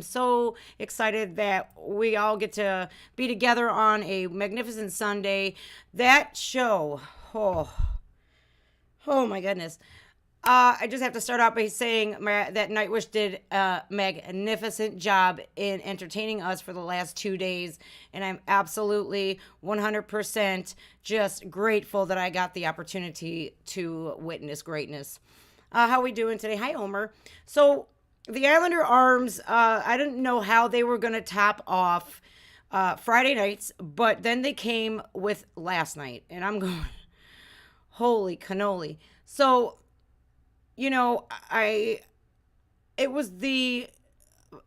am so excited that we all get to be together on a magnificent Sunday. That show, oh my goodness. I just have to start out by saying that Nightwish did a magnificent job in entertaining us for the last 2 days, and I'm absolutely 100% just grateful that I got the opportunity to witness greatness. How we doing today? Hi, Omer. So the Islander Arms, I didn't know how they were going to top off Friday nights, but then they came with last night, and I'm going, holy cannoli. So it was the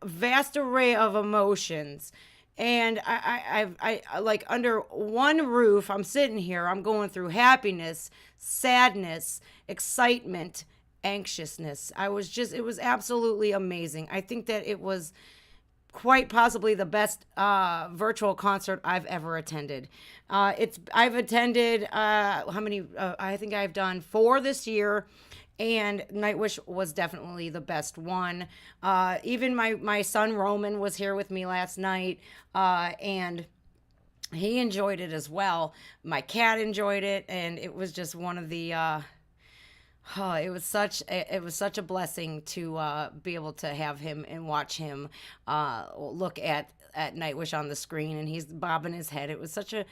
vast array of emotions. And I like under one roof, I'm sitting here, I'm going through happiness, sadness, excitement, anxiousness. It was absolutely amazing. I think that it was quite possibly the best virtual concert I've ever attended. I've attended how many? I think I've done 4 this year, and Nightwish was definitely the best one. Even my son Roman was here with me last night, and he enjoyed it as well. My cat enjoyed it, and it was just one of the. It was such a blessing to be able to have him and watch him look at Nightwish on the screen, and he's bobbing his head. It was such a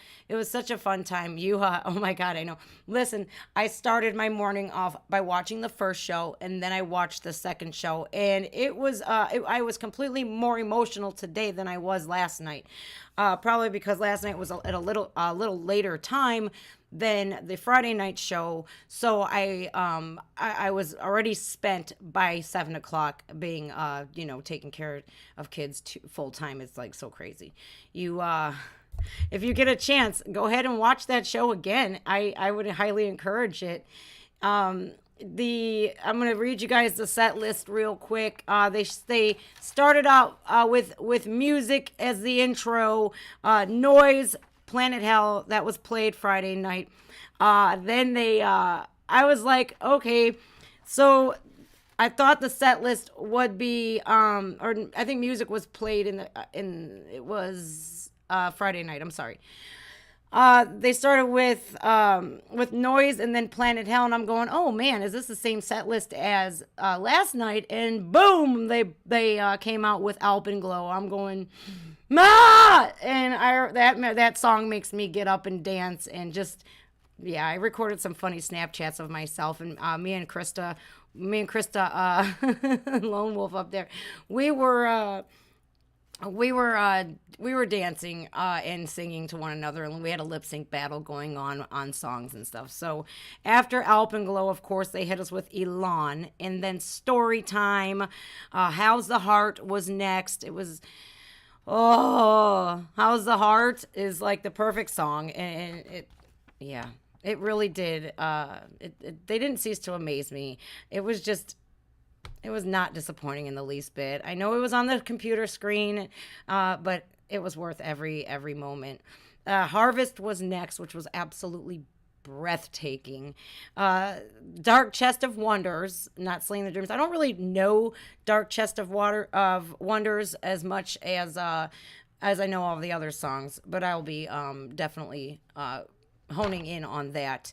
fun time. Oh my God, I know. Listen, I started my morning off by watching the first show, and then I watched the second show, and I was completely more emotional today than I was last night. Probably because last night was at a little later time than the Friday night show, so I was already spent by 7 o'clock being taking care of kids full time. It's like so crazy. If you get a chance, go ahead and watch that show again. I would highly encourage it. I'm gonna read you guys the set list real quick. They started out with music as the intro, Noise, Planet Hell, that was played Friday night. Then I was like, okay, so I thought the set list would be, or I think music was played it was Friday night. I'm sorry. They started with Noise and then Planet Hell, and I'm going, oh man, is this the same set list as last night? And boom, they came out with Alpenglow. I'm going, Ma! And that song makes me get up and dance and just, yeah, I recorded some funny Snapchats of myself, and me and Krista, Lone Wolf up there, we were dancing and singing to one another, and we had a lip sync battle going on songs and stuff. So after Alpenglow, of course, they hit us with Elon, and then Story Time. How's the Heart was next. It was, How's the Heart is like the perfect song, and it really did. They didn't cease to amaze me. It was not disappointing in the least bit. I know it was on the computer screen, but it was worth every moment. Harvest was next, which was absolutely breathtaking. Dark Chest of Wonders, not Slaying the Dreams. I don't really know Dark Chest of Wonders as much as I know all the other songs, but I'll be definitely honing in on that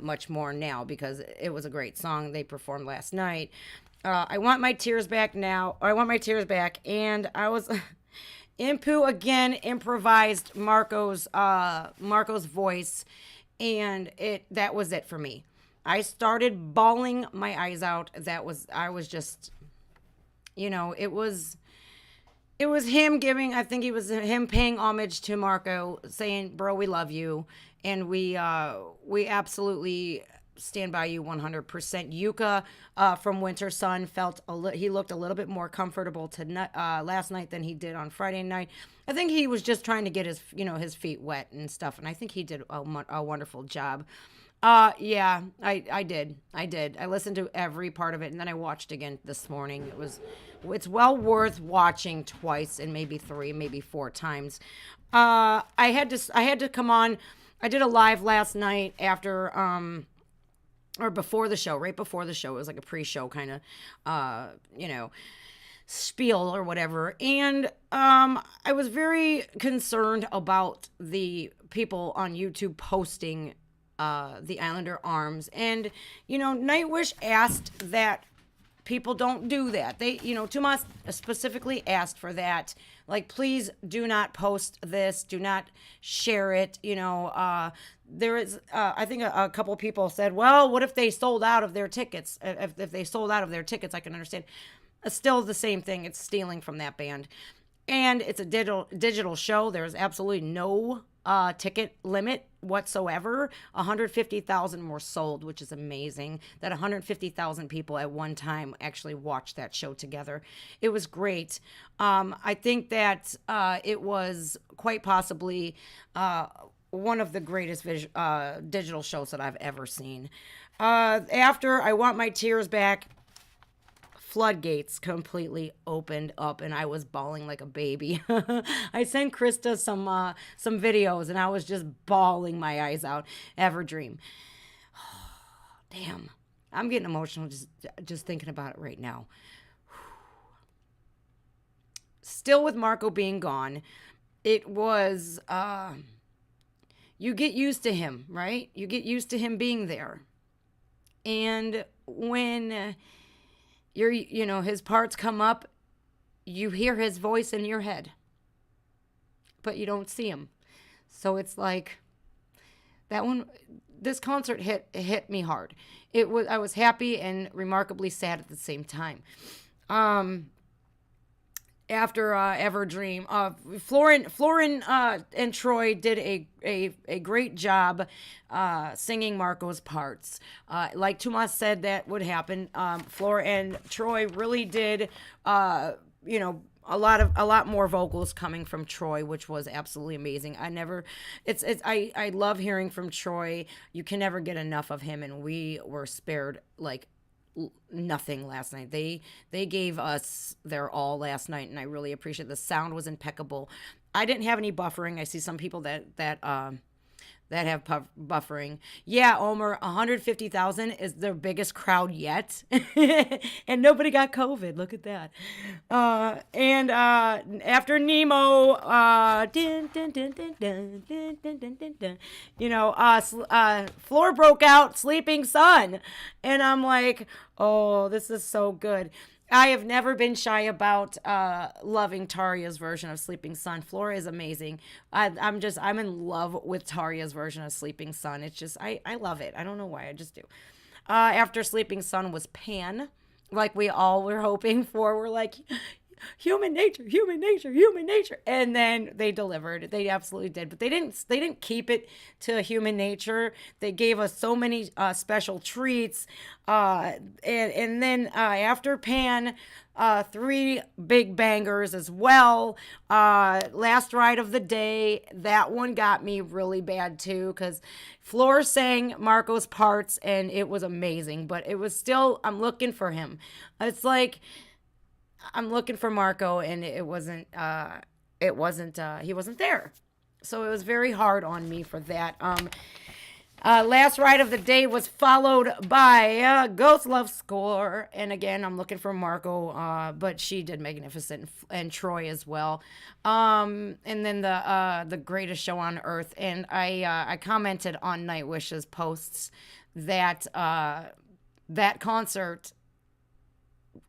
much more now, because it was a great song they performed last night. I Want My Tears Back Now, or I Want My Tears Back, and I was Impu again improvised Marco's voice, and that was it for me. I started bawling my eyes out. I was just, it was him giving, I think it was him paying homage to Marco, saying, bro, we love you, and we absolutely stand by you 100%. Yuka from Winter Sun he looked a little bit more comfortable last night than he did on Friday night. I think he was just trying to get his feet wet and stuff, and I think he did a wonderful job. Yeah, I did. I listened to every part of it, and then I watched again this morning. It's well worth watching twice and maybe 3, maybe 4 times. I had to come on. I did a live last night after or before the show, right before the show. It was like a pre-show kind of, spiel or whatever. And I was very concerned about the people on YouTube posting the Islander arms. And, Nightwish asked that people don't do that. They, Tomas specifically asked for that. Like, please do not post this. Do not share it. There is, I think a couple people said, well, what if they sold out of their tickets? If they sold out of their tickets, I can understand. Still the same thing. It's stealing from that band. And it's a digital show. There's absolutely no ticket limit whatsoever. 150,000 were sold, which is amazing that 150,000 people at one time actually watched that show together. It was great. I think that it was quite possibly one of the greatest digital shows that I've ever seen. After I Want My Tears Back, floodgates completely opened up and I was bawling like a baby. I sent Krista some videos and I was just bawling my eyes out. Everdream. Oh, damn. I'm getting emotional just thinking about it right now. Still with Marco being gone, it was you get used to him, right? You get used to him being there. And when his parts come up, you hear his voice in your head, but you don't see him. So it's like this concert hit me hard. I was happy and remarkably sad at the same time. After Everdream, Florin and Troy did a great job singing Marco's parts. Like Tomas said that would happen. Flor and Troy really did, a lot more vocals coming from Troy, which was absolutely amazing. I love hearing from Troy. You can never get enough of him, and we were spared like nothing last night. They gave us their all last night, and I really appreciate it. The sound was impeccable. I didn't have any buffering. I see some people that have buffering. Yeah, Omer, 150,000 is their biggest crowd yet, and nobody got COVID. Look at that. And after Nemo, Floor broke out, Sleeping Sun, and I'm like, oh, this is so good. I have never been shy about loving Tarja's version of Sleeping Sun. Flora is amazing. I'm in love with Tarja's version of Sleeping Sun. It's just, I love it. I don't know why, I just do. After Sleeping Sun was Pan, like we all were hoping for. We're like, human nature, human nature, human nature. And then they delivered. They absolutely did. But they didn't keep it to human nature. They gave us so many special treats. And then after Pan, 3 big bangers as well. Last Ride of the Day, that one got me really bad too, because Floor sang Marco's parts and it was amazing. But it was still, I'm looking for him. It's like, I'm looking for Marco, and he wasn't there. So it was very hard on me for that. Last Ride of the Day was followed by Ghost Love Score. And again, I'm looking for Marco, but she did magnificent, and Troy as well. And then the Greatest Show on Earth. And I commented on Nightwish's posts that that concert,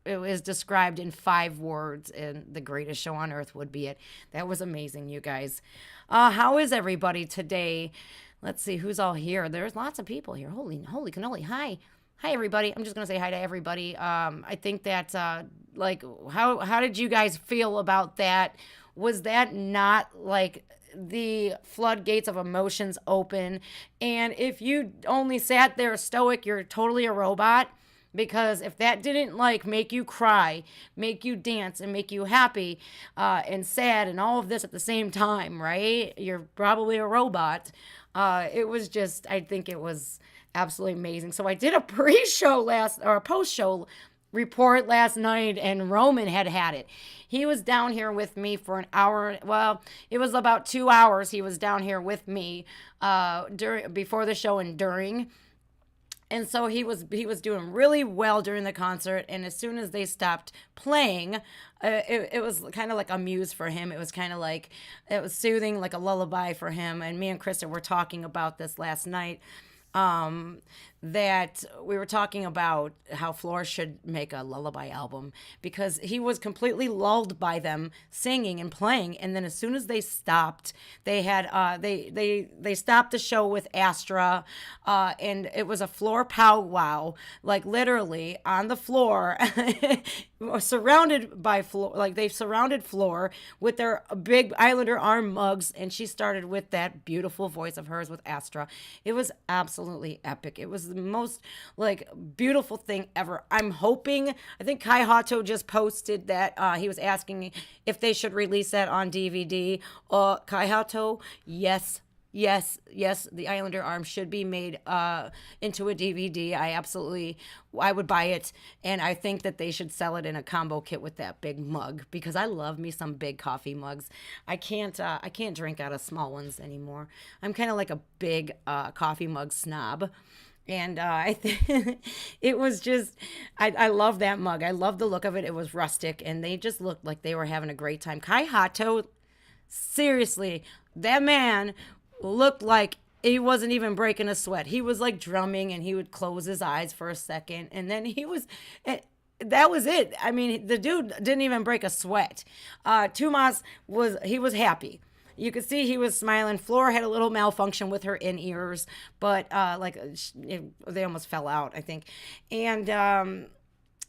it was described in 5 words, and the greatest show on earth would be it. That was amazing, you guys. How is everybody today? Let's see who's all here. There's lots of people here. Holy cannoli. Hi, everybody. I'm just gonna say hi to everybody. I think that how did you guys feel about that? Was that not like the floodgates of emotions open? And if you only sat there stoic, you're totally a robot. Because if that didn't make you cry, make you dance, and make you happy and sad and all of this at the same time, right? You're probably a robot. It was just, I think it was absolutely amazing. So I did a a post-show report last night, and Roman had it. He was down here with me for an hour. Well, it was about 2 hours. He was down here with me before the show and during. And so he was doing really well during the concert, and as soon as they stopped playing, it was kind of like a muse for him. It was kind of like it was soothing, like a lullaby for him. And me and Krista were talking about this last night. um, that we were talking about how Floor should make a lullaby album because he was completely lulled by them singing and playing, and then as soon as they stopped, they had they stopped the show with Astra, and it was a floor powwow, like literally on the floor, surrounded by floor, like they surrounded Floor with their big Islander arm mugs, and she started with that beautiful voice of hers with Astra. It was absolutely epic. It was the most like beautiful thing ever. I'm hoping. I think Kai Hato just posted that he was asking if they should release that on DVD. Kai Hato, yes. Yes, yes, the Islander arm should be made into a DVD. I would buy it, and I think that they should sell it in a combo kit with that big mug because I love me some big coffee mugs. I can't drink out of small ones anymore. I'm kind of like a big coffee mug snob. And I think it was just, I love that mug. I love the look of it. It was rustic, and they just looked like they were having a great time. Kai Hato, seriously, that man looked like he wasn't even breaking a sweat. He was like drumming, and he would close his eyes for a second, and then that was it. I mean, the dude didn't even break a sweat. Tumas was happy. You could see he was smiling. Floor had a little malfunction with her in ears, but they almost fell out, I think. And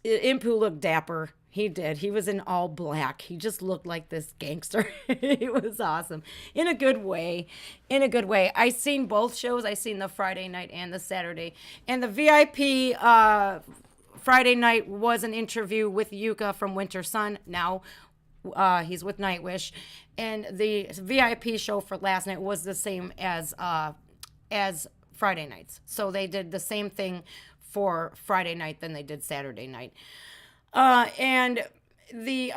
Impu looked dapper. He did. He was in all black. He just looked like this gangster. He was awesome in a good way. In a good way. I seen both shows. I seen the Friday night and the Saturday. And the VIP Friday night was an interview with Yuka from Winter Sun. Now he's with Nightwish, and the VIP show for last night was the same as Friday nights. So they did the same thing for Friday night than they did Saturday night. And the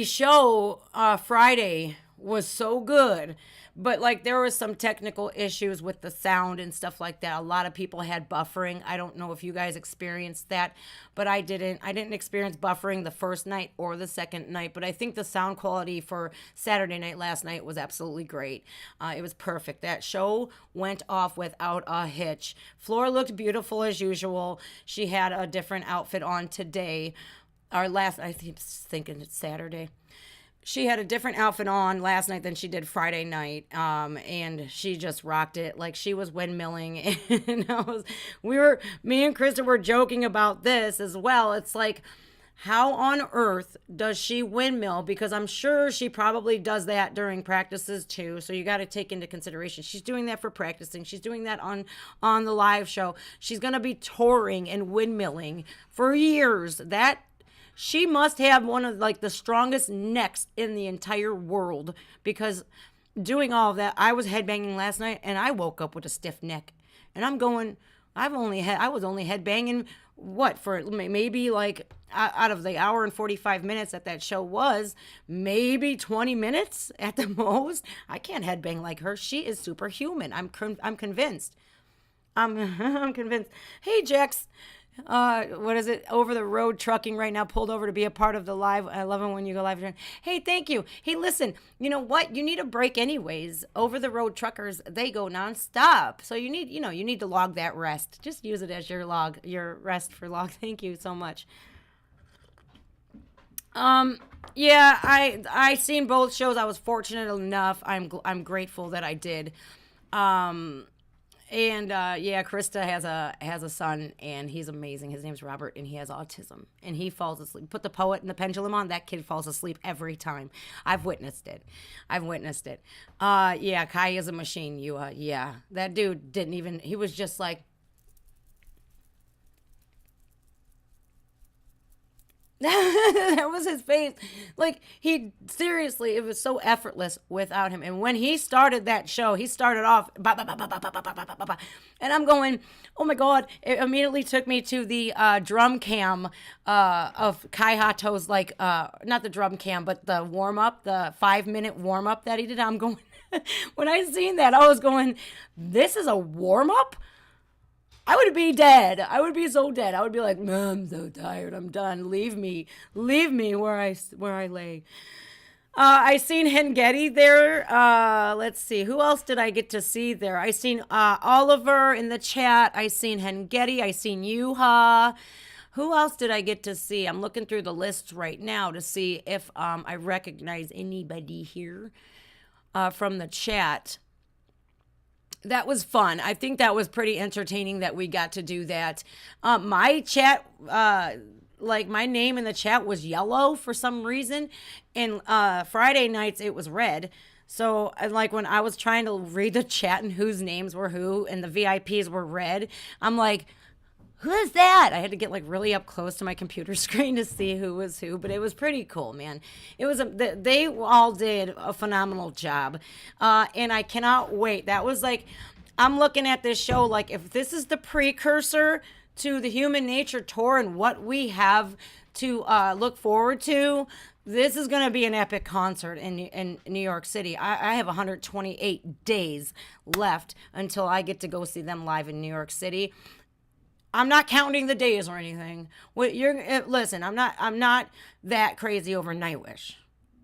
show Friday was so good, but like there was some technical issues with the sound and stuff like that. A lot of people had buffering. I don't know if you guys experienced that, but I didn't experience buffering the first night or the second night, but I think the sound quality for Saturday night last night was absolutely great. It was perfect. That show went off without a hitch. Floor looked beautiful as usual. She had a different outfit on today. I think thinking it's Saturday. She had a different outfit on last night than she did Friday night, and she just rocked it. Like she was windmilling, and me and Krista were joking about this as well. It's like, how on earth does she windmill? Because I'm sure she probably does that during practices too. So you got to take into consideration she's doing that for practicing. She's doing that on the live show. She's gonna be touring and windmilling for years. She must have one of like the strongest necks in the entire world because doing all of that, I was headbanging last night and I woke up with a stiff neck. And I'm going, I was only headbanging for maybe like out of the hour and 45 minutes that show was, maybe 20 minutes at the most. I can't headbang like her. She is superhuman. I'm convinced. I'm convinced. Hey, Jax. What is it? Over the road trucking right now, pulled over to be a part of the live. I love it when you go live. Hey, thank you. Hey, listen, you know what? You need a break anyways. Over the road truckers, they go nonstop. So you need to log that rest. Just use it as your rest for log. Thank you so much. Yeah, I seen both shows. I was fortunate enough. I'm grateful that I did. And yeah, Krista has a son, and he's amazing. His name's Robert, and he has autism, and he falls asleep. Put the Poet and the Pendulum on, that kid falls asleep every time. I've witnessed it. Yeah, Kai is a machine. Yeah, that dude didn't even. He was just like. That was his face. Like, seriously, it was so effortless without him. And when he started that show, he started off, ba, ba, ba, ba, ba, ba, ba, ba, ba, ba. And I'm going, oh my God. It immediately took me to the drum cam of Kai Hato's, like, not the drum cam, but the warm up, the 5-minute warm up that he did. I'm going, when I seen that, I was going, this is a warm up? I would be dead. I would be so dead. I would be like, I'm so tired. I'm done. Leave me where I lay. I seen Hengedi there. Let's see. Who else did I get to see there? I seen Oliver in the chat. I seen Hengedi. I seen Yuha. Who else did I get to see? I'm looking through the list right now to see if I recognize anybody here from the chat. That was fun. I think that was pretty entertaining that we got to do that. My chat, like my name in the chat was yellow for some reason. And Friday nights it was red. So like when I was trying to read the chat and whose names were who and the VIPs were red, I'm like, who is that? I had to get like really up close to my computer screen to see who was who, but it was pretty cool, man. It was they all did a phenomenal job, and I cannot wait. That was like, I'm looking at this show like if this is the precursor to the Human Nature tour and what we have to look forward to. This is going to be an epic concert in New York City. I have 128 days left until I get to go see them live in New York City. I'm not counting the days or anything. Listen, I'm not that crazy over Nightwish.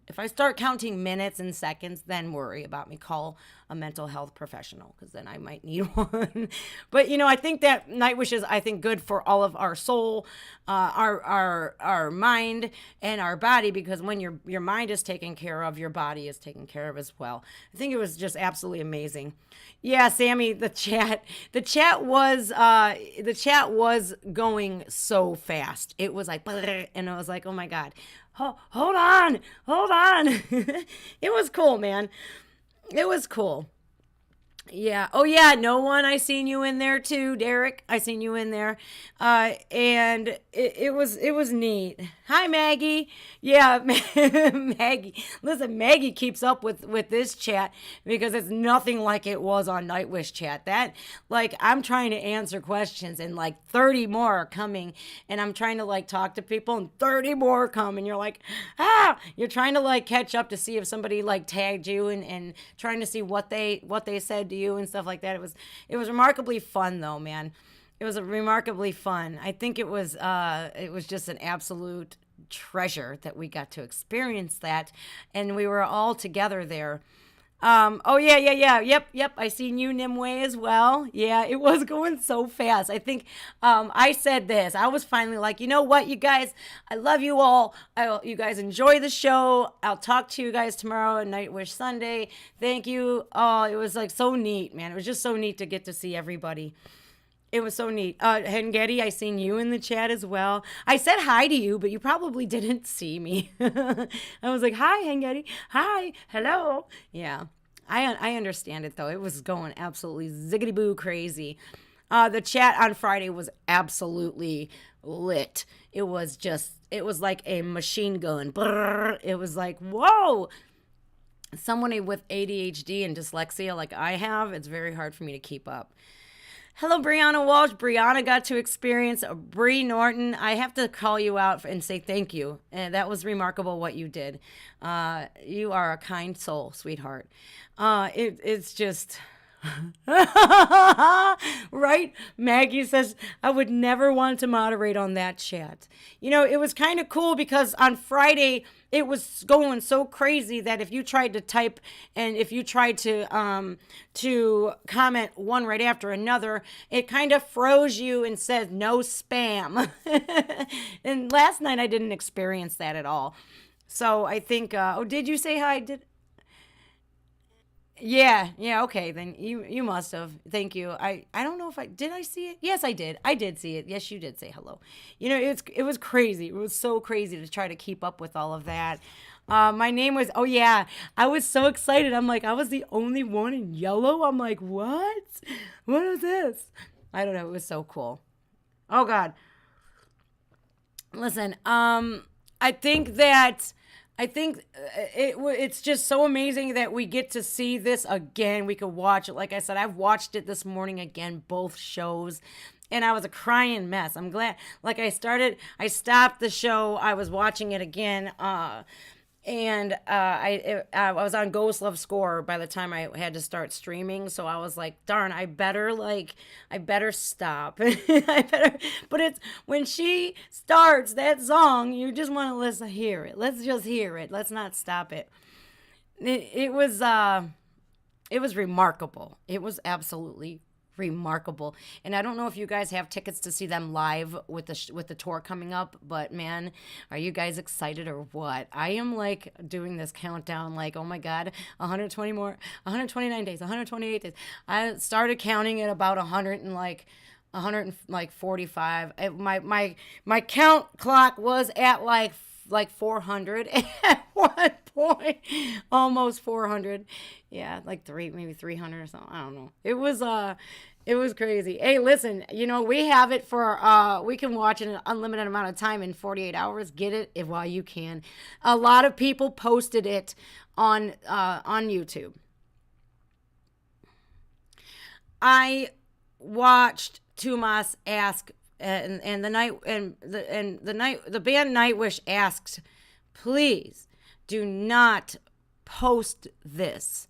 If I start counting minutes and seconds, then worry about me. Call a mental health professional, because then I might need one. But I think that Nightwish is, good for all of our soul, our mind, and our body, because when your mind is taken care of, your body is taken care of as well. I think it was just absolutely amazing. Yeah, Sammy, the chat was going so fast. It was like, and I was like, oh my God. Hold on. It was cool, man. It was cool. Yeah. Oh, yeah. No one. I seen you in there too, Derek. I seen you in there. And it was neat. Hi, Maggie. Yeah, Maggie. Listen, Maggie keeps up with this chat because it's nothing like it was on Nightwish chat. That, like, I'm trying to answer questions and like 30 more are coming, and I'm trying to like talk to people and 30 more come, and you're like, you're trying to like catch up to see if somebody like tagged you and trying to see what they said to you and stuff like that. It was remarkably fun though, man. It was remarkably fun. I think it was just an absolute treasure that we got to experience that, and we were all together there. Oh yeah. Yep. I seen you, Nimue, as well. Yeah, it was going so fast. I think I said this. I was finally like, you know what, you guys, I love you all. You guys enjoy the show. I'll talk to you guys tomorrow at Nightwish Sunday. Thank you. Oh, it was like so neat, man. It was just so neat to get to see everybody. It was so neat. Hengedi, I seen you in the chat as well. I said hi to you, but you probably didn't see me. I was like, hi, Hengedi. Hi. Hello. Yeah. I understand it, though. It was going absolutely ziggity-boo crazy. The chat on Friday was absolutely lit. It was like a machine gun. Brrr. It was like, whoa. Someone with ADHD and dyslexia like I have, it's very hard for me to keep up. Hello, Brianna Walsh. Brianna got to experience Brie Norton. I have to call you out and say thank you. And that was remarkable what you did. You are a kind soul, sweetheart. It's just... Right? Maggie says, I would never want to moderate on that chat. It was kind of cool because on Friday, it was going so crazy that if you tried to type and if you tried to comment one right after another, it kind of froze you and said no spam. And last night I didn't experience that at all. So I think, did you say hi? Yeah, okay, then you must have. Thank you. I don't know if did I see it? Yes, I did. I did see it. Yes, you did say hello. It was crazy. It was so crazy to try to keep up with all of that. My name was, oh yeah, I was so excited. I'm like, I was the only one in yellow. I'm like, what? What is this? I don't know. It was so cool. Oh God. Listen, I think it's just so amazing that we get to see this again. We could watch it. Like I said, I've watched it this morning again, both shows, and I was a crying mess. I'm glad. Like I stopped the show. I was watching it again. And I was on Ghost Love Score by the time I had to start streaming, so I was like, darn, I better stop. But it's when she starts that song, you just want to hear it. Let's just hear it. Let's not stop it. It was remarkable. It was absolutely remarkable. And I don't know if you guys have tickets to see them live with the tour coming up, but man, are you guys excited or what? I am like doing this countdown like, oh my god, 120 more, 129 days, 128 days. I started counting at about 145. My count clock was at like 400 at one point, almost 400. Yeah, like maybe 300 or something. I don't know. It was crazy. Hey, listen, we have it for we can watch it an unlimited amount of time in 48 hours. Get it while you can. A lot of people posted it on YouTube. I watched Tumas ask and the band Nightwish asked, please do not post this,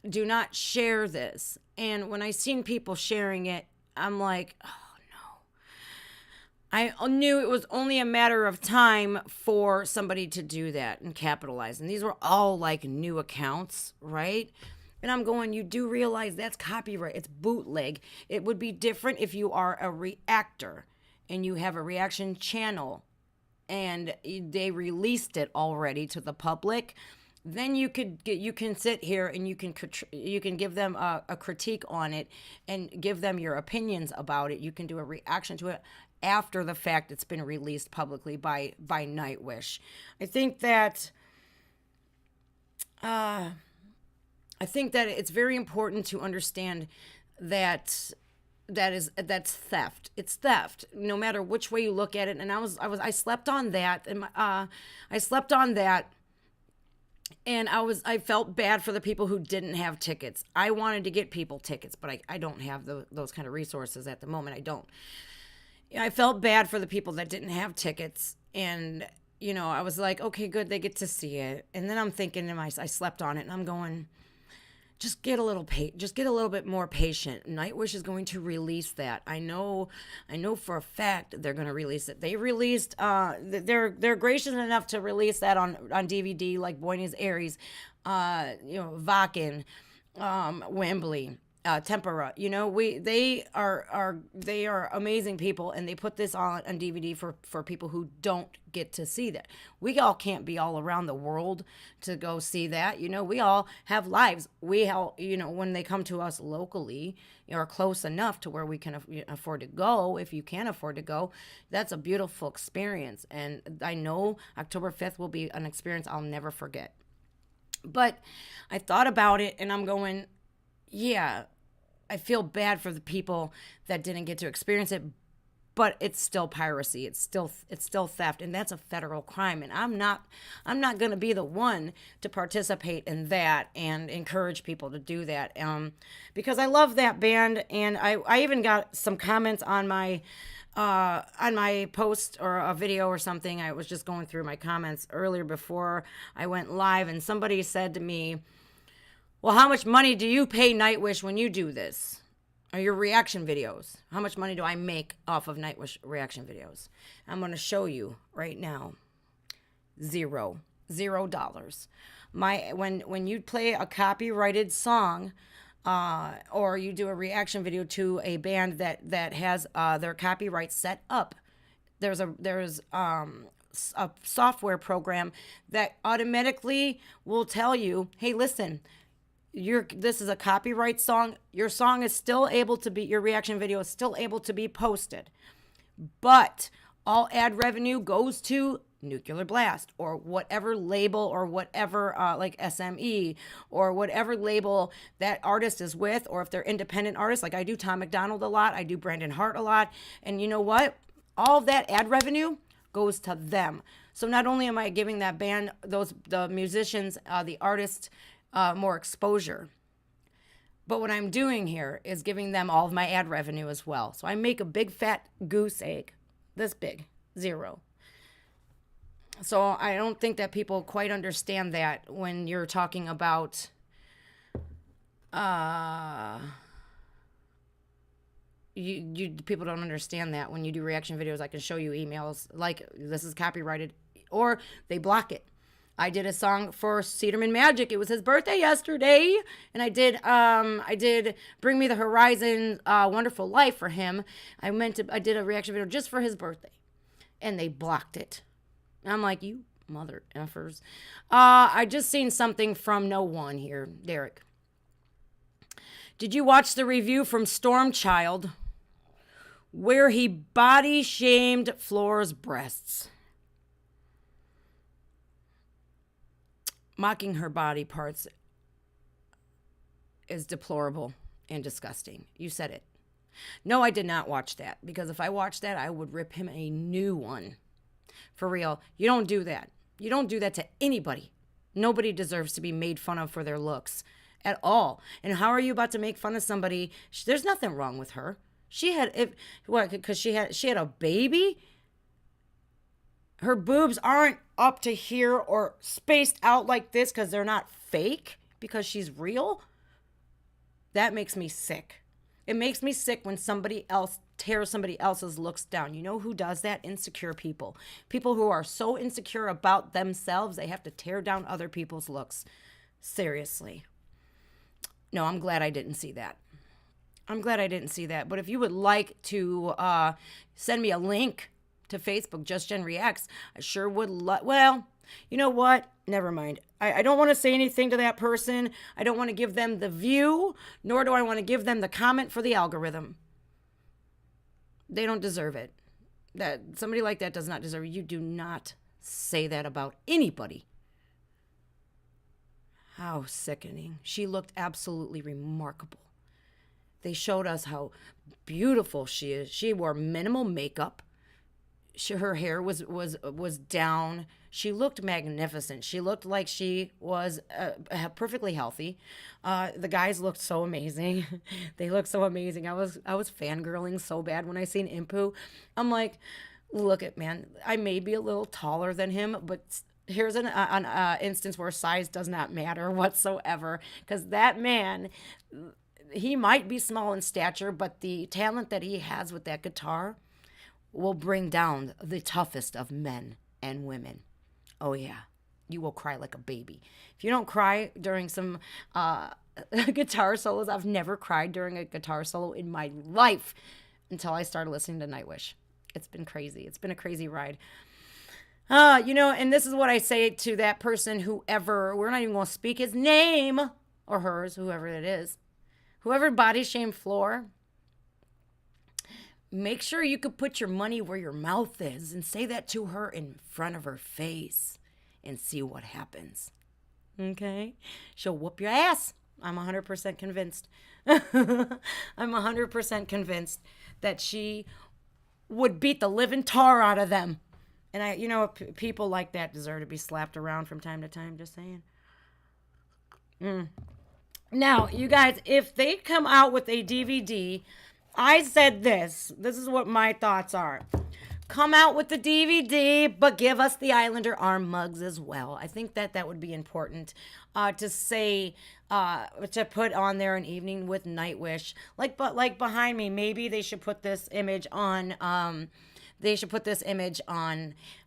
do not share this. And when I seen people sharing it, I'm like, oh no. I knew it was only a matter of time for somebody to do that and capitalize. And these were all like new accounts, right? And I'm going, you do realize that's copyright. It's bootleg. It would be different if you are a reactor and you have a reaction channel and they released it already to the public. Then you can sit here and you can give them a critique on it and give them your opinions about it. You can do a reaction to it after the fact it's been released publicly by Nightwish. I think that it's very important to understand that that's theft. It's theft, no matter which way you look at it. And I slept on that, and and I felt bad for the people who didn't have tickets. I wanted to get people tickets, but I don't have those kind of resources at the moment. I don't. I felt bad for the people that didn't have tickets, and I was like, okay, good, they get to see it. And then I'm thinking, I slept on it, and I'm going, just get a little bit more patient. Nightwish is going to release that. I know for a fact they're going to release it. They released they're gracious enough to release that on DVD, like Buenos Aires, Vakken, Wembley, Tempera. They are amazing people, and they put this on DVD for people who don't get to see that. We all can't be all around the world to go see that. We all have lives. We all, when they come to us locally or close enough to where we can afford to go, if you can afford to go, that's a beautiful experience. And I know October 5th will be an experience I'll never forget. But I thought about it, and I'm going, yeah, I feel bad for the people that didn't get to experience it, but it's still piracy. It's still theft, and that's a federal crime. And I'm not going to be the one to participate in that and encourage people to do that. Because I love that band, and I even got some comments on my post or a video or something. I was just going through my comments earlier before I went live, and somebody said to me, well, how much money do you pay Nightwish when you do this? Or your reaction videos? How much money do I make off of Nightwish reaction videos? I'm going to show you right now. $0. When you play a copyrighted song, or you do a reaction video to a band that has their copyright set up, there's a software program that automatically will tell you, hey, listen, this is a copyright song. Your song is still able to be, your reaction video is still able to be posted, but all ad revenue goes to Nuclear Blast or whatever label or whatever, like SME or whatever label that artist is with, or if they're independent artists, like I do Tom McDonald a lot, I do Brandon Hart a lot, and you know what? All of that ad revenue goes to them. So not only am I giving that band, the musicians, the artists, more exposure, but what I'm doing here is giving them all of my ad revenue as well. So I make a big fat goose egg, this big, $0. So I don't think that people quite understand that when you're talking about you people don't understand that when you do reaction videos. I can show you emails like this is copyrighted, or they block it. I did a song for Cedarman Magic. It was his birthday yesterday, and I did Bring Me the Horizon, Wonderful Life for him. I did a reaction video just for his birthday, and they blocked it. I'm like, you mother effers. I just seen something from No One here, Derek. Did you watch the review from Stormchild where he body shamed Floor's breasts? Mocking her body parts is deplorable and disgusting. You said it. No, I did not watch that, because if I watched that, I would rip him a new one. For real. You don't do that. You don't do that to anybody. Nobody deserves to be made fun of for their looks at all. And how are you about to make fun of somebody? There's nothing wrong with her. Because she had a baby? Her boobs aren't up to here or spaced out like this because they're not fake, because she's real. That makes me sick. It makes me sick when somebody else tears somebody else's looks down. You know who does that? Insecure people. People who are so insecure about themselves, they have to tear down other people's looks. Seriously. No, I'm glad I didn't see that. I'm glad I didn't see that. But if you would like to send me a link to Facebook, JustjenReacts, I sure would well, you know what? Never mind. I don't want to say anything to that person. I don't want to give them the view, nor do I want to give them the comment for the algorithm. They don't deserve it. That somebody like that does not deserve it. You do not say that about anybody. How sickening. She looked absolutely remarkable. They showed us how beautiful she is. She wore minimal makeup. Her hair was down. She looked magnificent. She looked like she was perfectly healthy. The guys looked so amazing. They looked so amazing. I was fangirling so bad when I seen Impu. I'm like, look at, man, I may be a little taller than him, but here's an instance where size does not matter whatsoever, because that man, he might be small in stature, but the talent that he has with that guitar will bring down the toughest of men and women. Oh yeah, you will cry like a baby. If you don't cry during some guitar solos, I've never cried during a guitar solo in my life until I started listening to Nightwish. It's been crazy. It's been a crazy ride. And this is what I say to that person, whoever, we're not even going to speak his name or hers, whoever it is, whoever body shamed Floor. Make sure you could put your money where your mouth is and say that to her in front of her face and see what happens. Okay? She'll whoop your ass. I'm 100% convinced. I'm 100% convinced that she would beat the living tar out of them. And people like that deserve to be slapped around from time to time, just saying. Now, you guys, if they come out with a DVD, I said this is what my thoughts are. Come out with the DVD, but give us the Islander arm mugs as well. I think that would be important to say, to put on there an evening with Nightwish. Like behind me, maybe they should put this image on,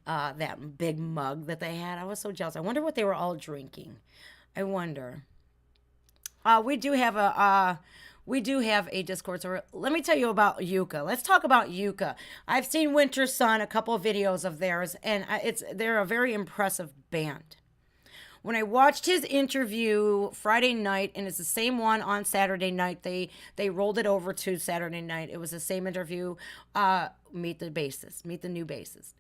that big mug that they had. I was so jealous. I wonder what they were all drinking. I wonder. We do have a Discord server. Let me tell you about Yuka. Let's talk about Yuka. I've seen Winter Sun, a couple of videos of theirs, and they're a very impressive band. When I watched his interview Friday night, and it's the same one on Saturday night, they rolled it over to Saturday night. It was the same interview. Meet the new bassist.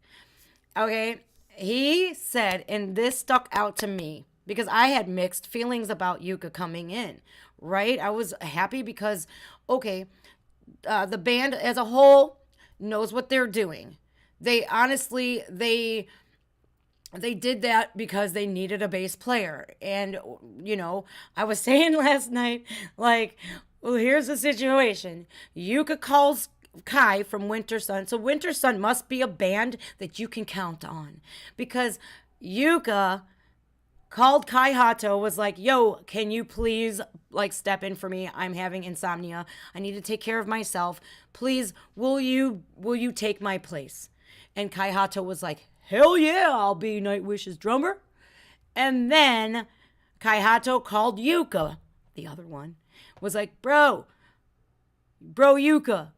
Okay, he said, and this stuck out to me because I had mixed feelings about Yuka coming in. Right? I was happy because, okay, the band as a whole knows what they're doing. They honestly, they did that because they needed a bass player. And, I was saying last night, like, well, here's the situation. Yuka calls Kai from Winter Sun. So Winter Sun must be a band that you can count on, because Yuka called Kai Hato, was like, yo, can you please like step in for me? I'm having insomnia. I need to take care of myself. Please, will you take my place? And Kai Hato was like, hell yeah, I'll be Nightwish's drummer. And then Kai Hato called Yuka, the other one, was like, bro Yuka,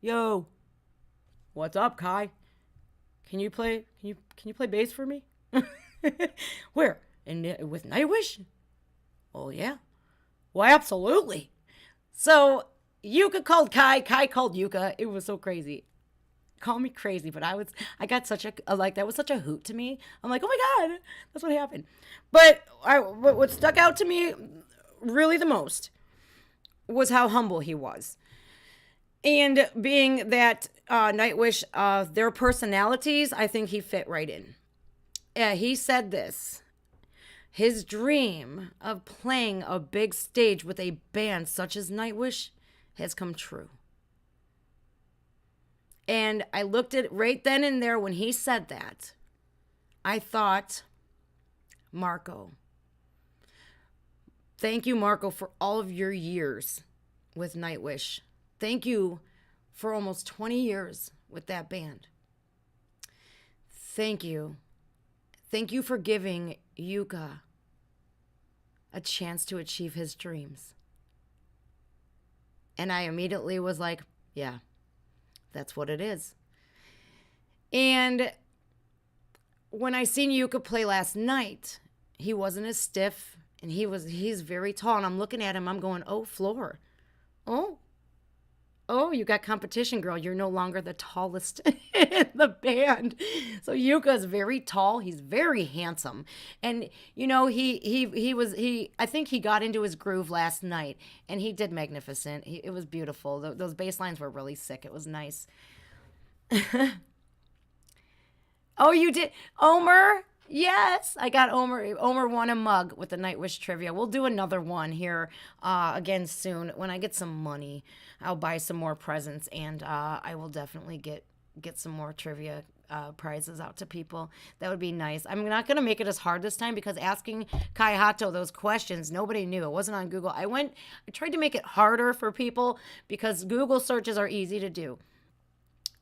yo, what's up, Kai? Can you play bass for me? Where? With Nightwish? Oh, yeah. Well, absolutely. So Yuka called Kai called Yuka. It was so crazy. Call me crazy, but I got such a, like, that was such a hoot to me. I'm like, oh my God, that's what happened. But what stuck out to me really the most was how humble he was. And being that Nightwish, their personalities, I think he fit right in. Yeah, he said this. His dream of playing a big stage with a band such as Nightwish has come true. And I looked at it right then and there when he said that. I thought, Marco. Thank you, Marco, for all of your years with Nightwish. Thank you for almost 20 years with that band. Thank you. Thank you for giving Yuka a chance to achieve his dreams. And I immediately was like, yeah, that's what it is. And when I seen Yuka play last night, he wasn't as stiff, and he's very tall. And I'm looking at him, I'm going, oh, Floor. Oh, you got competition, girl. You're no longer the tallest in the band. So Yuka's very tall. He's very handsome. And, you know, I think he got into his groove last night, and he did magnificent. It was beautiful. Those bass lines were really sick. It was nice. Oh, you did? Omer? Yes, I got Omer. Omer won a mug with the Nightwish trivia. We'll do another one here again soon. When I get some money, I'll buy some more presents, and I will definitely get some more trivia prizes out to people. That would be nice. I'm not going to make it as hard this time, because asking Kai Hato those questions, nobody knew. It wasn't on Google. I tried to make it harder for people, because Google searches are easy to do.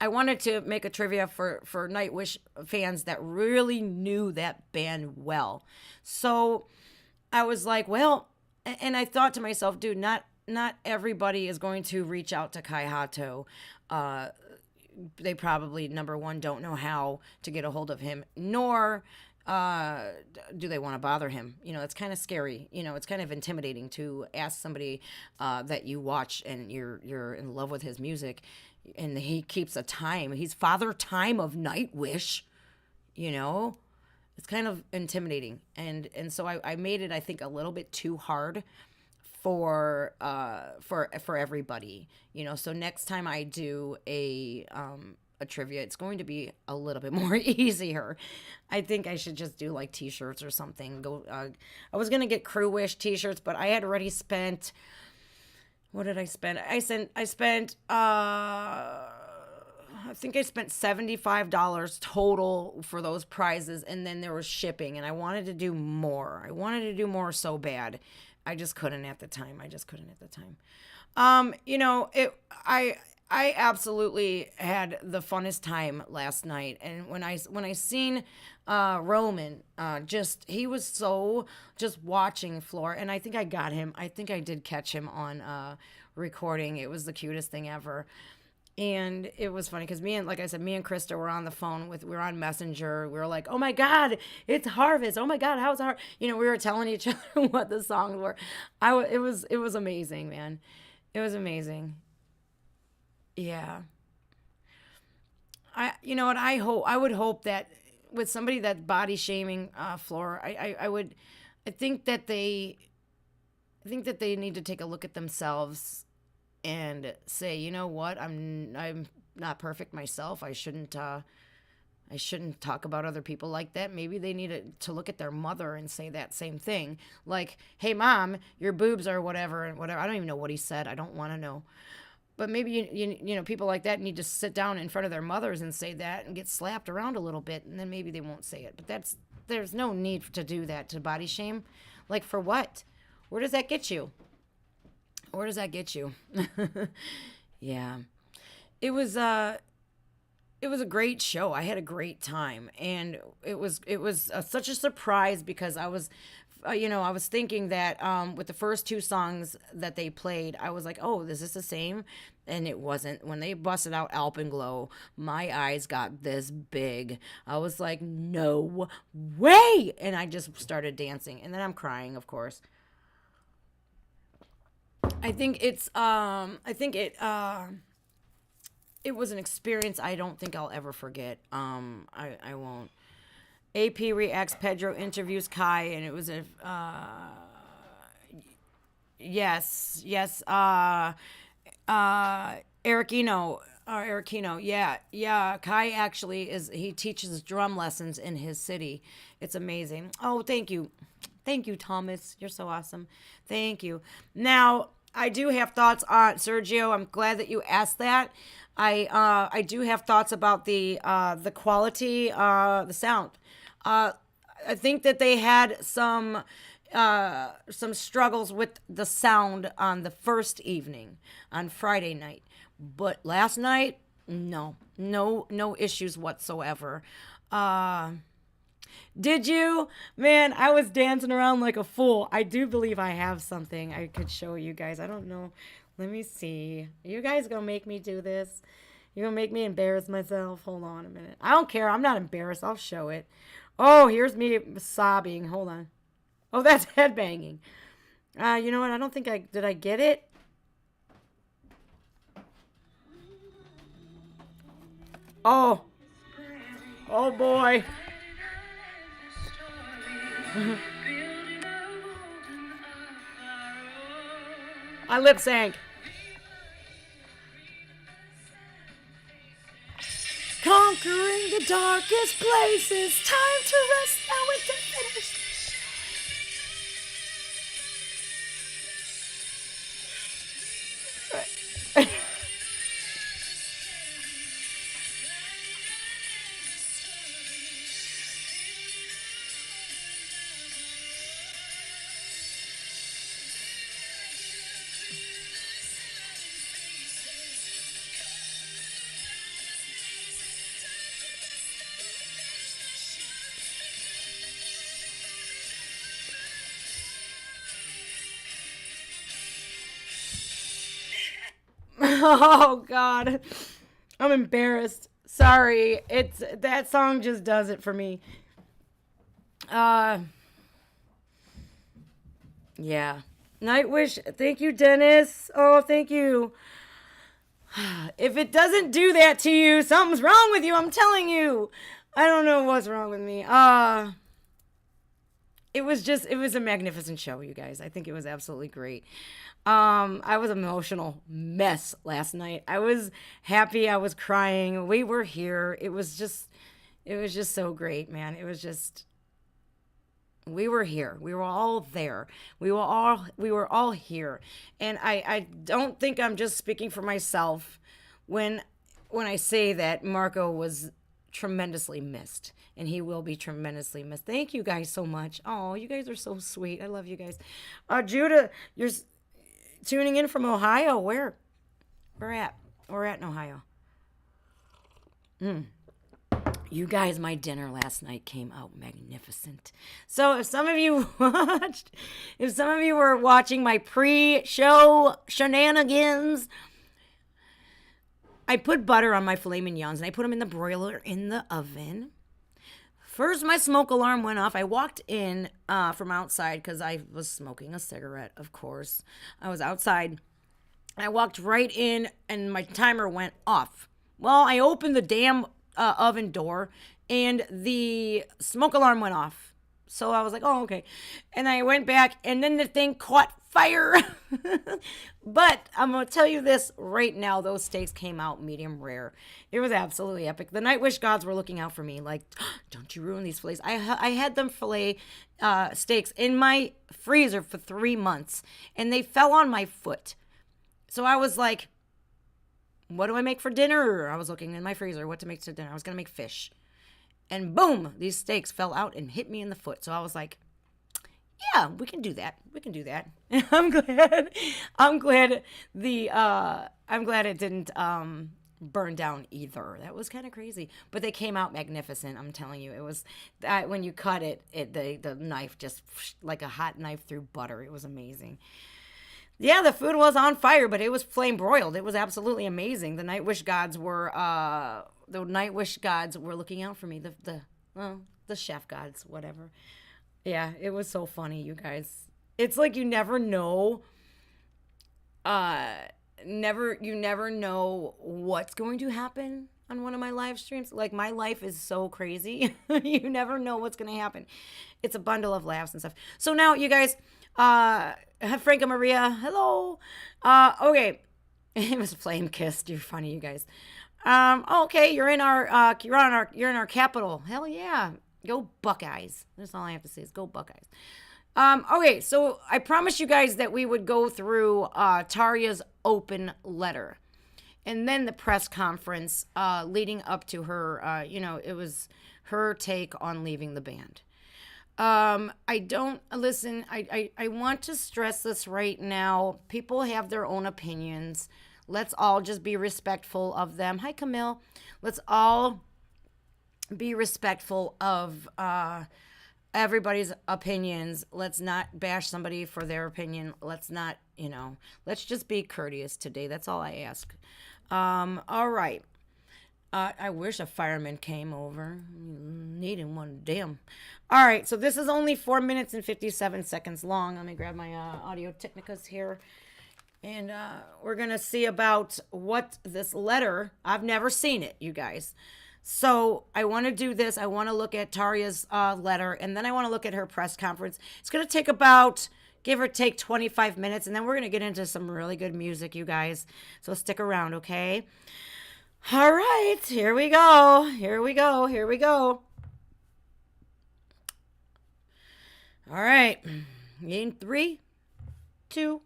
I wanted to make a trivia for Nightwish fans that really knew that band well. So I was like, well, and I thought to myself, dude, not everybody is going to reach out to Kai Hato. They probably, number one, don't know how to get a hold of him, nor do they want to bother him. You know, it's kind of scary. You know, it's kind of intimidating to ask somebody that you watch and you're in love with his music, and he keeps a time. He's Father Time of Nightwish, you know. It's kind of intimidating. And so I made it, I think, a little bit too hard for everybody, you know. So next time I do a trivia, it's going to be a little bit more easier. I think I should just do like t-shirts or something. I was gonna get Crew Wish t-shirts, but I had already spent, what did I spend? I spent I think I spent $75 total for those prizes, and then there was shipping, and I wanted to do more. I wanted to do more so bad. I just couldn't at the time. You know, I absolutely had the funnest time last night. And when I seen Roman, he was so just watching Floor, and I think I got him. I think I did catch him on recording. It was the cutest thing ever. And it was funny because me and Krista were on the phone we were on Messenger. We were like, oh my God, it's Harvest. Oh my God, how's our, you know, we were telling each other what the songs were. It was amazing, man. It was amazing. Yeah. You know what, I would hope that with somebody that body shaming Floor, I think that they need to take a look at themselves and say, you know what, I'm not perfect myself. I shouldn't talk about other people like that. Maybe they need to look at their mother and say that same thing. Like, hey, Mom, your boobs are whatever and whatever. I don't even know what he said. I don't want to know. But maybe people like that need to sit down in front of their mothers and say that and get slapped around a little bit, and then maybe they won't say it. But there's no need to do that, to body shame. Like, for what? Where does that get you? Where does that get you? Yeah. It was a great show. I had a great time, and it was such a surprise because I was thinking that with the first two songs that they played, I was like, oh, is this the same? And it wasn't. When they busted out Alpenglow, my eyes got this big. I was like, no way! And I just started dancing, and then I'm crying, of course. It was an experience I don't think I'll ever forget. I won't. AP reacts, Pedro interviews Kai, and it was a yes, Ericino, yeah. Kai actually he teaches drum lessons in his city. It's amazing. Oh, thank you, Thomas. You're so awesome. Thank you. Now, I do have thoughts on Sergio. I'm glad that you asked that. I do have thoughts about the quality, the sound. I think that they had some struggles with the sound on the first evening on Friday night, but last night, no issues whatsoever. Did you? Man, I was dancing around like a fool. I do believe I have something I could show you guys. I don't know. Let me see. Are you guys gonna make me do this? You gonna make me embarrass myself? Hold on a minute. I don't care. I'm not embarrassed. I'll show it. Oh, here's me sobbing. Hold on. Oh, that's headbanging. You know what? I don't think did I get it? Oh. Oh boy. I lip sync. Conquering the darkest places. Time to rest. Now it's to finish. Oh God, I'm embarrassed. Sorry, it's that song just does it for me. Uh, yeah. Nightwish, thank you, Dennis. Oh, thank you. If it doesn't do that to you, something's wrong with you. I'm telling you. I don't know what's wrong with me. It was a magnificent show, you guys. I think it was absolutely great. I was an emotional mess last night. I was happy. I was crying. We were here. It was just so great, man. We were here. We were all there. We were all here. And I don't think I'm just speaking for myself when I say that Marco was tremendously missed, and he will be tremendously missed. Thank you guys so much. Oh, you guys are so sweet. I love you guys. Judah, you're tuning in from Ohio. Where? We're at? We're at in Ohio. You guys, my dinner last night came out magnificent. So if some of you were watching my pre-show shenanigans, I put butter on my filet mignons and I put them in the broiler in the oven. First, my smoke alarm went off. I walked in from outside because I was smoking a cigarette, of course. I was outside. I walked right in and my timer went off. Well, I opened the damn oven door and the smoke alarm went off. So I was like, oh, okay. And I went back and then the thing caught fire. But I'm going to tell you this right now. Those steaks came out medium rare. It was absolutely epic. The Nightwish gods were looking out for me. Like, don't you ruin these fillets. I had them fillet steaks in my freezer for 3 months. And they fell on my foot. So I was like, what do I make for dinner? I was looking in my freezer what to make for dinner. I was going to make fish. And boom, these steaks fell out and hit me in the foot. So I was like, yeah, we can do that. We can do that. And I'm glad it didn't burn down either. That was kind of crazy. But they came out magnificent, I'm telling you. It was that when you cut it, the knife just like a hot knife through butter. It was amazing. Yeah, the food was on fire, but it was flame broiled. It was absolutely amazing. The Nightwish gods were looking out for me. The chef gods, whatever. Yeah, it was so funny, you guys. It's like you never know. You never know what's going to happen on one of my live streams. Like, my life is so crazy. You never know what's going to happen. It's a bundle of laughs and stuff. So now, you guys, Franca Maria, hello. Okay, it was flame kissed. You're funny, you guys. Okay, you're in our capital. Hell yeah, go Buckeyes. That's all I have to say is go Buckeyes. Okay, so I promised you guys that we would go through Tarja's open letter, and then the press conference leading up to her. It was her take on leaving the band. I want to stress this right now. People have their own opinions. Let's all just be respectful of them. Hi, Camille. Let's all be respectful of everybody's opinions. Let's not bash somebody for their opinion. Let's not, let's just be courteous today. That's all I ask. All right. I wish a fireman came over. Needing one, damn. All right, so this is only 4 minutes and 57 seconds long. Let me grab my Audio Technicas here. And we're going to see about what this letter, I've never seen it, you guys. So I want to do this. I want to look at Tarja's letter, and then I want to look at her press conference. It's going to take about, give or take, 25 minutes, and then we're going to get into some really good music, you guys. So stick around, okay? All right, here we go. Here we go. Here we go. All right. In 3, 2.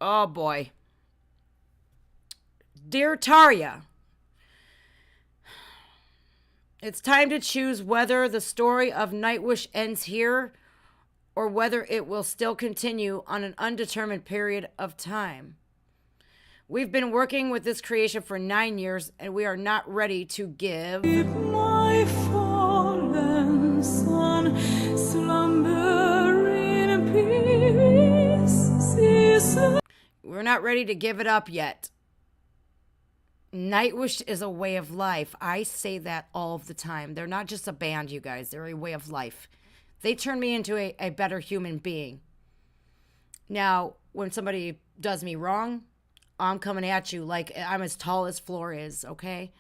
Oh boy. Dear Tarja, it's time to choose whether the story of Nightwish ends here or whether it will still continue on an undetermined period of time. We've been working with this creation for 9 years and we are not ready to give my fallen son slumber in peace. We're not ready to give it up yet. Nightwish is a way of life. I say that all of the time. They're not just a band, you guys. They're a way of life. They turn me into a better human being. Now, when somebody does me wrong, I'm coming at you like I'm as tall as floor is, okay?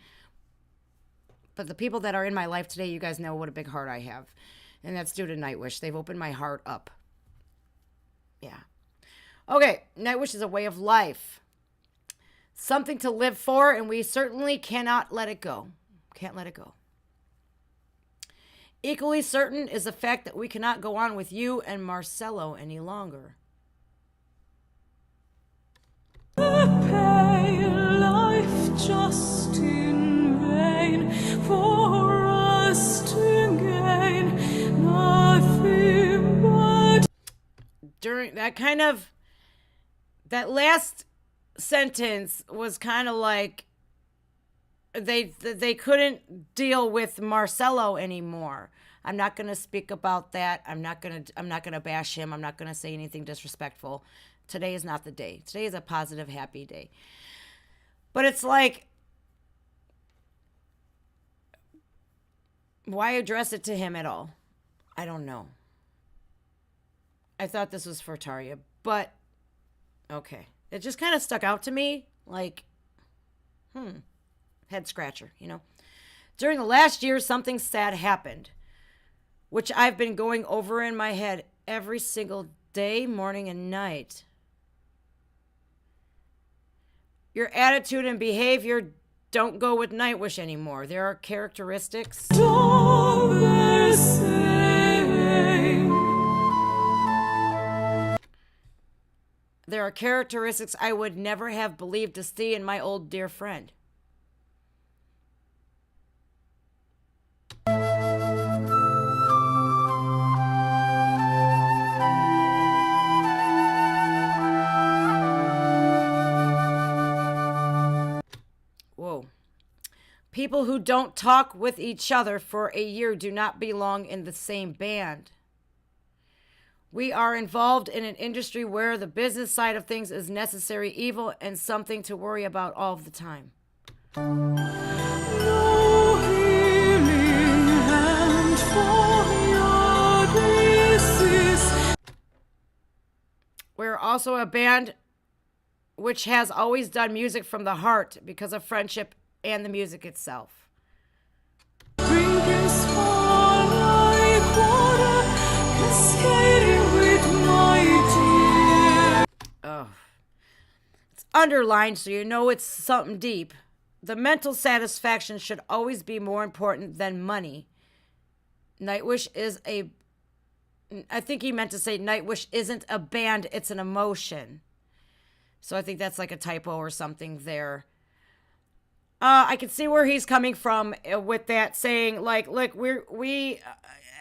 But the people that are in my life today, you guys know what a big heart I have. And that's due to Nightwish. They've opened my heart up. Yeah. Okay, Nightwish is a way of life. Something to live for, and we certainly cannot let it go. Can't let it go. Equally certain is the fact that we cannot go on with you and Marcelo any longer. Pay life just in vain for us to gain nothing but. During that last sentence was kind of like they couldn't deal with Marcelo anymore. I'm not going to speak about that. I'm not going to bash him. I'm not going to say anything disrespectful. Today is not the day. Today is a positive, happy day. But it's like, why address it to him at all? I don't know. I thought this was for Tarja, but okay. It just kind of stuck out to me like, head scratcher, During the last year, something sad happened, which I've been going over in my head every single day, morning and night. Your attitude and behavior don't go with Nightwish anymore. There are characteristics. There are characteristics I would never have believed to see in my old dear friend. Whoa. People who don't talk with each other for a year do not belong in the same band. We are involved in an industry where the business side of things is necessary evil and something to worry about all of the time. No healing hand for your disease. We're also a band which has always done music from the heart because of friendship and the music itself. Oh. It's underlined so you know it's something deep. The mental satisfaction should always be more important than money. Nightwish is a... I think he meant to say Nightwish isn't a band, it's an emotion. So I think that's like a typo or something there. I can see where he's coming from with that, saying like, look, we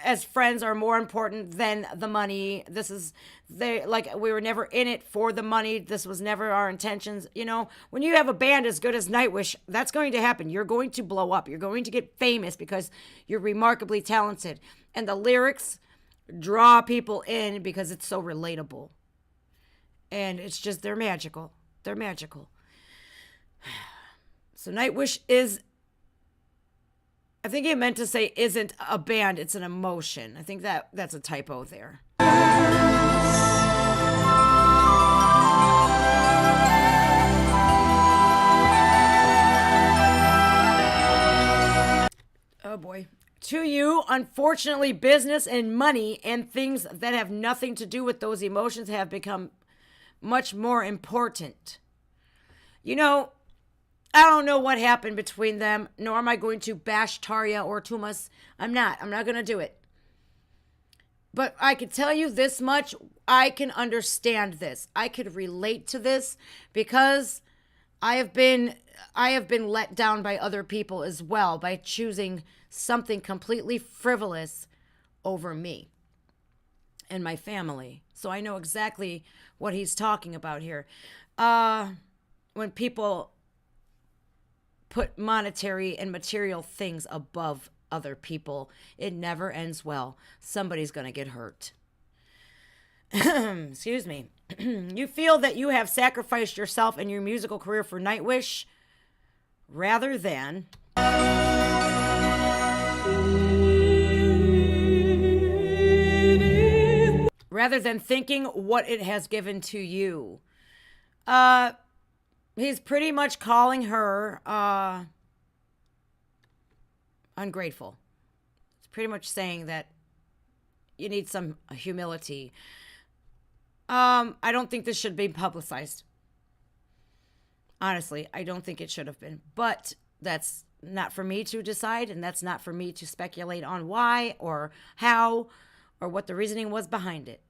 as friends are more important than the money. We were never in it for the money. This was never our intentions. You know, when you have a band as good as Nightwish, that's going to happen. You're going to blow up. You're going to get famous because you're remarkably talented. And the lyrics draw people in because it's so relatable. And it's just, they're magical. They're magical. So Nightwish is, I think he meant to say isn't a band, it's an emotion. I think that's a typo there. Oh boy. To you, unfortunately, business and money and things that have nothing to do with those emotions have become much more important. You know, I don't know what happened between them, nor am I going to bash Tarja or Tumas. I'm not going to do it. But I could tell you this much, I can understand this. I could relate to this because I have been let down by other people as well by choosing something completely frivolous over me and my family. So I know exactly what he's talking about here. When people put monetary and material things above other people, it never ends well. Somebody's going to get hurt. Excuse me. You feel that you have sacrificed yourself and your musical career for Nightwish rather than thinking what it has given to you. He's pretty much calling her ungrateful. It's pretty much saying that you need some humility. I don't think this should be publicized. Honestly, I don't think it should have been. But that's not for me to decide, and that's not for me to speculate on why or how or what the reasoning was behind it.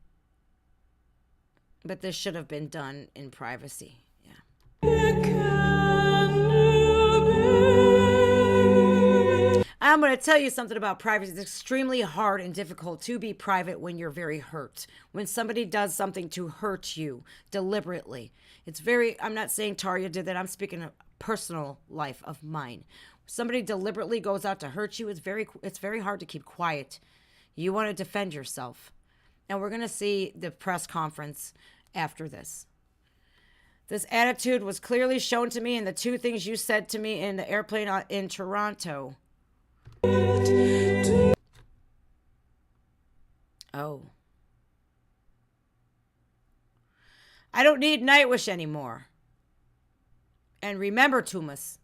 But this should have been done in privacy. I'm going to tell you something about privacy. It's extremely hard and difficult to be private when you're very hurt. When somebody does something to hurt you deliberately. I'm not saying Tarja did that. I'm speaking of personal life of mine. Somebody deliberately goes out to hurt you. It's very hard to keep quiet. You want to defend yourself. And we're going to see the press conference after this. This attitude was clearly shown to me in the two things you said to me in the airplane in Toronto. Oh. I don't need Nightwish anymore. And remember, Tumas,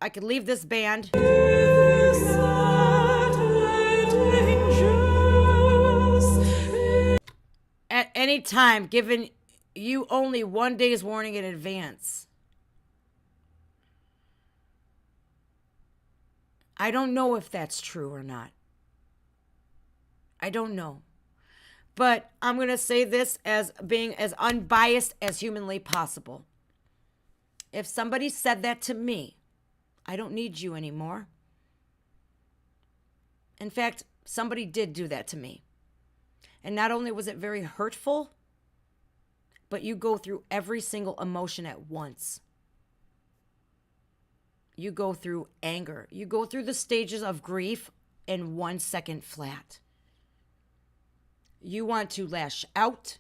I could leave this band. any time, given you only 1 day's warning in advance. I don't know if that's true or not. I don't know. But I'm going to say this as being as unbiased as humanly possible. If somebody said that to me, I don't need you anymore. In fact, somebody did do that to me. And not only was it very hurtful, but you go through every single emotion at once. You go through anger. You go through the stages of grief in 1 second flat. You want to lash out.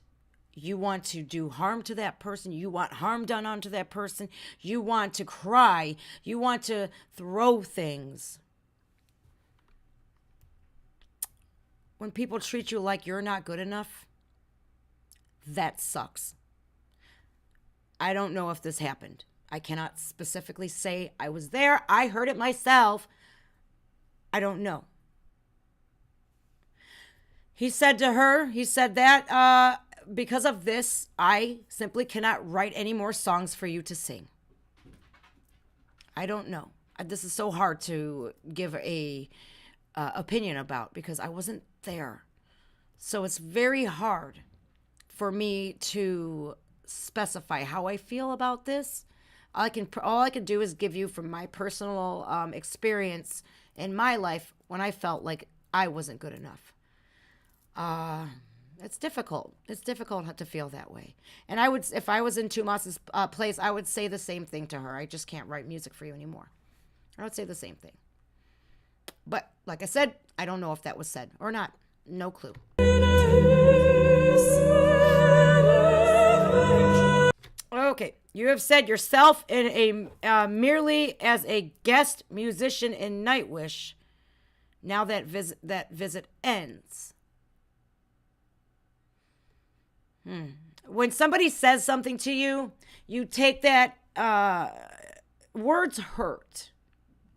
You want to do harm to that person. You want harm done onto that person. You want to cry. You want to throw things. When people treat you like you're not good enough, that sucks. I don't know if this happened. I cannot specifically say I was there. I heard it myself. I don't know. He said to her, he said that because of this, I simply cannot write any more songs for you to sing. I don't know. This is so hard to give a opinion about because I wasn't there. So it's very hard for me to specify how I feel about this. All I can do is give you from my personal experience in my life when I felt like I wasn't good enough. It's difficult. It's difficult to feel that way. And if I was in Tomas's place, I would say the same thing to her. I just can't write music for you anymore. I would say the same thing. But like I said, I don't know if that was said or not. No clue. Okay, you have said yourself in a merely as a guest musician in Nightwish. Now that visit ends. When somebody says something to you, you take that words hurt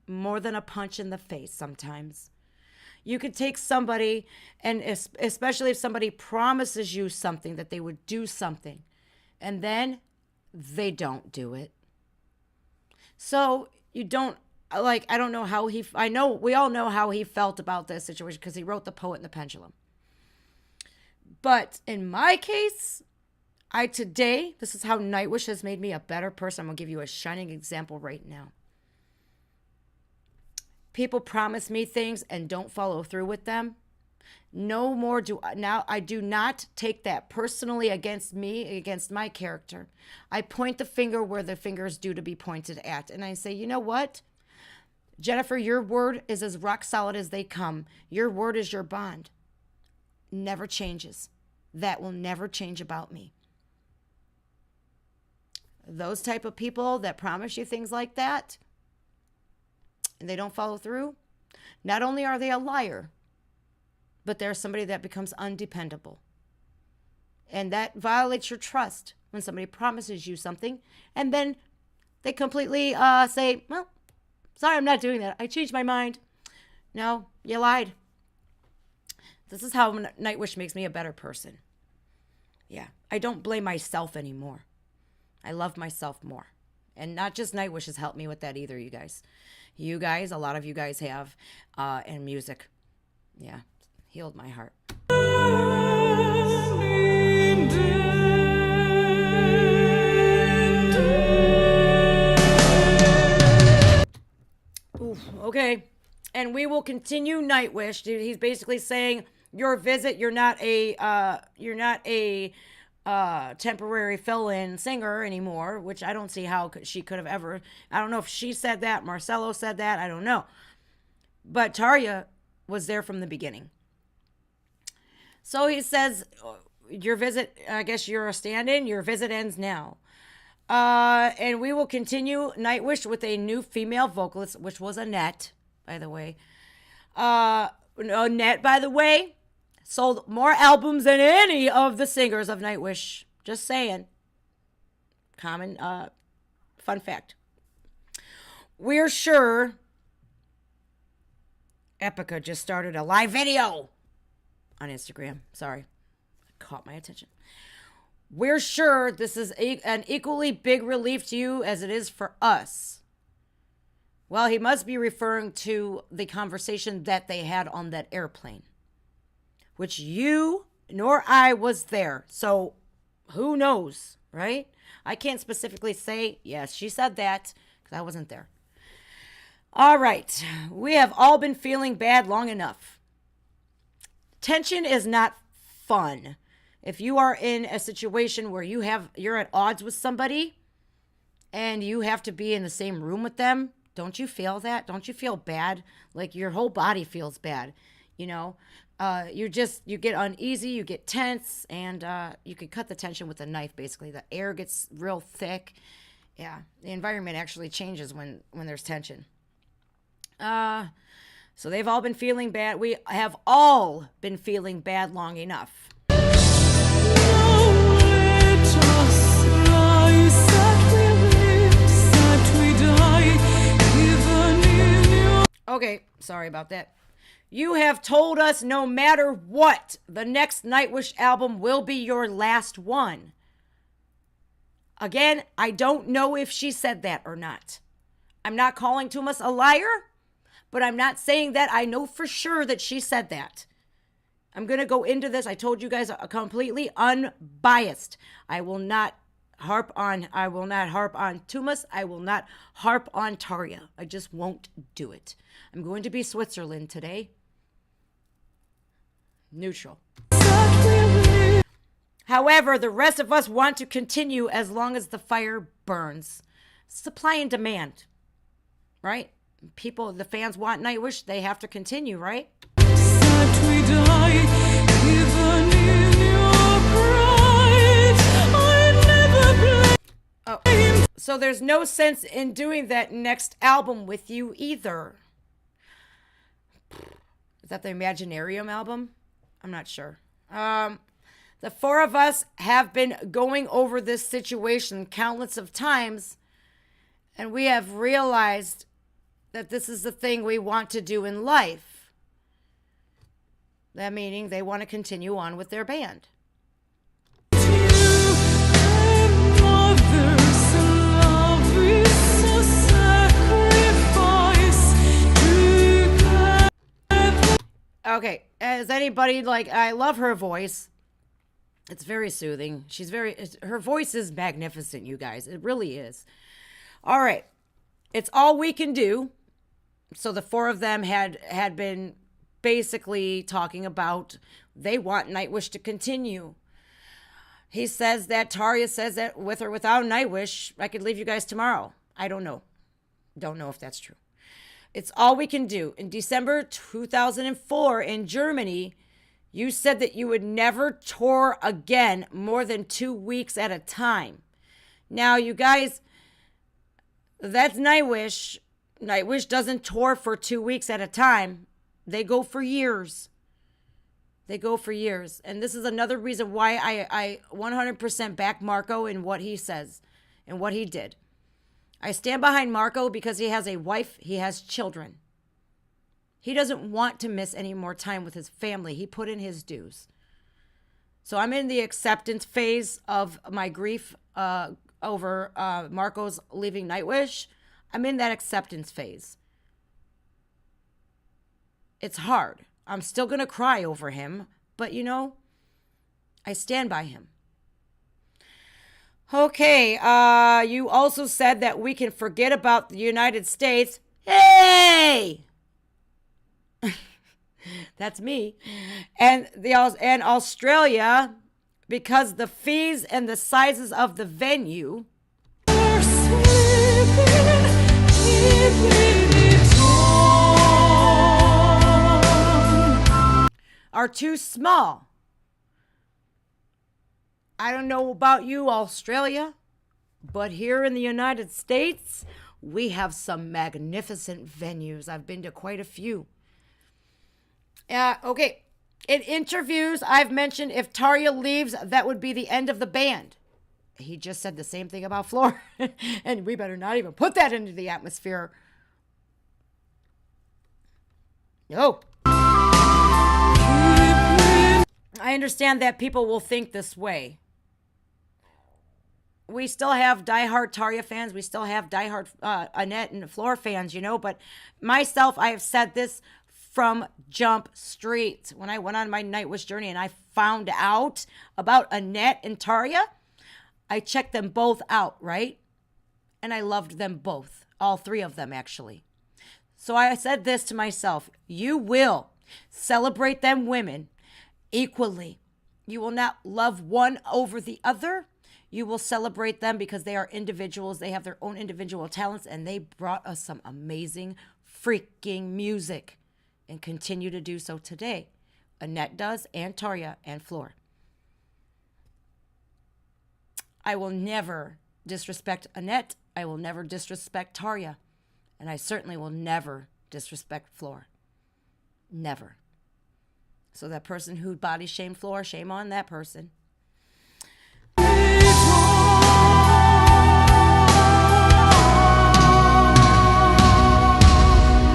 more than a punch in the face sometimes. You could take somebody, and especially if somebody promises you something, that they would do something, and then they don't do it. So you don't, like, I don't know how I know, we all know how he felt about this situation because he wrote The Poet and the Pendulum. But in my case, this is how Nightwish has made me a better person. I'm going to give you a shining example right now. People promise me things and don't follow through with them. No more I do not take that personally against me, against my character. I point the finger where the finger is due to be pointed at. And I say, you know what? Jennifer, your word is as rock solid as they come. Your word is your bond. Never changes. That will never change about me. Those type of people that promise you things like that and they don't follow through, not only are they a liar, but they're somebody that becomes undependable. And that violates your trust when somebody promises you something and then they completely say, well, sorry, I'm not doing that. I changed my mind. No, you lied. This is how Nightwish makes me a better person. Yeah, I don't blame myself anymore. I love myself more. And not just Nightwish has helped me with that either, you guys. You guys, a lot of you guys have, and music. Yeah, healed my heart. Oof, okay. And we will continue Nightwish. Dude, he's basically saying, your visit, you're not a temporary fill-in singer anymore, which I don't see how she could have ever. I don't know if she said that, Marcelo said that, I don't know. But Tarja was there from the beginning. So he says, your visit, I guess you're a stand-in, your visit ends now. And we will continue Nightwish with a new female vocalist, which was Annette, by the way. Annette, by the way, sold more albums than any of the singers of Nightwish. Just saying. Common fun fact. We're sure Epica just started a live video on Instagram. Sorry. caught my attention. We're sure this is an equally big relief to you as it is for us. Well, he must be referring to the conversation that they had on that airplane, which you nor I was there. So who knows, right? I can't specifically say, yes, she said that, because I wasn't there. All right. We have all been feeling bad long enough. Tension is not fun. If you are in a situation where you're at odds with somebody and you have to be in the same room with them, don't you feel that? Don't you feel bad? Like your whole body feels bad, you know? You get uneasy, you get tense, and you can cut the tension with a knife, basically. The air gets real thick. Yeah, the environment actually changes when there's tension. So they've all been feeling bad. We have all been feeling bad long enough. Okay, sorry about that. You have told us no matter what, the next Nightwish album will be your last one. Again, I don't know if she said that or not. I'm not calling Thomas a liar, but I'm not saying that I know for sure that she said that. I'm going to go into this. I told you guys completely unbiased. I will not harp on Thomas. I will not harp on Tarja. I just won't do it. I'm going to be Switzerland today. Neutral. However, the rest of us want to continue as long as the fire burns. Supply and demand, right? People, the fans want Nightwish. They have to continue, right? Oh, so there's no sense in doing that next album with you either. Is that the Imaginarium album? I'm not sure. The four of us have been going over this situation countless of times, and we have realized that this is the thing we want to do in life. That meaning they want to continue on with their band. Okay, as anybody, like, I love her voice. It's very soothing. Her voice is magnificent, you guys. It really is. All right. It's all we can do. So the four of them had been basically talking about they want Nightwish to continue. He says that, Tarja says that with or without Nightwish, I could leave you guys tomorrow. I don't know. Don't know if that's true. It's all we can do. In December 2004 in Germany, you said that you would never tour again more than 2 weeks at a time. Now, you guys, that's Nightwish. Nightwish doesn't tour for 2 weeks at a time. They go for years. They go for years. And this is another reason why I 100% back Marco in what he says and what he did. I stand behind Marco because he has a wife, he has children. He doesn't want to miss any more time with his family. He put in his dues. So I'm in the acceptance phase of my grief over Marco's leaving Nightwish. I'm in that acceptance phase. It's hard. I'm still going to cry over him, but you know, I stand by him. Okay, you also said that we can forget about the United States. Hey! That's me. And Australia, because the fees and the sizes of the venue are too small. I don't know about you, Australia, but here in the United States, we have some magnificent venues. I've been to quite a few. Okay. In interviews, I've mentioned if Tarja leaves, that would be the end of the band. He just said the same thing about Floor. And we better not even put that into the atmosphere. No. I understand that people will think this way. We still have diehard Tarja fans. We still have diehard Annette and Floor fans, but myself, I have said this from Jump Street. When I went on my Nightwish journey and I found out about Annette and Tarja, I checked them both out, right? And I loved them both, all three of them actually. So I said this to myself: you will celebrate them women equally. You will not love one over the other. You will celebrate them because they are individuals. They have their own individual talents, and they brought us some amazing freaking music and continue to do so today. Annette does, and Tarja, and Floor. I will never disrespect Annette. I will never disrespect Tarja. And I certainly will never disrespect Floor. Never. So that person who body shamed Floor, shame on that person.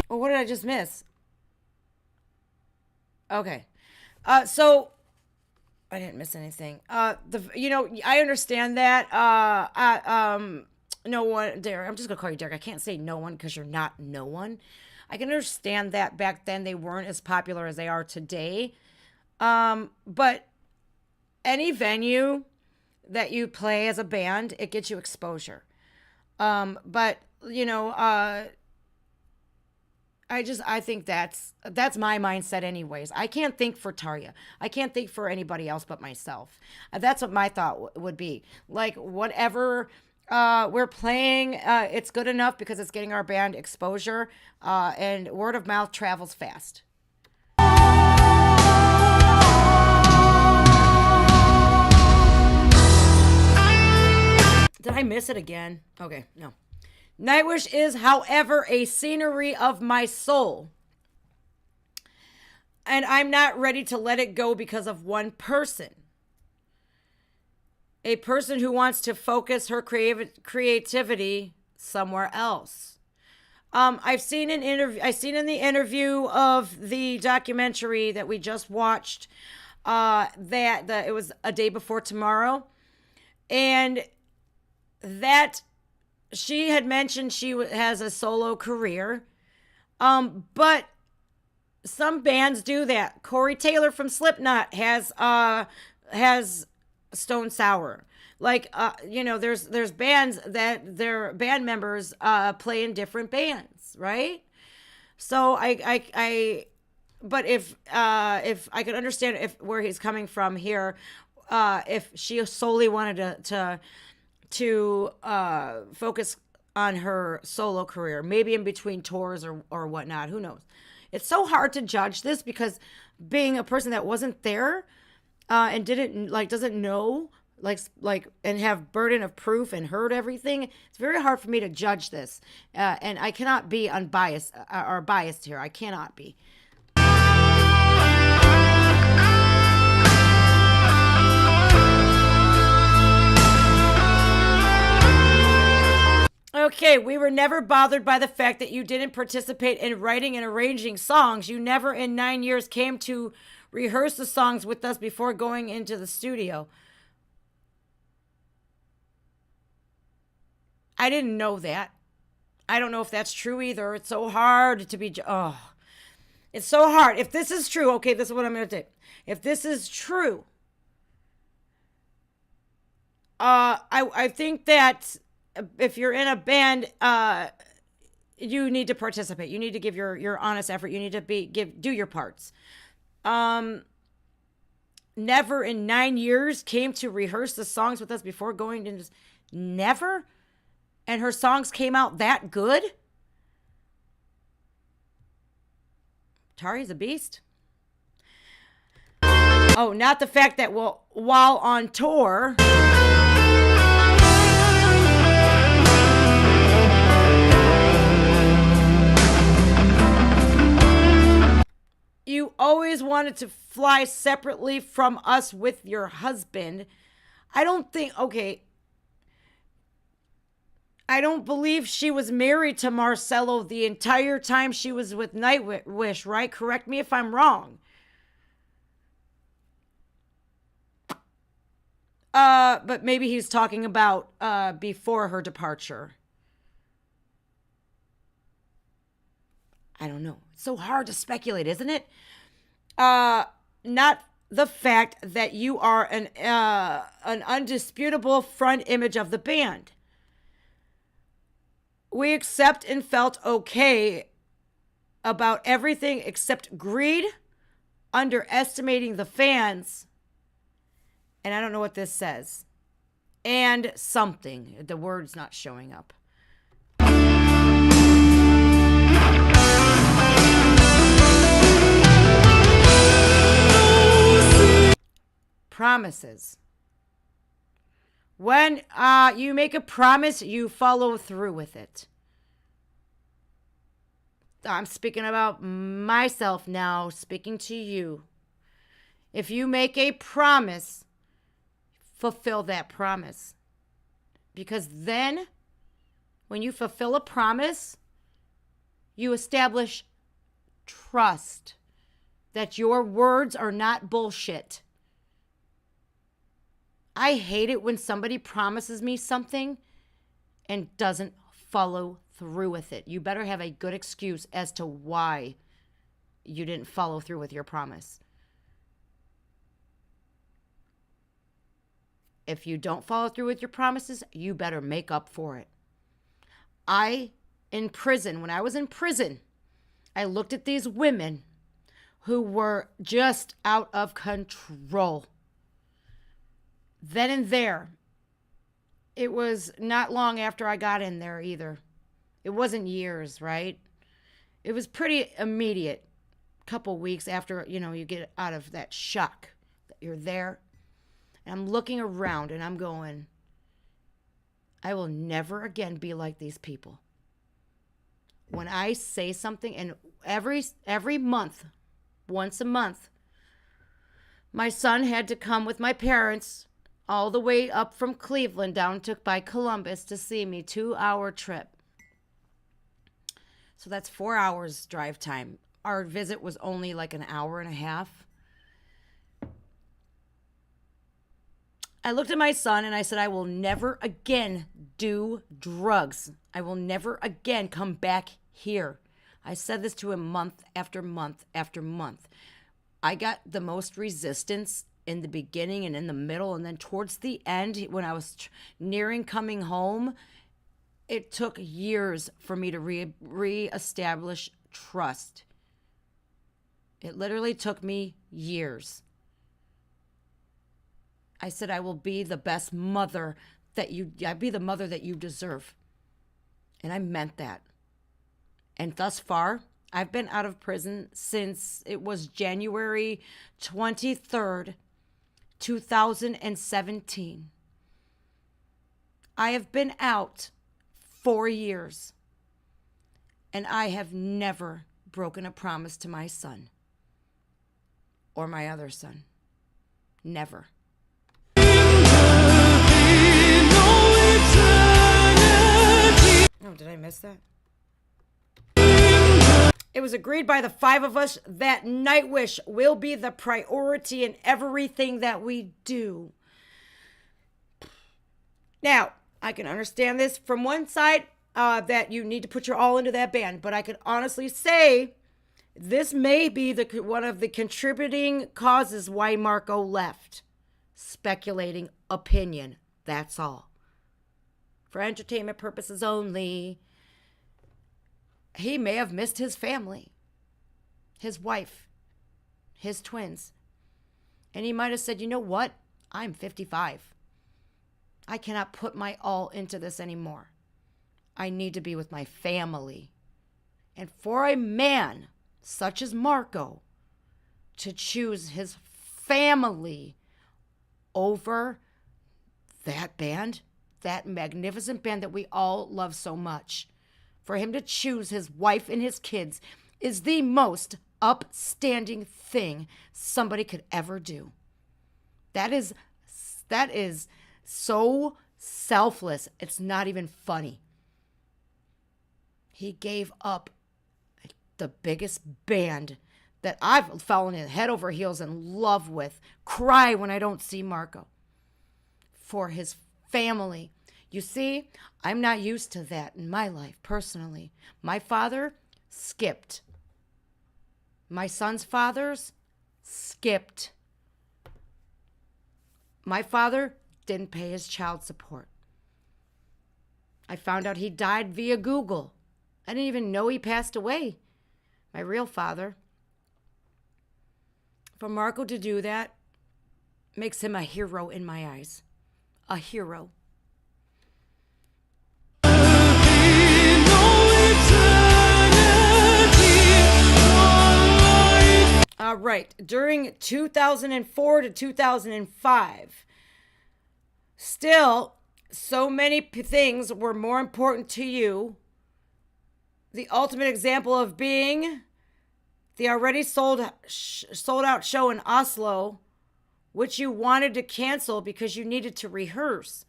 Well, what did I just miss? Okay. So I didn't miss anything. I understand that. No one, Derek. I'm just gonna call you Derek. I can't say no one because you're not no one. I can understand that back then they weren't as popular as they are today. But any venue that you play as a band, it gets you exposure. But I think that's my mindset anyways. I can't think for Tarja. I can't think for anybody else but myself. That's what my thought would be. Like, whatever we're playing, it's good enough because it's getting our band exposure, and word of mouth travels fast. Did I miss it again? Okay, no. Nightwish is, however, a scenery of my soul. And I'm not ready to let it go because of one person. A person who wants to focus her creativity somewhere else. I've seen in the interview of the documentary that we just watched, that it was A Day Before Tomorrow, and that she had mentioned she has a solo career, but some bands do that. Corey Taylor from Slipknot has Stone Sour. Like, there's bands that their band members play in different bands, right? So but if I could understand where he's coming from here, if she solely wanted to focus on her solo career, maybe in between tours or whatnot, who knows? It's so hard to judge this because being a person that wasn't there and doesn't know, and have burden of proof and heard everything, it's very hard for me to judge this, and I cannot be unbiased or biased here. I cannot be. Okay, we were never bothered by the fact that you didn't participate in writing and arranging songs. You never in 9 years came to rehearse the songs with us before going into the studio. I didn't know that. I don't know if that's true either. It's so hard to be... it's so hard. If this is true, okay, this is what I'm going to do. If this is true, I think that if you're in a band, you need to participate. You need to give your honest effort. You need to do your parts. Never in 9 years came to rehearse the songs with us before going into... Never? And her songs came out that good? Tarja's a beast. Oh, not the fact that, while on tour... You always wanted to fly separately from us with your husband. I don't believe she was married to Marcelo the entire time she was with Nightwish, right? Correct me if I'm wrong. But maybe he's talking about before her departure. I don't know. It's so hard to speculate, isn't it? Not the fact that you are an undisputable front image of the band. We accept and felt okay about everything except greed, underestimating the fans, and I don't know what this says, and something. The word's not showing up. Promises. When you make a promise, you follow through with it. I'm speaking about myself now, speaking to you. If you make a promise, fulfill that promise. Because then, when you fulfill a promise, you establish trust that your words are not bullshit. I hate it when somebody promises me something and doesn't follow through with it. You better have a good excuse as to why you didn't follow through with your promise. If you don't follow through with your promises, you better make up for it. When I was in prison, I looked at these women who were just out of control. Then and there, it was not long after I got in there either. It wasn't years, right? It was pretty immediate. A couple weeks after, you get out of that shock that you're there. And I'm looking around and I'm going, I will never again be like these people. When I say something, and every month, once a month, my son had to come with my parents all the way up from Cleveland down by Columbus to see me, 2-hour trip. So that's 4 hours drive time. Our visit was only like an hour and a half. I looked at my son and I said, I will never again do drugs. I will never again come back here. I said this to him month after month after month. I got the most resistance in the beginning and in the middle, and then towards the end, when I was nearing coming home, it took years for me to reestablish trust. It literally took me years. I said, I will be the best mother I'll be the mother that you deserve. And I meant that. And thus far, I've been out of prison since it was January 23rd, 2017. I have been out 4 years, and I have never broken a promise to my son or my other son. Never. Oh, did I miss that? It was agreed by the 5 of us that Nightwish will be the priority in everything that we do. Now, I can understand this from one side, that you need to put your all into that band, but I could honestly say this may be one of the contributing causes why Marco left. Speculating opinion, that's all. For entertainment purposes only. He may have missed his family, his wife, his twins. And he might have said, you know what? I'm 55. I cannot put my all into this anymore. I need to be with my family. And for a man such as Marco to choose his family over that band, that magnificent band that we all love so much, for him to choose his wife and his kids is the most upstanding thing somebody could ever do. That is so selfless. It's not even funny. He gave up the biggest band that I've fallen in head over heels in love with. Cry when I don't see Marco. for his family. You see, I'm not used to that in my life personally. My father skipped. My son's fathers skipped. My father didn't pay his child support. I found out he died via Google. I didn't even know he passed away. My real father. For Marco to do that makes him a hero in my eyes. A hero. All right. During 2004 to 2005, still, so many things were more important to you. The ultimate example of being the already sold out show in Oslo, which you wanted to cancel because you needed to rehearse.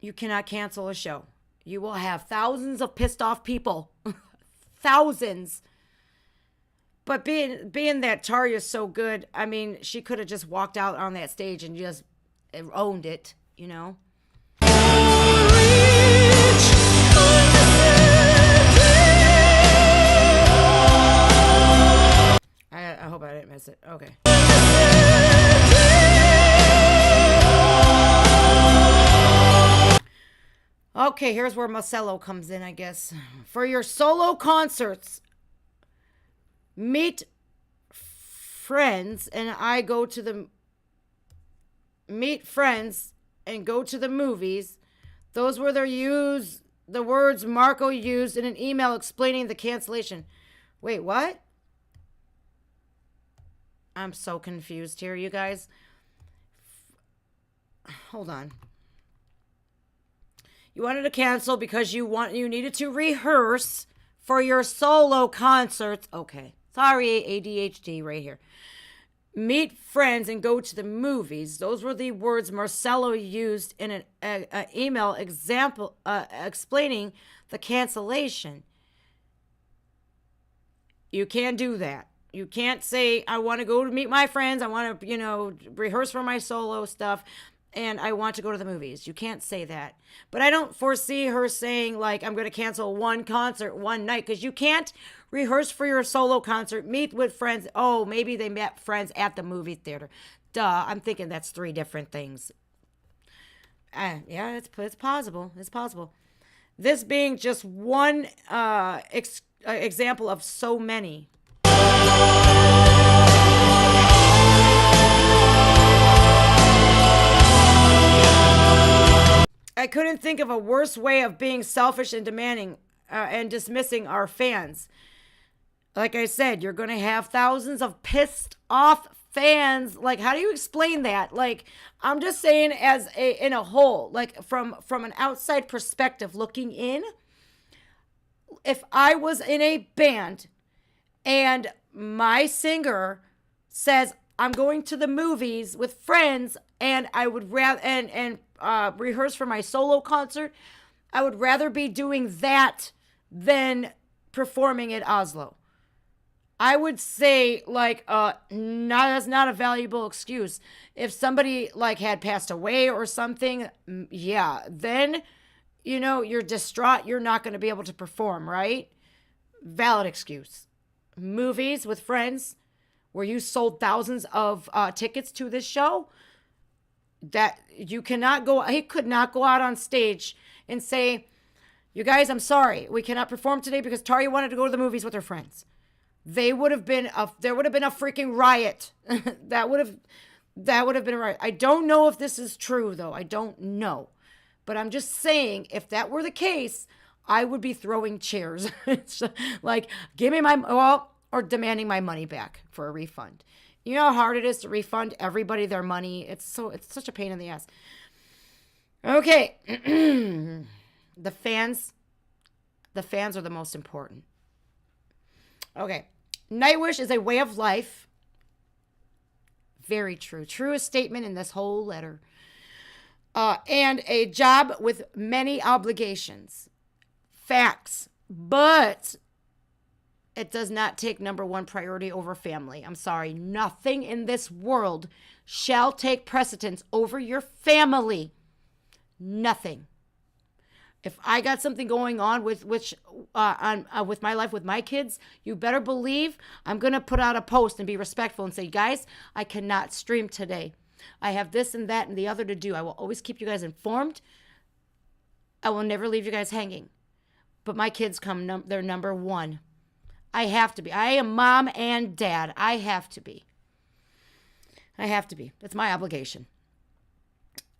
You cannot cancel a show. You will have thousands of pissed off people. Thousands. But being that Tarya's so good, I mean, she could have just walked out on that stage and just owned it, you know? I hope I didn't miss it. Okay. Okay, here's where Marcelo comes in, I guess. For your solo concerts, meet friends and go to the movies. Those were the words Marco used in an email explaining the cancellation. Wait, what? I'm so confused here, you guys. Hold on. You wanted to cancel because you needed to rehearse for your solo concerts. Okay. Sorry, ADHD right here. Meet friends and go to the movies. Those were the words Marcelo used in an email example explaining the cancellation. You can't do that. You can't say, I want to go to meet my friends. I want to, rehearse for my solo stuff. And I want to go to the movies. You can't say that. But I don't foresee her saying, like, I'm going to cancel one concert one night. Because you can't rehearse for your solo concert, meet with friends. Oh, maybe they met friends at the movie theater. Duh, I'm thinking that's 3 different things. Yeah, it's possible. It's possible. This being just one example of so many. I couldn't think of a worse way of being selfish and demanding and dismissing our fans. Like I said, you're going to have thousands of pissed off fans. Like, how do you explain that? Like, I'm just saying in a whole, like from an outside perspective looking in, if I was in a band and my singer says, I'm going to the movies with friends and I would rather, and rehearse for my solo concert, I would rather be doing that than performing at Oslo. I would say, like, that's not a valuable excuse. If somebody, like, had passed away or something, yeah, then, you're distraught. You're not going to be able to perform, right? Valid excuse. Movies with friends where you sold thousands of tickets to this show, that he could not go out on stage and say, you guys, I'm sorry, we cannot perform today because Tarya wanted to go to the movies with her friends. There would have been a freaking riot. that would have been a riot. I don't know if this is true though. I don't know. But I'm just saying, if that were the case, I would be throwing chairs. It's like, give me or demanding my money back for a refund. You know how hard it is to refund everybody their money? It's such a pain in the ass. Okay. The fans are the most important. Okay. Nightwish is a way of life. Very true. Truest statement in this whole letter. And a job with many obligations. Facts. But It does not take number one priority over family. I'm sorry. Nothing in this world shall take precedence over your family. Nothing. If I got something going on with my life with my kids, you better believe I'm going to put out a post and be respectful and say, guys, I cannot stream today. I have this and that and the other to do. I will always keep you guys informed. I will never leave you guys hanging. But my kids they're number one. I have to be. I am mom and dad. I have to be. I have to be. That's my obligation.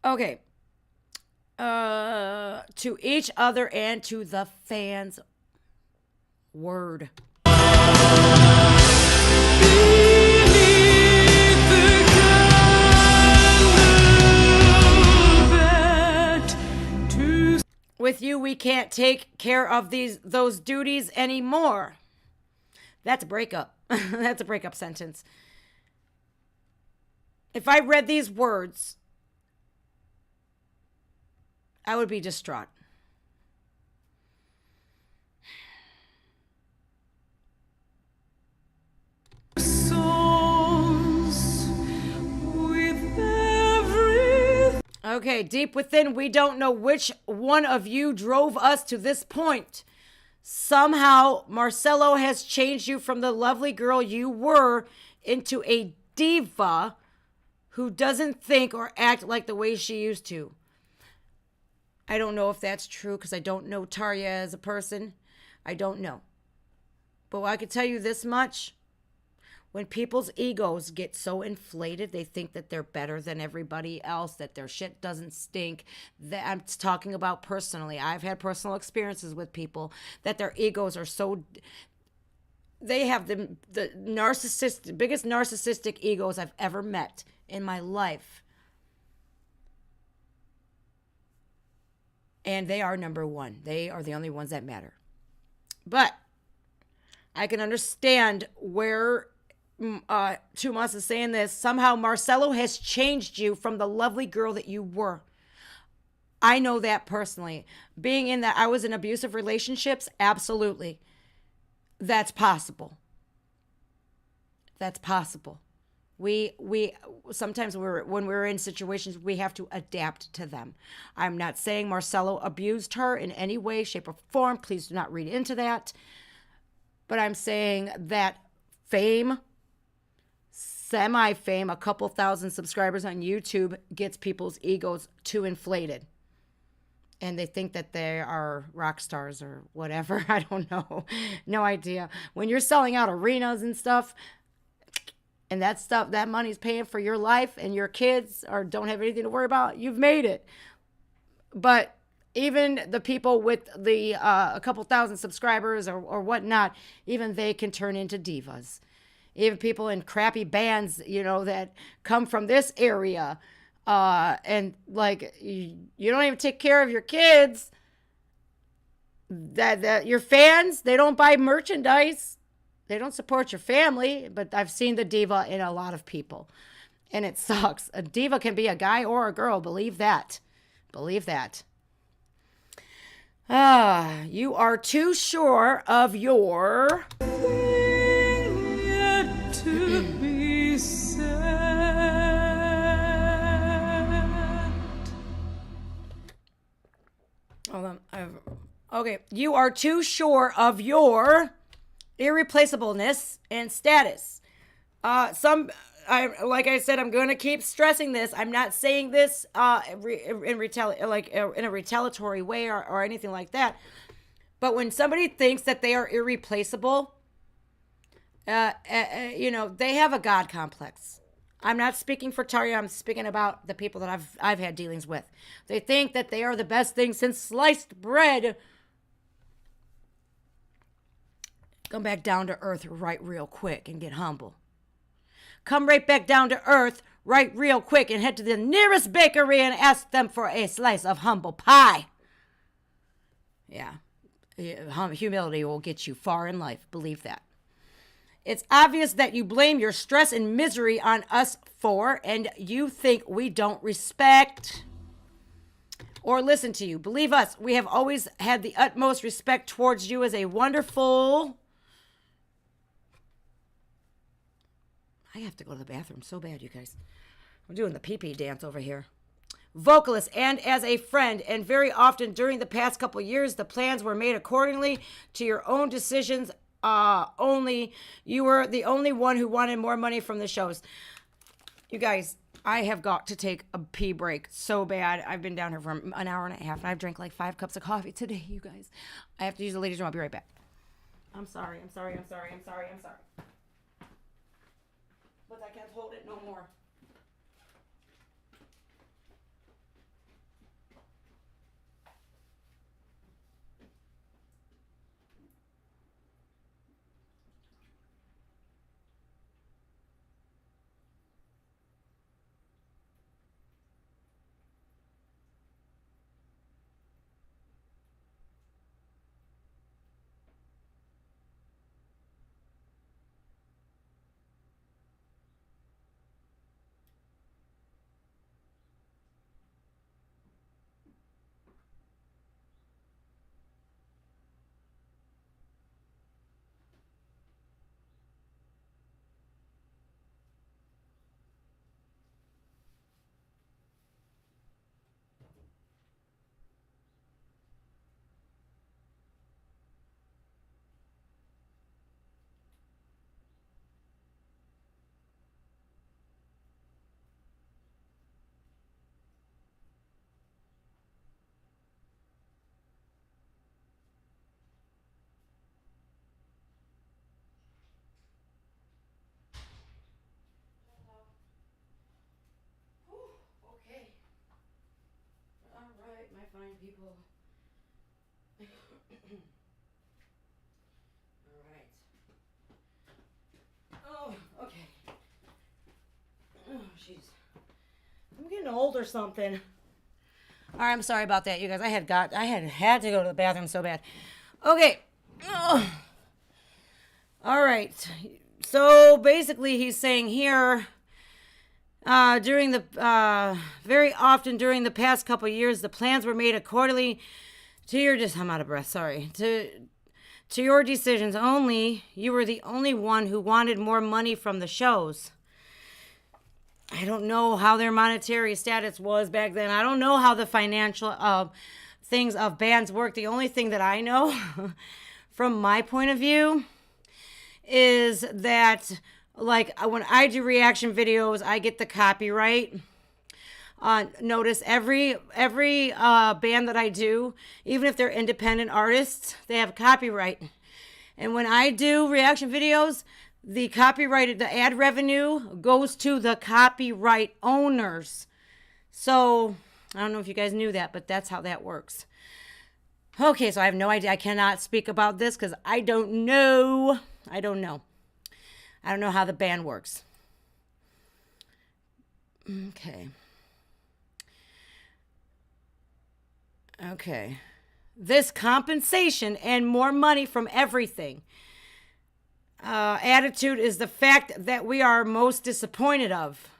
Okay. To each other and to the fans. Word. With you, we can't take care of those duties anymore. That's a breakup. That's a breakup sentence. If I read these words, I would be distraught. Okay, deep within, we don't know which one of you drove us to this point. Somehow, Marcelo has changed you from the lovely girl you were into a diva who doesn't think or act like the way she used to. I don't know if that's true because I don't know Tarja as a person. I don't know. But I can tell you this much. When people's egos get so inflated, they think that they're better than everybody else, that their shit doesn't stink. That I'm talking about personally. I've had personal experiences with people that their egos are so... They have the biggest narcissistic egos I've ever met in my life. And they are number one. They are the only ones that matter. But I can understand where... Tumas is saying this. Somehow Marcelo has changed you from the lovely girl that you were. I know that personally. Being in that, I was in abusive relationships. Absolutely. That's possible. That's possible. We sometimes when we're in situations, we have to adapt to them. I'm not saying Marcelo abused her in any way, shape, or form. Please do not read into that. But I'm saying that fame, semi-fame, a couple thousand subscribers on YouTube gets people's egos too inflated. And they think that they are rock stars or whatever. I don't know. No idea. When you're selling out arenas and stuff, and that money's paying for your life and your kids or don't have anything to worry about, you've made it. But even the people with the a couple thousand subscribers or whatnot, even they can turn into divas. Even people in crappy bands, that come from this area, and like you don't even take care of your kids. That your fans, they don't buy merchandise, they don't support your family. But I've seen the diva in a lot of people, and it sucks. A diva can be a guy or a girl. Believe that. Believe that. You are too sure of your... to be said. Hold on. Okay. You are too sure of your irreplaceableness and status. Like I said, I'm going to keep stressing this. I'm not saying this in a retaliatory way or anything like that. But when somebody thinks that they are irreplaceable, they have a God complex. I'm not speaking for Tarja. I'm speaking about the people that I've had dealings with. They think that they are the best thing since sliced bread. Come back down to earth right real quick and get humble. Come right back down to earth right real quick and head to the nearest bakery and ask them for a slice of humble pie. Yeah. Humility will get you far in life. Believe that. It's obvious that you blame your stress and misery on us and you think we don't respect or listen to you. Believe us, we have always had the utmost respect towards you as a wonderful I have to go to the bathroom so bad, you guys. I'm doing the pee-pee dance over here. Vocalist, and as a friend, and very often during the past couple years, the plans were made accordingly to your own decisions. Only you were the only one who wanted more money from the shows. You guys, I have got to take a pee break so bad. I've been down here for an hour and a half, and I've drank like 5 cups of coffee today, you guys. I have to use the ladies' room. I'll be right back. I'm sorry. But I can't hold it no more. My fine people. All right. Oh, okay. Oh, jeez. I'm getting old or something. All right, I'm sorry about that, you guys. I had to go to the bathroom so bad. Okay. Oh. All right. So basically, he's saying here. During the very often during the past couple of years, the plans were made accordingly to your. I'm out of breath. Sorry. To your decisions. Only you were the only one who wanted more money from the shows. I don't know how their monetary status was back then. I don't know how the financial things of bands work. The only thing that I know, from my point of view, is that. Like when I do reaction videos, I get the copyright. Notice every band that I do, even if they're independent artists, they have copyright. And when I do reaction videos, the ad revenue goes to the copyright owners. So I don't know if you guys knew that, but that's how that works. Okay, so I have no idea. I cannot speak about this because I don't know. I don't know how the band works. Okay. This compensation and more money from everything. Attitude is the fact that we are most disappointed of.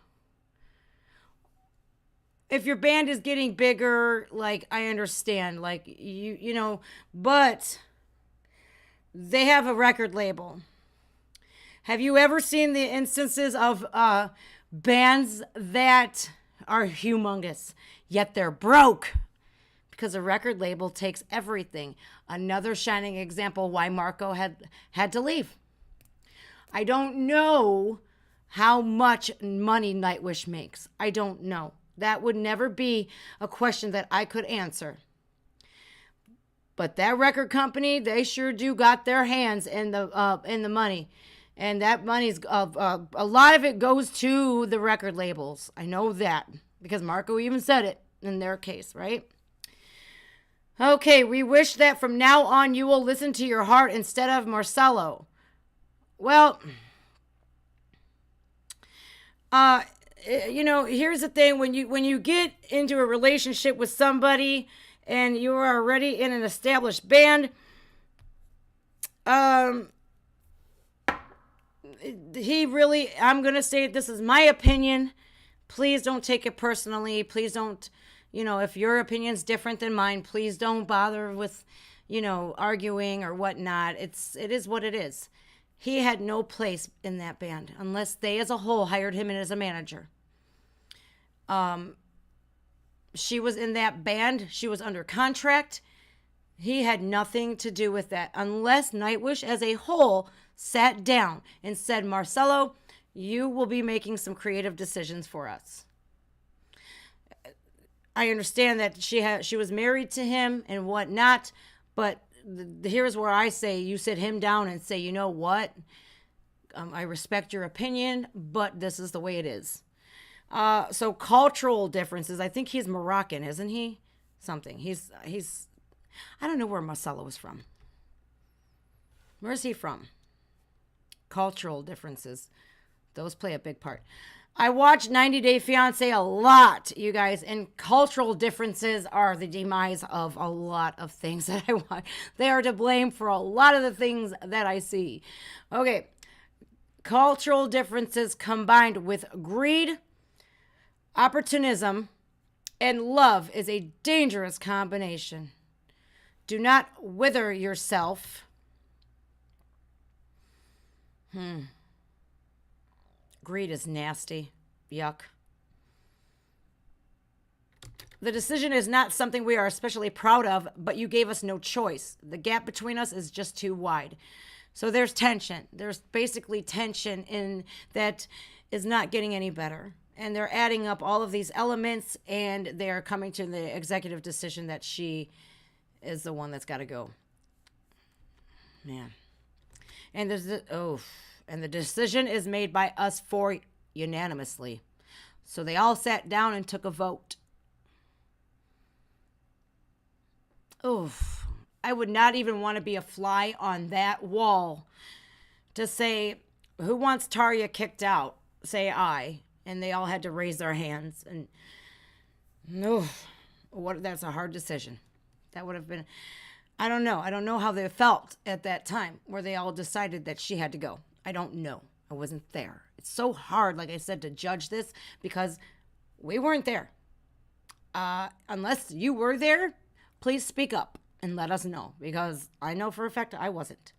If your band is getting bigger, like, I understand, like, you know, but they have a record label. Have you ever seen the instances of bands that are humongous, yet they're broke? Because a record label takes everything. Another shining example why Marco had to leave. I don't know how much money Nightwish makes. I don't know. That would never be a question that I could answer. But that record company, they sure do got their hands in the money. And that money's a lot of it goes to the record labels. I know that because Marco even said it in their case, right? Okay, we wish that from now on you will listen to your heart instead of Marcelo. Well, you know, here's the thing: when you get into a relationship with somebody and you are already in an established band, I'm going to say this is my opinion. Please don't take it personally. Please don't, you know, if your opinion's different than mine, please don't bother with, you know, arguing or whatnot. It is what it is. He had no place in that band unless they as a whole hired him in as a manager. She was in that band. She was under contract. He had nothing to do with that unless Nightwish as a whole sat down and said, Marcelo, you will be making some creative decisions for us. I understand that she was married to him and whatnot, but here's where I say you sit him down and say, you know what? I respect your opinion, but this is the way it is. So cultural differences. I think he's Moroccan, isn't he? Something. He's. I don't know where Marcelo is from. Where's he from? Cultural differences. Those play a big part. I watch 90 Day Fiancé a lot, you guys, and cultural differences are the demise of a lot of things that I watch. They are to blame for a lot of the things that I see. Okay. Cultural differences combined with greed, opportunism, and love is a dangerous combination. Do not wither yourself. Greed is nasty. Yuck. The decision is not something we are especially proud of, but you gave us no choice. The gap between us is just too wide. So there's tension. There's basically tension in that is not getting any better. And they're adding up all of these elements, and they're coming to the executive decision that she is the one that's got to go. Man. And the decision is made by us four unanimously. So they all sat down and took a vote. I would not even want to be a fly on that wall to say, who wants Tarja kicked out? Say I. And they all had to raise their hands. And that's a hard decision. That would have been, I don't know. I don't know how they felt at that time where they all decided that she had to go. I don't know. I wasn't there. It's so hard, like I said, to judge this because we weren't there. Unless you were there, please speak up and let us know because I know for a fact I wasn't.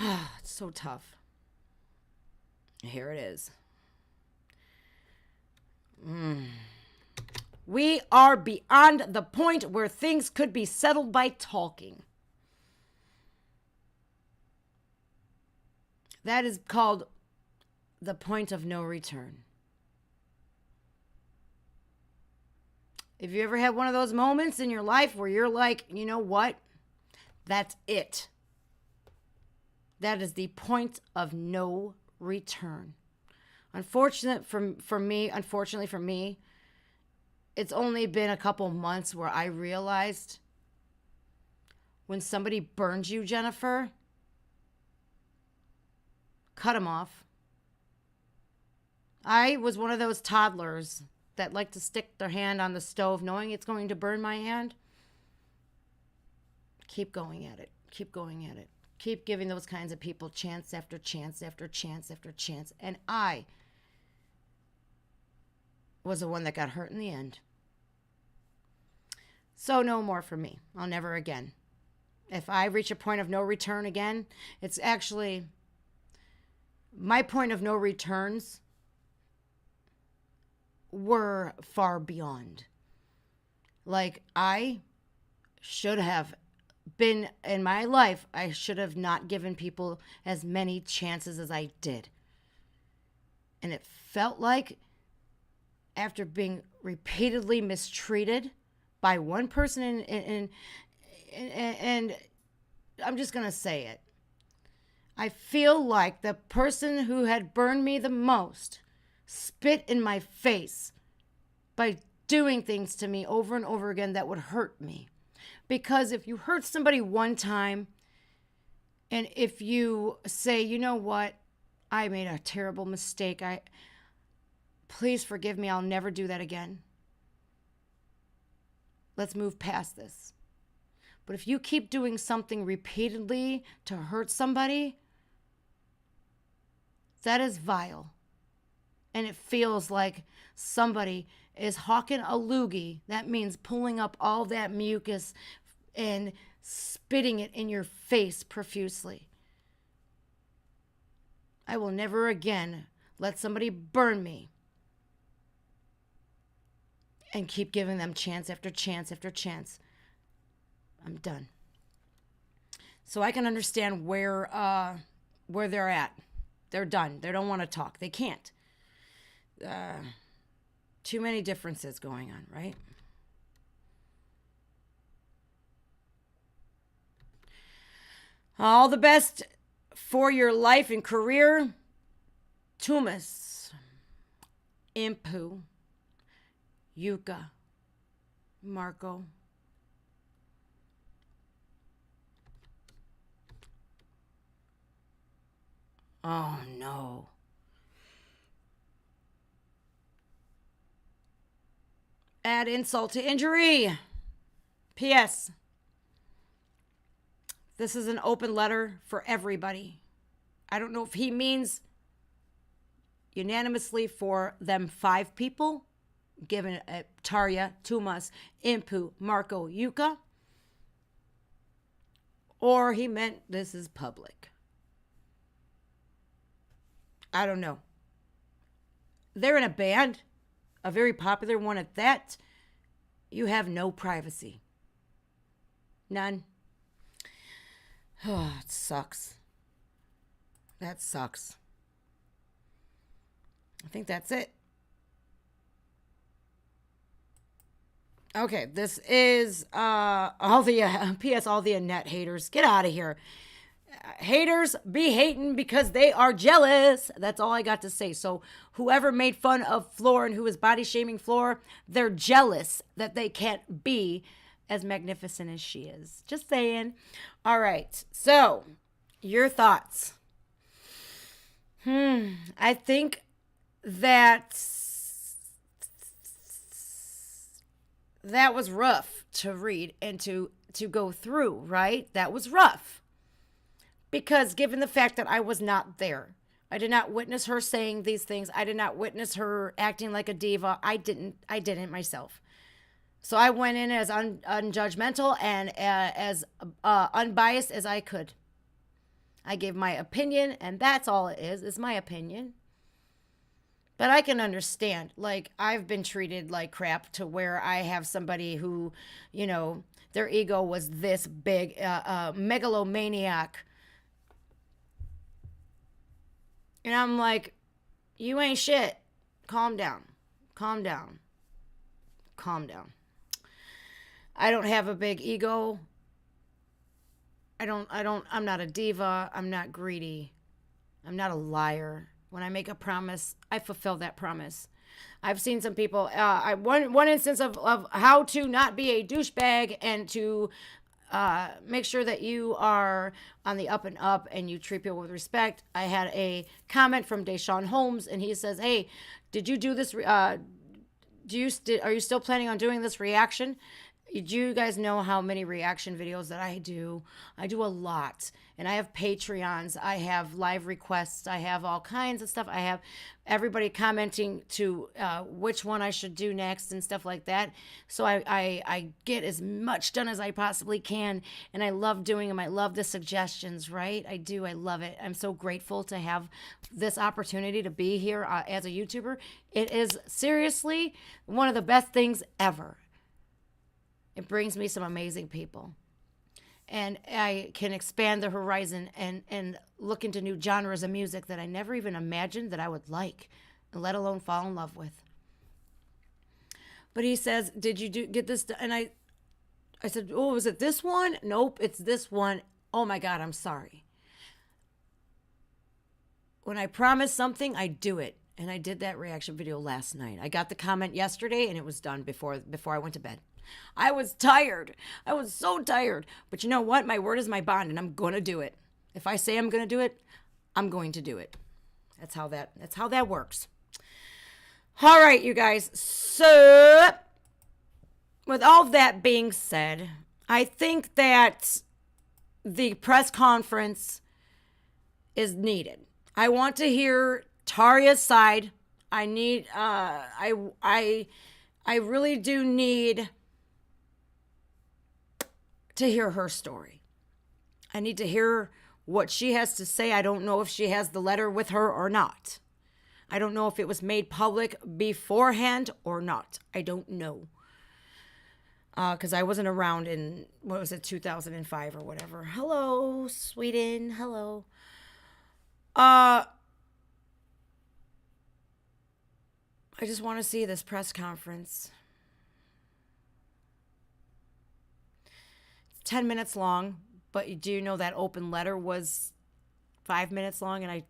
It's so tough. Here it is. We are beyond the point where things could be settled by talking. That is called the point of no return. If you ever had one of those moments in your life where you're like, you know what? That's it. That is the point of no return. Unfortunately for me, it's only been a couple months where I realized when somebody burns you, Jennifer, cut them off. I was one of those toddlers that like to stick their hand on the stove knowing it's going to burn my hand. Keep going at it. Keep going at it. Keep giving those kinds of people chance after chance after chance after chance. And I was the one that got hurt in the end. So no more for me. I'll never again. If I reach a point of no return again, it's actually my point of no returns were far beyond. Like I should have been in my life, I should have not given people as many chances as I did. And it felt like after being repeatedly mistreated by one person and I'm just going to say it. I feel like the person who had burned me the most spit in my face by doing things to me over and over again that would hurt me. Because if you hurt somebody one time, and if you say, you know what, I made a terrible mistake, please forgive me, I'll never do that again. Let's move past this. But if you keep doing something repeatedly to hurt somebody, that is vile. And it feels like somebody is hawking a loogie. That means pulling up all that mucus and spitting it in your face profusely. I will never again let somebody burn me and keep giving them chance after chance after chance. I'm done. So I can understand where they're at. They're done. They don't want to talk. They can't. Too many differences going on, right? All the best for your life and career. Tumas, Impu, Yuka, Marco. Oh no. Add insult to injury. P.S. This is an open letter for everybody. I don't know if he means unanimously for them 5 people, given Tarja, Tumas, Impu, Marco, Yuka, or he meant this is public. I don't know. They're in a band, a very popular one at that. You have no privacy. None. Oh, it sucks. That sucks. I think that's it. Okay, this is all the P.S. all the Annette haters. Get out of here. Haters be hating because they are jealous. That's all I got to say. So whoever made fun of Floor and who is body shaming Floor, they're jealous that they can't be as magnificent as she is. Just saying. All right. So your thoughts. I think that was rough to read and to go through, right? That was rough. Because given the fact that I was not there, I did not witness her saying these things. I did not witness her acting like a diva. I didn't myself. So I went in as unjudgmental and as unbiased as I could. I gave my opinion, and that's all it is my opinion. But I can understand, like, I've been treated like crap to where I have somebody who, you know, their ego was this big, megalomaniac. And I'm like, you ain't shit. Calm down. Calm down. Calm down. I don't have a big ego. I'm not a diva. I'm not greedy. I'm not a liar. When I make a promise, I fulfill that promise. I've seen some people, one instance of how to not be a douchebag and to make sure that you are on the up and up and you treat people with respect. I had a comment from Deshaun Holmes, and he says, hey, did you do this? Are you still planning on doing this reaction? Do you guys know how many reaction videos that I do? I do a lot. And I have Patreons. I have live requests. I have all kinds of stuff. I have everybody commenting to which one I should do next and stuff like that. So I get as much done as I possibly can. And I love doing them. I love the suggestions, right? I do. I love it. I'm so grateful to have this opportunity to be here as a YouTuber. It is seriously one of the best things ever. It brings me some amazing people. And I can expand the horizon and look into new genres of music that I never even imagined that I would like, let alone fall in love with. But he says, did you get this? And I said, oh, was it this one? Nope, it's this one. Oh my God, I'm sorry. When I promise something, I do it. And I did that reaction video last night. I got the comment yesterday and it was done before I went to bed. I was tired. I was so tired. But you know what? My word is my bond, and I'm going to do it. If I say I'm going to do it, I'm going to do it. That's how that works. All right, you guys. So, with all that being said, I think that the press conference is needed. I want to hear Tarja's side. I need I really do need to hear her story. I need to hear what she has to say. I don't know if she has the letter with her or not. I don't know if it was made public beforehand or not. I don't know. Because I wasn't around in, 2005 or whatever. Hello, Sweden. Hello. I just want to see this press conference. It's 10 minutes long, but do you know that open letter was 5 minutes long, and I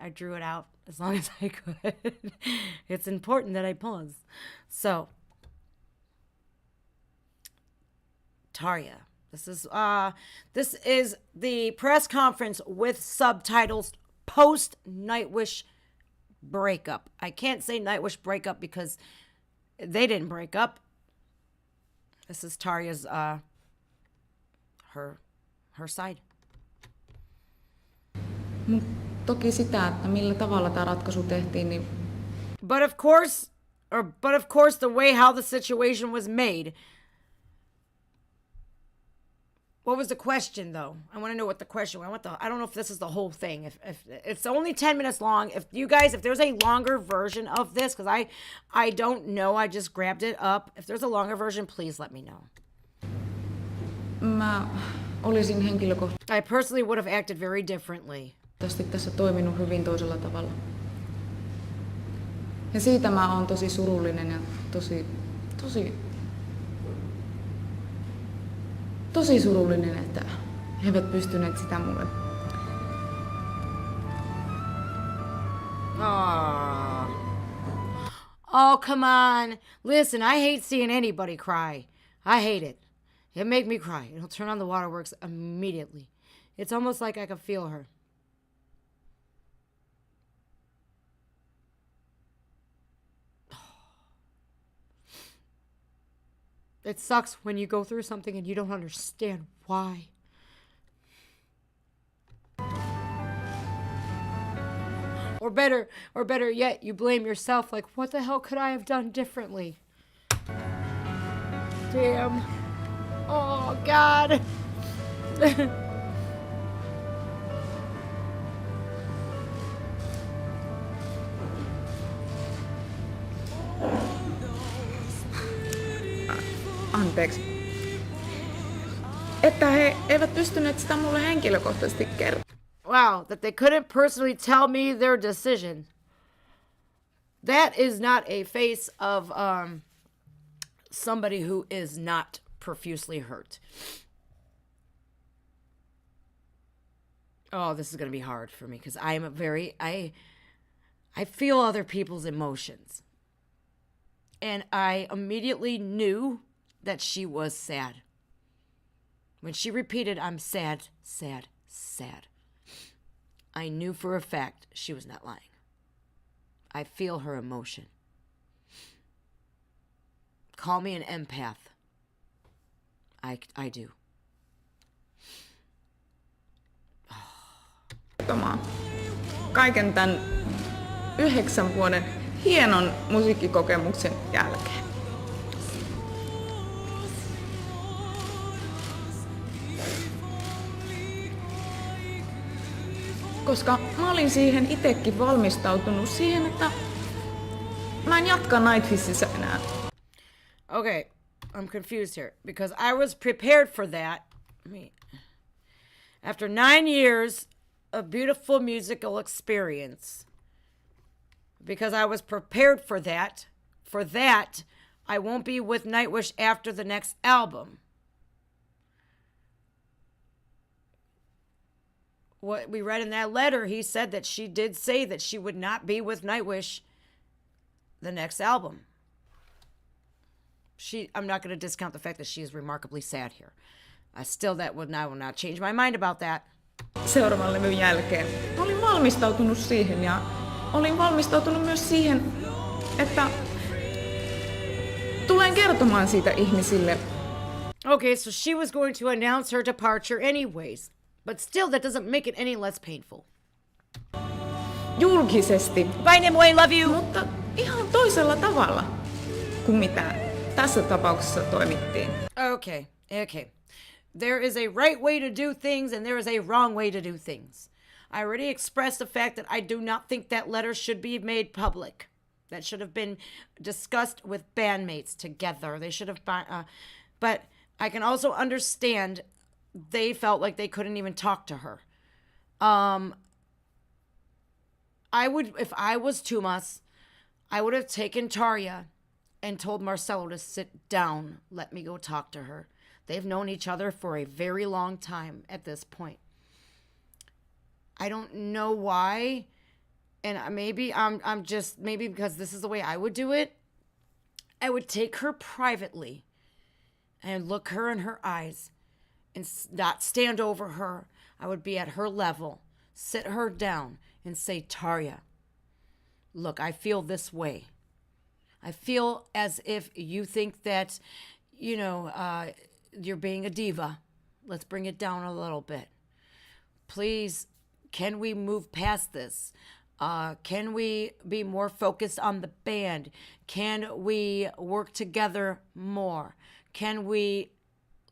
drew it out as long as I could. It's important that I pause. So, Tarja, this is the press conference with subtitles post Nightwish breakup. I can't say Nightwish breakup because they didn't break up. This is Tarja's her side. Toki sitä, että millä tavalla tämä ratkaisu tehtiin, niin But of course the way how the situation was made. What was the question, though? I want to know what the question was. I don't know if this is the whole thing. If it's only 10 minutes long. If there's a longer version of this, because I don't know. I just grabbed it up. If there's a longer version, please let me know. mä olisin henkilökohtaisesti I personally would have acted very differently. tässä toiminut hyvin toisella tavalla. Ja siitä mä oon tosi surullinen ja tosi surullinen, että he eivät pystyneet sitä mulle. Oh, come on. Listen, I hate seeing anybody cry. I hate it. It make me cry. It'll turn on the waterworks immediately. It's almost like I can feel her. It sucks when you go through something and you don't understand why. Or better yet, you blame yourself, like, what the hell could I have done differently? Damn. Oh, God. Anteeksi. Että he eivät pystyneet sitä mulle henkilökohtaisesti kertomaan. Wow, that they couldn't personally tell me their decision. That is not a face of somebody who is not profusely hurt. Oh, this is going to be hard for me because I am I feel other people's emotions. And I immediately knew that she was sad. When she repeated, I'm sad, sad, sad, I knew for a fact she was not lying. I feel her emotion. Call me an empath. I do. Kaiken tämän 9 vuoden hienon musiikkikokemuksen jälkeen. Koska mä olin siihen itsekin valmistautunut siihen, että mä en jatka Nightwishissa enää. Okay, I'm confused here because I was prepared for that. After 9 years of beautiful musical experience, because I was prepared for that, I won't be with Nightwish after the next album. What we read in that letter, he said that she did say that she would not be with Nightwish the next album. I'm not going to discount the fact that she is remarkably sad here. I will not change my mind about that. Seuraavan levyn jälkeen olin valmistautunut siihen ja olin valmistautunut myös siihen, että tulen kertomaan siitä ihmisille. Okay, so she was going to announce her departure anyways. But still, that doesn't make it any less painful. Julkisesti. Bye, Nimue, love you! Mutta ihan toisella tavalla kuin mitä tässä tapauksessa toimittiin. Okay. There is a right way to do things and there is a wrong way to do things. I already expressed the fact that I do not think that letter should be made public. That should have been discussed with bandmates together. They should have, but I can also understand they felt like they couldn't even talk to her. I would, if I was Tumas, I would have taken Tarja and told Marcelo to sit down. Let me go talk to her. They've known each other for a very long time at this point. I don't know why, and maybe I'm just, maybe because this is the way I would do it. I would take her privately and look her in her eyes and not stand over her. I would be at her level, sit her down and say, Tarja, look, I feel this way. I feel as if you think that, you're being a diva. Let's bring it down a little bit. Please, can we move past this? Can we be more focused on the band? Can we work together more? Can we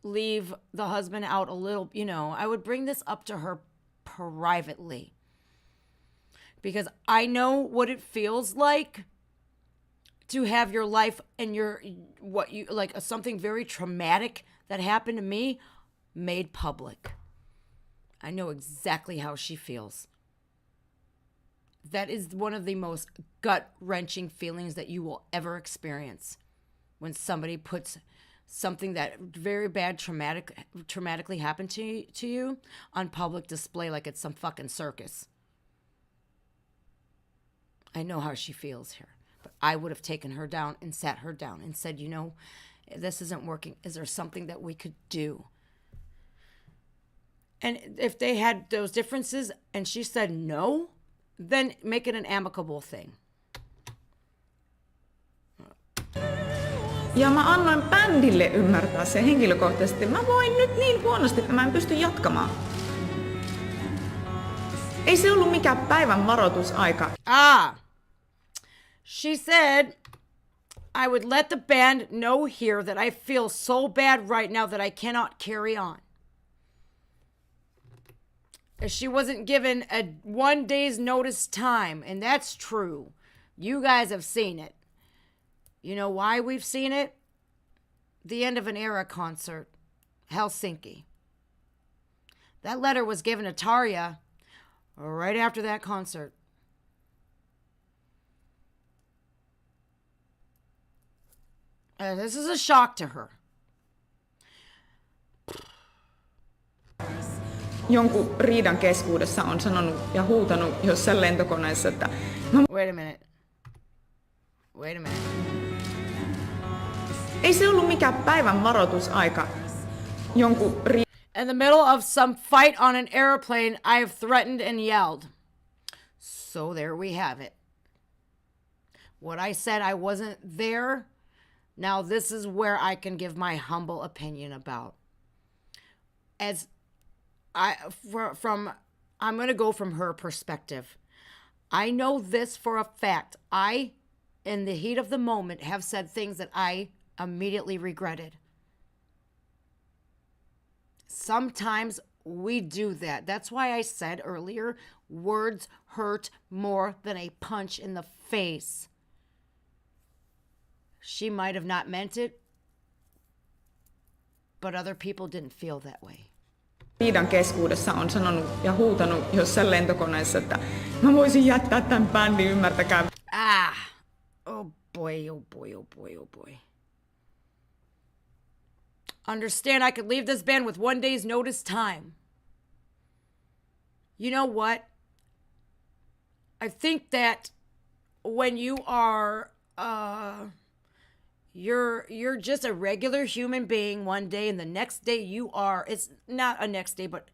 leave the husband out a little? I would bring this up to her privately. Because I know what it feels like to have your life and something very traumatic that happened to me made public. I know exactly how she feels. That is one of the most gut-wrenching feelings that you will ever experience. When somebody puts something that very bad traumatically happened to you on public display like it's some fucking circus. I know how she feels here. But I would have taken her down and sat her down and said, this isn't working. Is there something that we could do? And if they had those differences and she said no, then make it an amicable thing. Ja mä annoin bändille ymmärtää se henkilökohtaisesti. Mä voin nyt niin huonosti, että mä en pysty jatkamaan. Ei se ollut mikään päivän varoitusaika. She said, I would let the band know here that I feel so bad right now that I cannot carry on. She wasn't given a 1 day's notice time, and that's true. You guys have seen it. You know why we've seen it? The end of an era concert, Helsinki. That letter was given to Tarja right after that concert. This is a shock to her. Jonkun riidan keskuudessa on sanonut ja huutanut jossain lentokoneessa, että... Wait a minute. Ei se ollut mikään päivän varoitusaika. Jonkun In the middle of some fight on an airplane, I have threatened and yelled. So there we have it. What I said, I wasn't there. Now this is where I can give my humble opinion about. I'm going to go from her perspective. I know this for a fact. I, in the heat of the moment, have said things that I immediately regretted. Sometimes we do that. That's why I said earlier, words hurt more than a punch in the face. She might have not meant it, but other people didn't feel that way. riidan keskuudessa on sanonut ja huutanut jossain lentokoneessa, että mä voisin jättää tämän bändin, ymmärtäkää. Oh boy, oh boy, oh boy, oh boy. Understand I could leave this band with 1 day's notice time. You know what? I think that when you are you're just a regular human being one day, and the next day you are, it's not a next day, but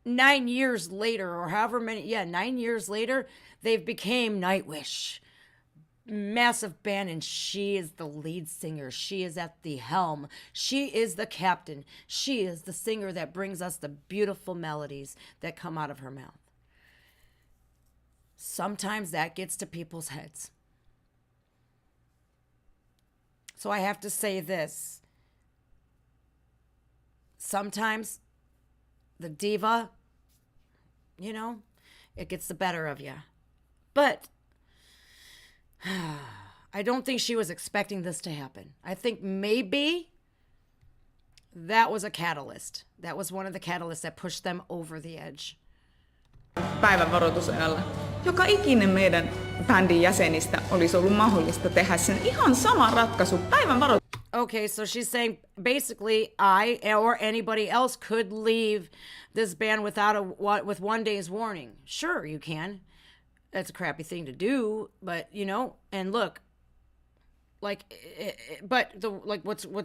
9 years later, or however many, 9 years later, they've became Nightwish. Massive band, and she is the lead singer. She is at the helm. She is the captain. She is the singer that brings us the beautiful melodies that come out of her mouth. Sometimes that gets to people's heads. So I have to say this. sometimes the diva, it gets the better of you. But I don't think she was expecting this to happen. I think maybe that was a catalyst. That was one of the catalysts that pushed them over the edge. Päivän varoitusajalla. Joka ikinen meidän bändin jäsenistä olisi ollut mahdollista tehdä sen ihan sama ratkaisu. Päivän Okay, so she's saying basically I or anybody else could leave this band with 1 day's warning. Sure, you can. That's a crappy thing to do, but and look, what's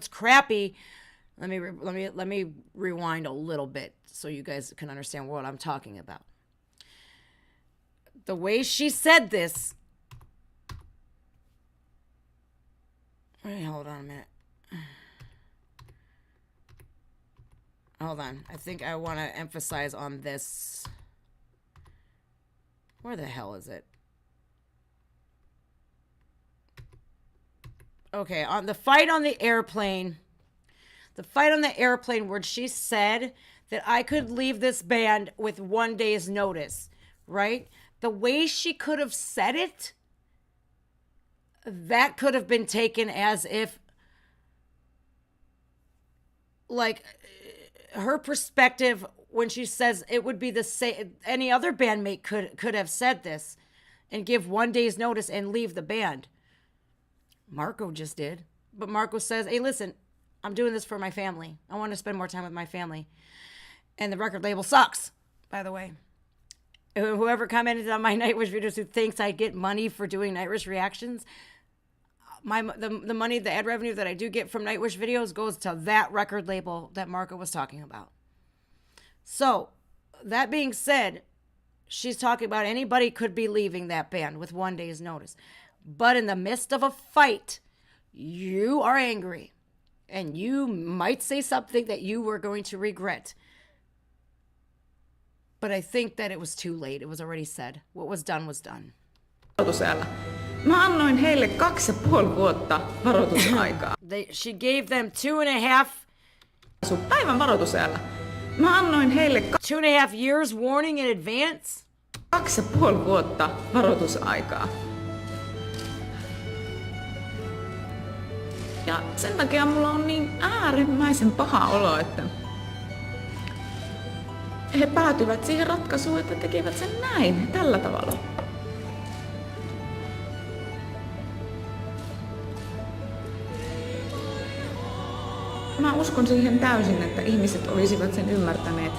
crappy. Let me rewind a little bit so you guys can understand what I'm talking about. The way she said this. Wait, hold on a minute. Hold on. I think I want to emphasize on this. Where the hell is it? Okay, on the fight on the airplane. The fight on the airplane where she said that I could leave this band with 1 day's notice, right? The way she could have said it, that could have been taken as if, like, her perspective when she says it would be the same. Any other bandmate could have said this and give 1 day's notice and leave the band. Marco just did. But Marco says, hey, listen, I'm doing this for my family. I want to spend more time with my family. And the record label sucks, by the way. Whoever commented on my Nightwish videos who thinks I get money for doing Nightwish reactions, the money, the ad revenue that I do get from Nightwish videos goes to that record label that Marco was talking about. So, that being said, she's talking about anybody could be leaving that band with 1 day's notice. But in the midst of a fight, you are angry. And you might say something that you were going to regret. But I think that it was too late. It was already said. What was done was done. Mä annoin heille 2,5 vuotta varoitusaikaa. She gave them 2.5. Päivän varoitusajalla. Mä annoin heille 2.5 years warning in advance. 2,5 vuotta varoitusaikaa. Ja sen takia mulla on niin äärimmäisen paha olo, että he päätyvät siihen ratkaisuun, että tekivät sen näin, tällä tavalla. Mä uskon siihen täysin, että ihmiset olisivat sen ymmärtäneet.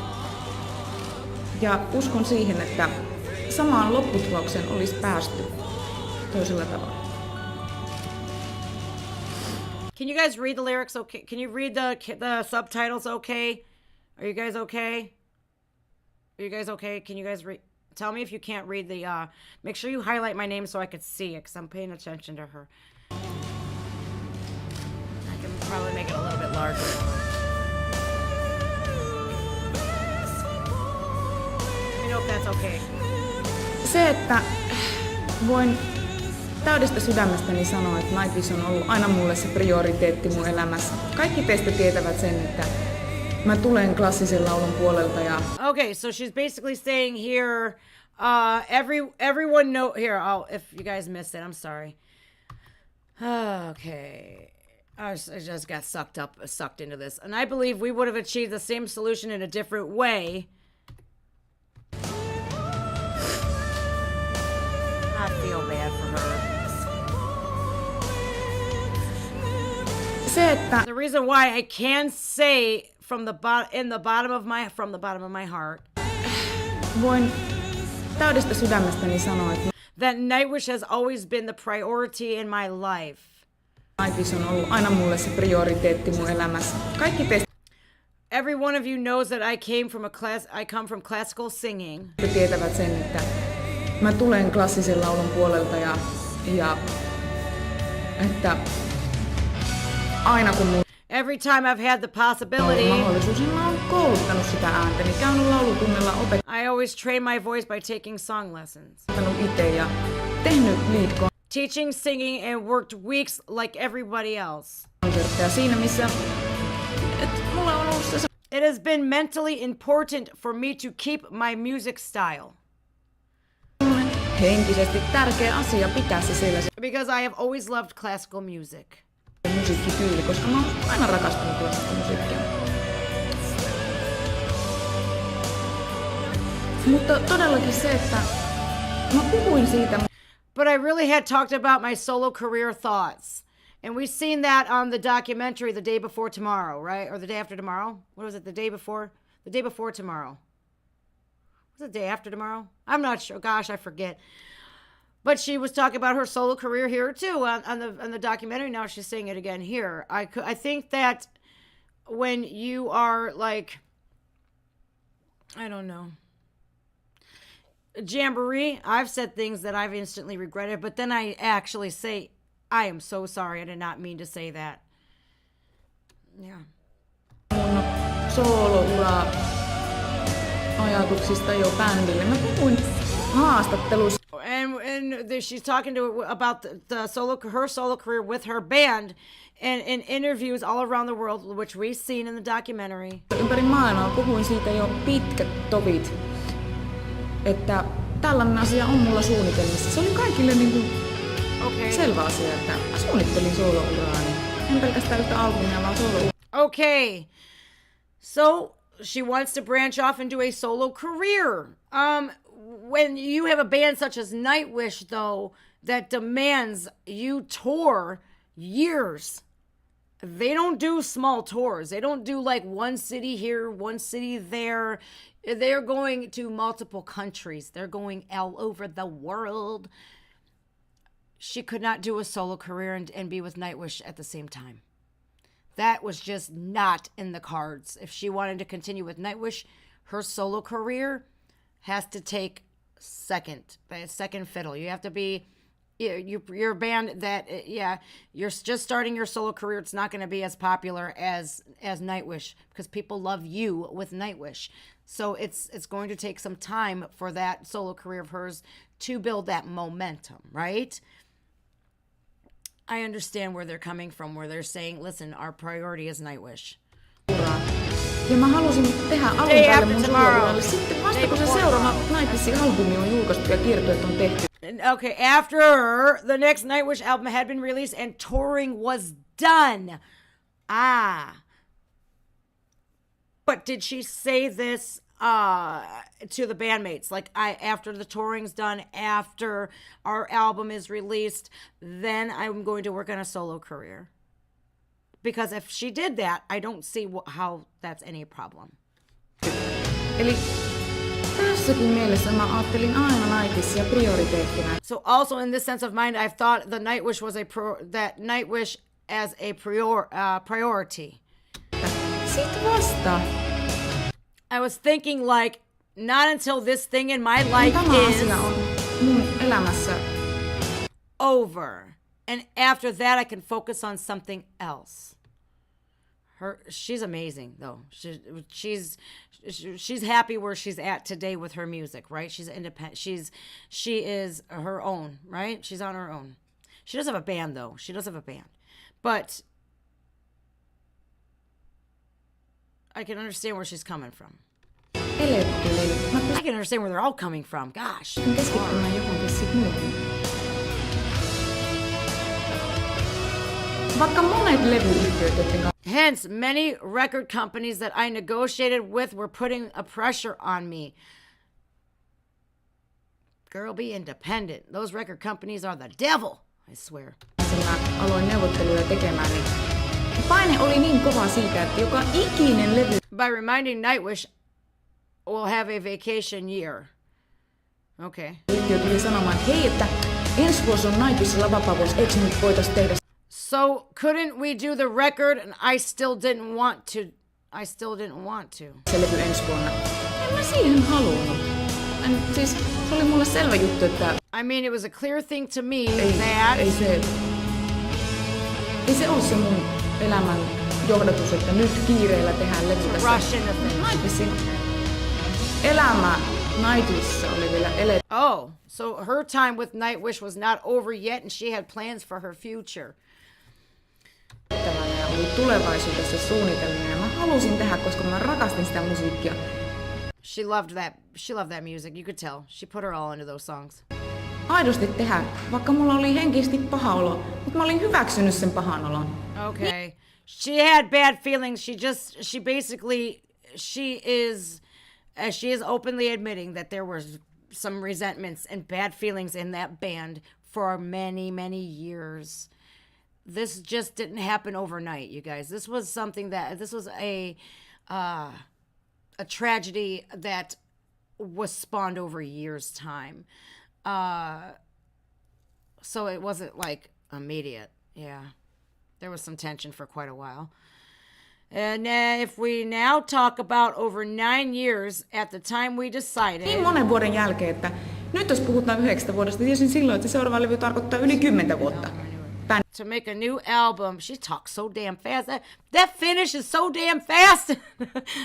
Ja uskon siihen, että samaan lopputulokseen olisi päästy toisella tavalla. Can you guys read the lyrics okay? Can you read the subtitles okay? Are you guys okay? Are you guys okay? Can you guys tell me if you can't read the make sure you highlight my name so I could see it, because I'm paying attention to her. I can probably make it a little bit larger. Let me know if that's okay. Se, että voin täydestä sydämestäni sanoa, että Nightwish on ollut aina mulle se prioriteetti mun elämässä. Kaikki teistä tietävät sen, että mä tulen klassisen laulun puolelta ja... Okay, so she's basically saying here, everyone know... Here, if you guys missed it, I'm sorry. Okay. I just got sucked into this. And I believe we would have achieved the same solution in a different way. I feel bad for her. The reason why I can say from the bottom of my heart, voin täydestä sydämestäni sanoa, että that Nightwish has always been the priority in my life. Nightwish on ollut aina mulle se prioriteetti mun elämässä. Kaikki teistä Every one of you knows that I come from classical singing. Tietävät sen, että mä tulen klassisen laulun puolelta ja että aina kun mun every time I've had the possibility, mahdollisuus, niin mä oon kouluttanut sitä ääntä, niin käynyt laulutunnilla I always train my voice by taking song lessons. Itse ja tehnyt lead teaching singing and worked weeks like everybody else. konsertteja siinä missä mulla on ollut se It has been mentally important for me to keep my music style. Henkisesti tärkeä asia pitää se siellä se Because I have always loved classical music. musiikkityyli, koska mä oon aina rakastanut klassista musiikkia. Mutta todellakin se, että mä puhuin siitä. But I really had talked about my solo career thoughts. And we've seen that on the documentary The Day Before Tomorrow, right? Or The Day After Tomorrow? What was it? The Day Before? The Day Before Tomorrow. Was it The Day After Tomorrow? I'm not sure. Gosh, I forget. But she was talking about her solo career here too on the documentary. Now she's saying it again here. I think that when you are like, I don't know, Jamboree, I've said things that I've instantly regretted, but then I actually say, I am so sorry. I did not mean to say that. Yeah. Mun sooloura ajatuksista jo bändille. Mä puhuin haastattelussa. And she's talking about her solo career with her band and in interviews all around the world, which we've seen in the documentary. Ympäri maailmaa puhuin siitä jo pitkät tovit, että tällainen asia on mulla suunnitelmissa. Se oli kaikille selvä asia, että mä suunnittelin soolouraa. En pelkästään yhtä albumia, vaan soolouraa. Okay. So she wants to branch off and do a solo career. When you have a band such as Nightwish, though, that demands you tour years, they don't do small tours. They don't do like one city here, one city there. They're going to multiple countries. They're going all over the world. She could not do a solo career and be with Nightwish at the same time. That was just not in the cards. If she wanted to continue with Nightwish, her solo career has to take second fiddle. You have to be, you're a band that, you're just starting your solo career. It's not going to be as popular as Nightwish because people love you with Nightwish. So it's going to take some time for that solo career of hers to build that momentum, right? I understand where they're coming from, where they're saying, listen, our priority is Nightwish. Ja mä halusin tehdä alun tälle mun solouralle. Sitten vasta kun se seuraava Nightwishin albumi on julkaistu ja kiertueet on tehty. Okay, after the next Nightwish album had been released and touring was done. But did she say this to the bandmates? Like, after the touring's done, after our album is released, then I'm going to work on a solo career. Because if she did that, I don't see how that's any problem. Eli tässäkin mielessä mä ajattelin aina Nightwishia prioriteettina. So also in this sense of mind, I've thought the Nightwish was that Nightwish as a priority. Sit vasta. I was thinking like, not until this thing in my life is mun elämässä over. And after that, I can focus on something else. She's amazing, though. She's happy where she's at today with her music, right? She's independent. She is her own, right? She's on her own. She does have a band, though. She does have a band, but I can understand where she's coming from. I can understand where they're all coming from. Gosh. Hence, many record companies that I negotiated with were putting a pressure on me. Girl, be independent. Those record companies are the devil, I swear. Aloin neuvotteluja tekemään, niin paine oli niin kova siitä, että joka ikinen levy. By reminding Nightwish, we'll have a vacation year. Okay. Yhtiö tuli sanomaan, että hei, että ensi vuosi on Nightwishilla vapaa-vuosi, eikö nyt voitaisiin tehdä? So couldn't we do the record and I still didn't want to. Se levy ensi vuonna. En mä siihen halunnut. Siis se oli mulle selvä juttu, että I mean, it was a clear thing to me Ei se ole se mun elämän johdatus, että nyt kiireellä tehdään levy tässä. Nightwishin elämä Nightwishissa oli vielä eletty. Oh, so her time with Nightwish was not over yet and she had plans for her future. Oli tulevaisuudessa suunnitelmia ja mä halusin tehdä, koska mä rakastin sitä musiikkia. She loved that music. You could tell. She put her all into those songs. Aidosti tehdä, vaikka mulla oli henkisesti paha olo, mutta mä olin hyväksynyt sen pahan olon. Okay. She had bad feelings. She is openly admitting that there were some resentments and bad feelings in that band for many, many years. This just didn't happen overnight, you guys. This was a tragedy that was spawned over years' time. So it wasn't like immediate. Yeah. There was some tension for quite a while. And if we now talk about over 9 years at the time we decided... Niin monen vuoden jälkeen, että nyt jos puhutaan 9 vuodesta, tiesin silloin, että se seuraava levy tarkoittaa yli 10 vuotta. To make a new album. She talks so damn fast. That finish is so damn fast.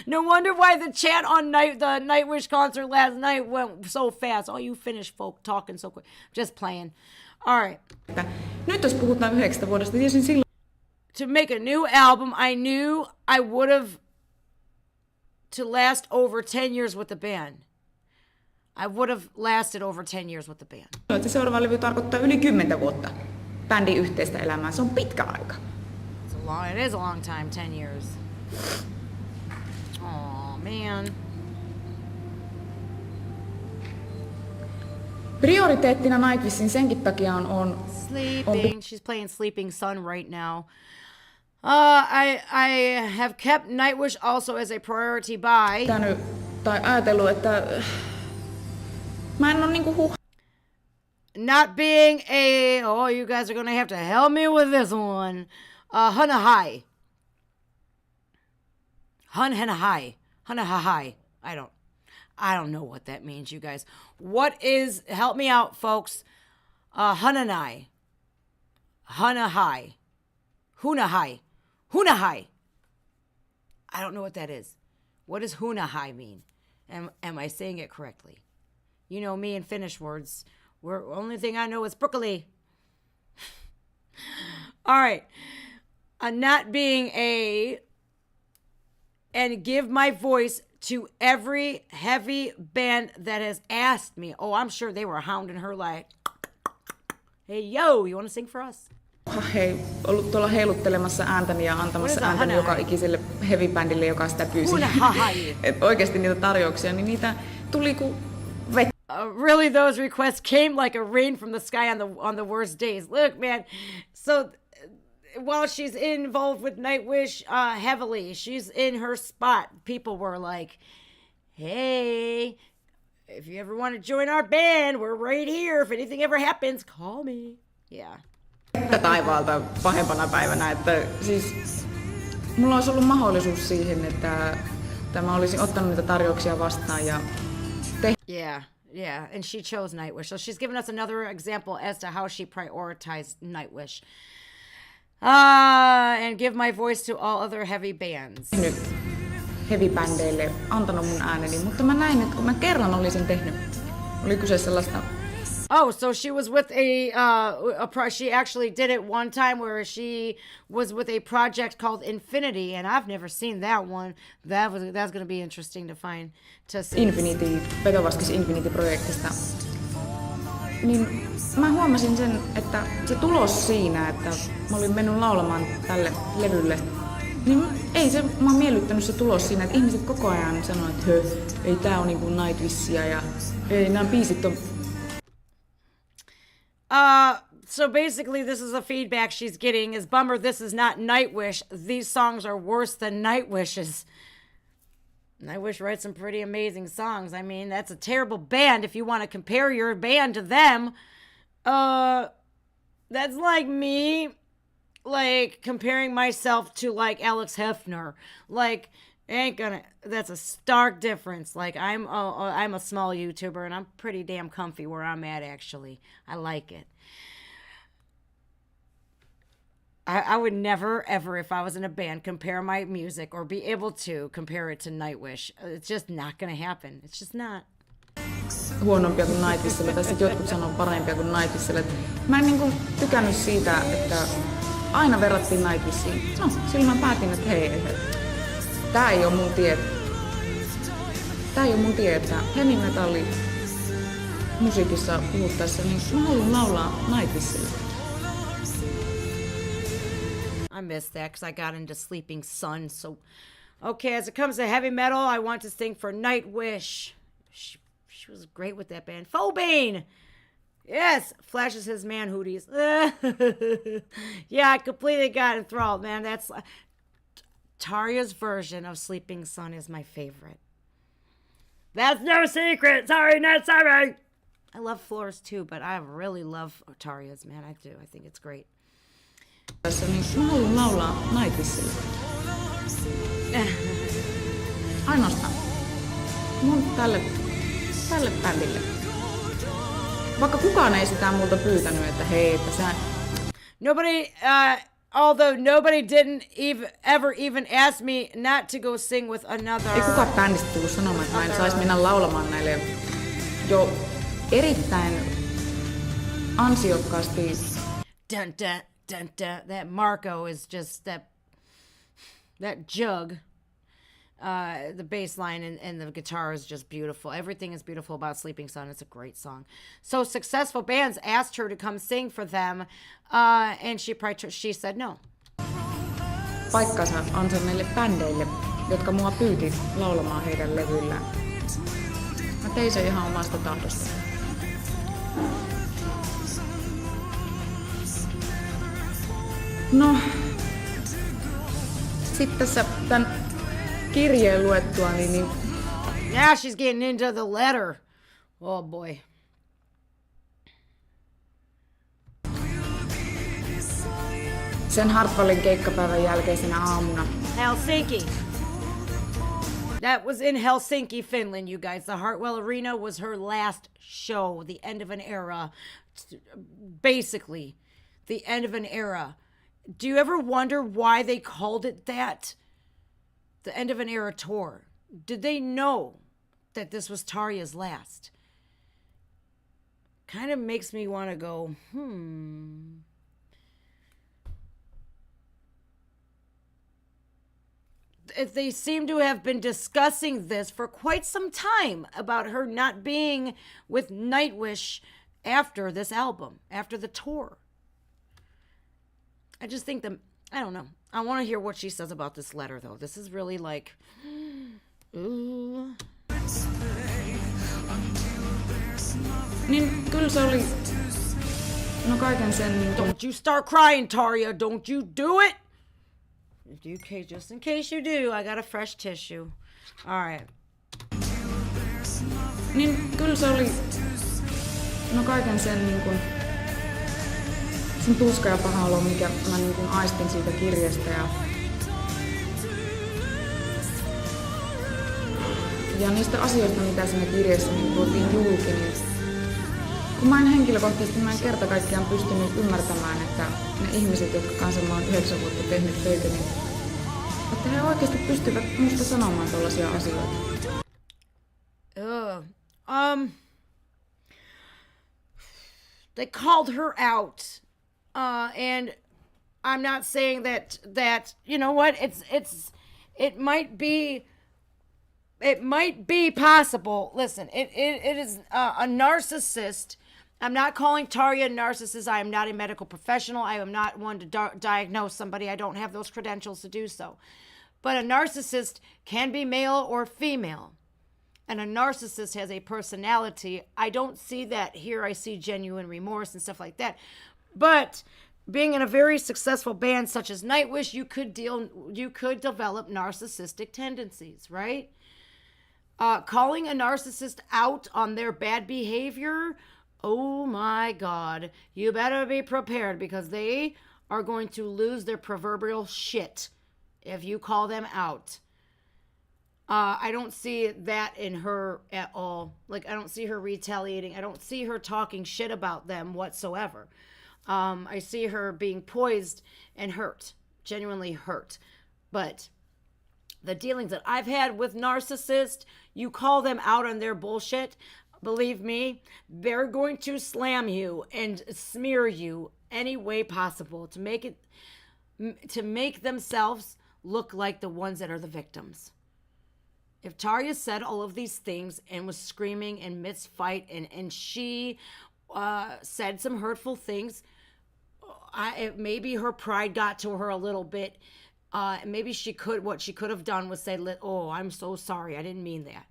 No wonder why the chant on the Nightwish concert last night went so fast. All you Finnish folk talking so quick. Just playing. All right. Nyt jos puhutaan 9 vuodesta, tiesin silloin... To make a new album, I knew I would have to last over 10 years with the band. I would have lasted over 10 years with the band. Että seuraava levy tarkoittaa yli 10 vuotta. Bändin yhteistä elämää. Se on pitkä aika. It is a long time, 10 years. Oh man. Prioriteettina Nightwishin senkin takia on Sleeping. She's playing Sleeping Sun right now. I have kept Nightwish also as a priority by... Tai ajatellut, että mä en ole niinku not being you guys are gonna have to help me with this one. Hunahai. Hunahai. I don't know what that means, you guys. What is, help me out, folks. Hunahai. Hunahai. I don't know what that is. What does hunahai mean? Am I saying it correctly? You know me and Finnish words. Only thing I know is broccoli. All right. Not being and give my voice to every heavy band that has asked me. Oh, I'm sure they were hounding her like, hey, yo, you want to sing for us? Hei, ollut tuolla heiluttelemassa ääntäni ja antamassa ääntäni joka ikiselle heavy-bändille, joka sitä pyysi. Oikeasti niitä tarjouksia, niin niitä tuli kuin vettä. Really, those requests came like a rain from the sky on the worst days. Look, man. So while she's involved with Nightwish heavily, she's in her spot. People were like, "Hey, if you ever want to join our band, we're right here. If anything ever happens, call me." Yeah. Taivaalta pahempana päivänä, että siis mulla olisi ollut mahdollisuus siihen, että mä olisin ottanut niitä tarjouksia vastaan ja Yeah, and she chose Nightwish. So she's given us another example as to how she prioritized Nightwish. And give my voice to all other heavy bands. Nyt heavy-bändeille antanut mun ääneni, mutta mä näin, että kun mä kerran olisin tehnyt, oli kyse sellaista. Oh, so she was with she actually did it one time where she was with a project called Infinity, and I've never seen that one. That's going to be interesting to see. Infinity, Petovaskis Infinity-projektista. Niin mä huomasin sen, että se tulos siinä, että mä olin mennyt laulamaan tälle levylle, niin ei se mä miellyttänyt se tulos siinä, että ihmiset koko ajan sanoo, että ei tää on niinku Nightwishia ja ei nämä biisit on. So basically this is a feedback she's getting is bummer this is not Nightwish. These songs are worse than Nightwish's. Nightwish writes some pretty amazing songs. I mean, that's a terrible band if you want to compare your band to them. That's like me like comparing myself to like Alex Hefner. Like that's a stark difference. Like I'm a small YouTuber and I'm pretty damn comfy where I'm at actually. I like it. I would never, ever, if I was in a band, compare my music or be able to compare it to Nightwish. It's just not going to happen. It's just not. Huonompia kuin Nightwishilla, tai sitten jotkut sanoo parempia kuin Nightwishilla. Mä en niinku tykännyt siitä, että aina verrattiin Nightwishiin. No, silloin mä päätin, että hei, Tää ei oo mun tie. Tää ei oo mun tie, että heavymetalli musiikissa puhuttaessa, niin mä haluan laulaa Nightwishille. I missed that because I got into Sleeping Sun. So, okay, as it comes to heavy metal, I want to sing for Nightwish. She was great with that band. Phobane! Yes, flashes his man hooties. Yeah, I completely got enthralled, man. That's Tarja's version of Sleeping Sun is my favorite. That's no secret. Sorry, not sorry. I love Floor's too, but I really love Tarja's, man. I do. I think it's great. Tässä niin mä haluan laulaa Nightwishille. Ainoastaan. Tälle bändille. Vaikka kukaan ei sitä multa pyytänyt, että hei, että sä... Nobody, although nobody didn't ever even ask me not to go sing with another... Ei kukaan bändistä tullut sanomaan, että mä en sais mennä laulamaan näille jo erittäin ansiokkaasti. Dun, dun, dun, dun. That Marco is just that jug. The bass line and the guitar is just beautiful. Everything is beautiful about Sleeping Sun. It's a great song. So successful bands asked her to come sing for them, and she said no. Paikkansa ansainneille bändeille, jotka mua pyyti laulamaan heidän levyillään. Mä tein sen ihan omasta tahdosta. No, sitten tässä tän kirjeen luettua, niin... Yeah, she's getting into the letter. Oh boy. Sen Hartwallin keikkapäivän jälkeisenä aamuna. Helsinki. That was in Helsinki, Finland, you guys. The Hartwell Arena was her last show, the end of an era. Basically, the end of an era. Do you ever wonder why they called it that? The end of an era tour. Did they know that this was Tarja's last? Kind of makes me want to go, They seem to have been discussing this for quite some time about her not being with Nightwish after this album, after the tour. I just think that, I don't know. I want to hear what she says about this letter, though. This is really like, ooh. Niin kyllä se oli, no kaiken sen niin kuin... Don't you start crying, Tarja. Don't you do it. Okay, just in case you do, I got a fresh tissue. All right. Niin kyllä se oli, no kaiken sen niin kuin... sen tuska ja paha olo, mikä mä niin kuin aistin siitä kirjasta ja niistä asioista, mitä siinä kirjassa niin tuotiin julki, niin kun mä en henkilökohtaisesti, mä en kerta kaikkiaan pystynyt ymmärtämään, että ne ihmiset, jotka kanssa mä oon 9 vuotta tehnyt töitä, niin että he oikeasti pystyvät musta sanomaan tollaisia asioita. They called her out. And I'm not saying that you know what, it might be possible. Listen, it is a narcissist. I'm not calling Tarja a narcissist. I am not a medical professional. I am not one to diagnose somebody. I don't have those credentials to do so. But a narcissist can be male or female. And a narcissist has a personality. I don't see that here. I see genuine remorse and stuff like that. But being in a very successful band such as Nightwish, you could develop narcissistic tendencies, right? Calling a narcissist out on their bad behavior, oh my God, you better be prepared because they are going to lose their proverbial shit if you call them out. I don't see that in her at all. Like, I don't see her retaliating. I don't see her talking shit about them whatsoever. I see her being poised and hurt, genuinely hurt. But the dealings that I've had with narcissists, you call them out on their bullshit, believe me, they're going to slam you and smear you any way possible to make themselves look like the ones that are the victims. If Tarja said all of these things and was screaming in mid-fight and she said some hurtful things, maybe her pride got to her a little bit. Maybe what she could have done was say, oh, I'm so sorry, I didn't mean that.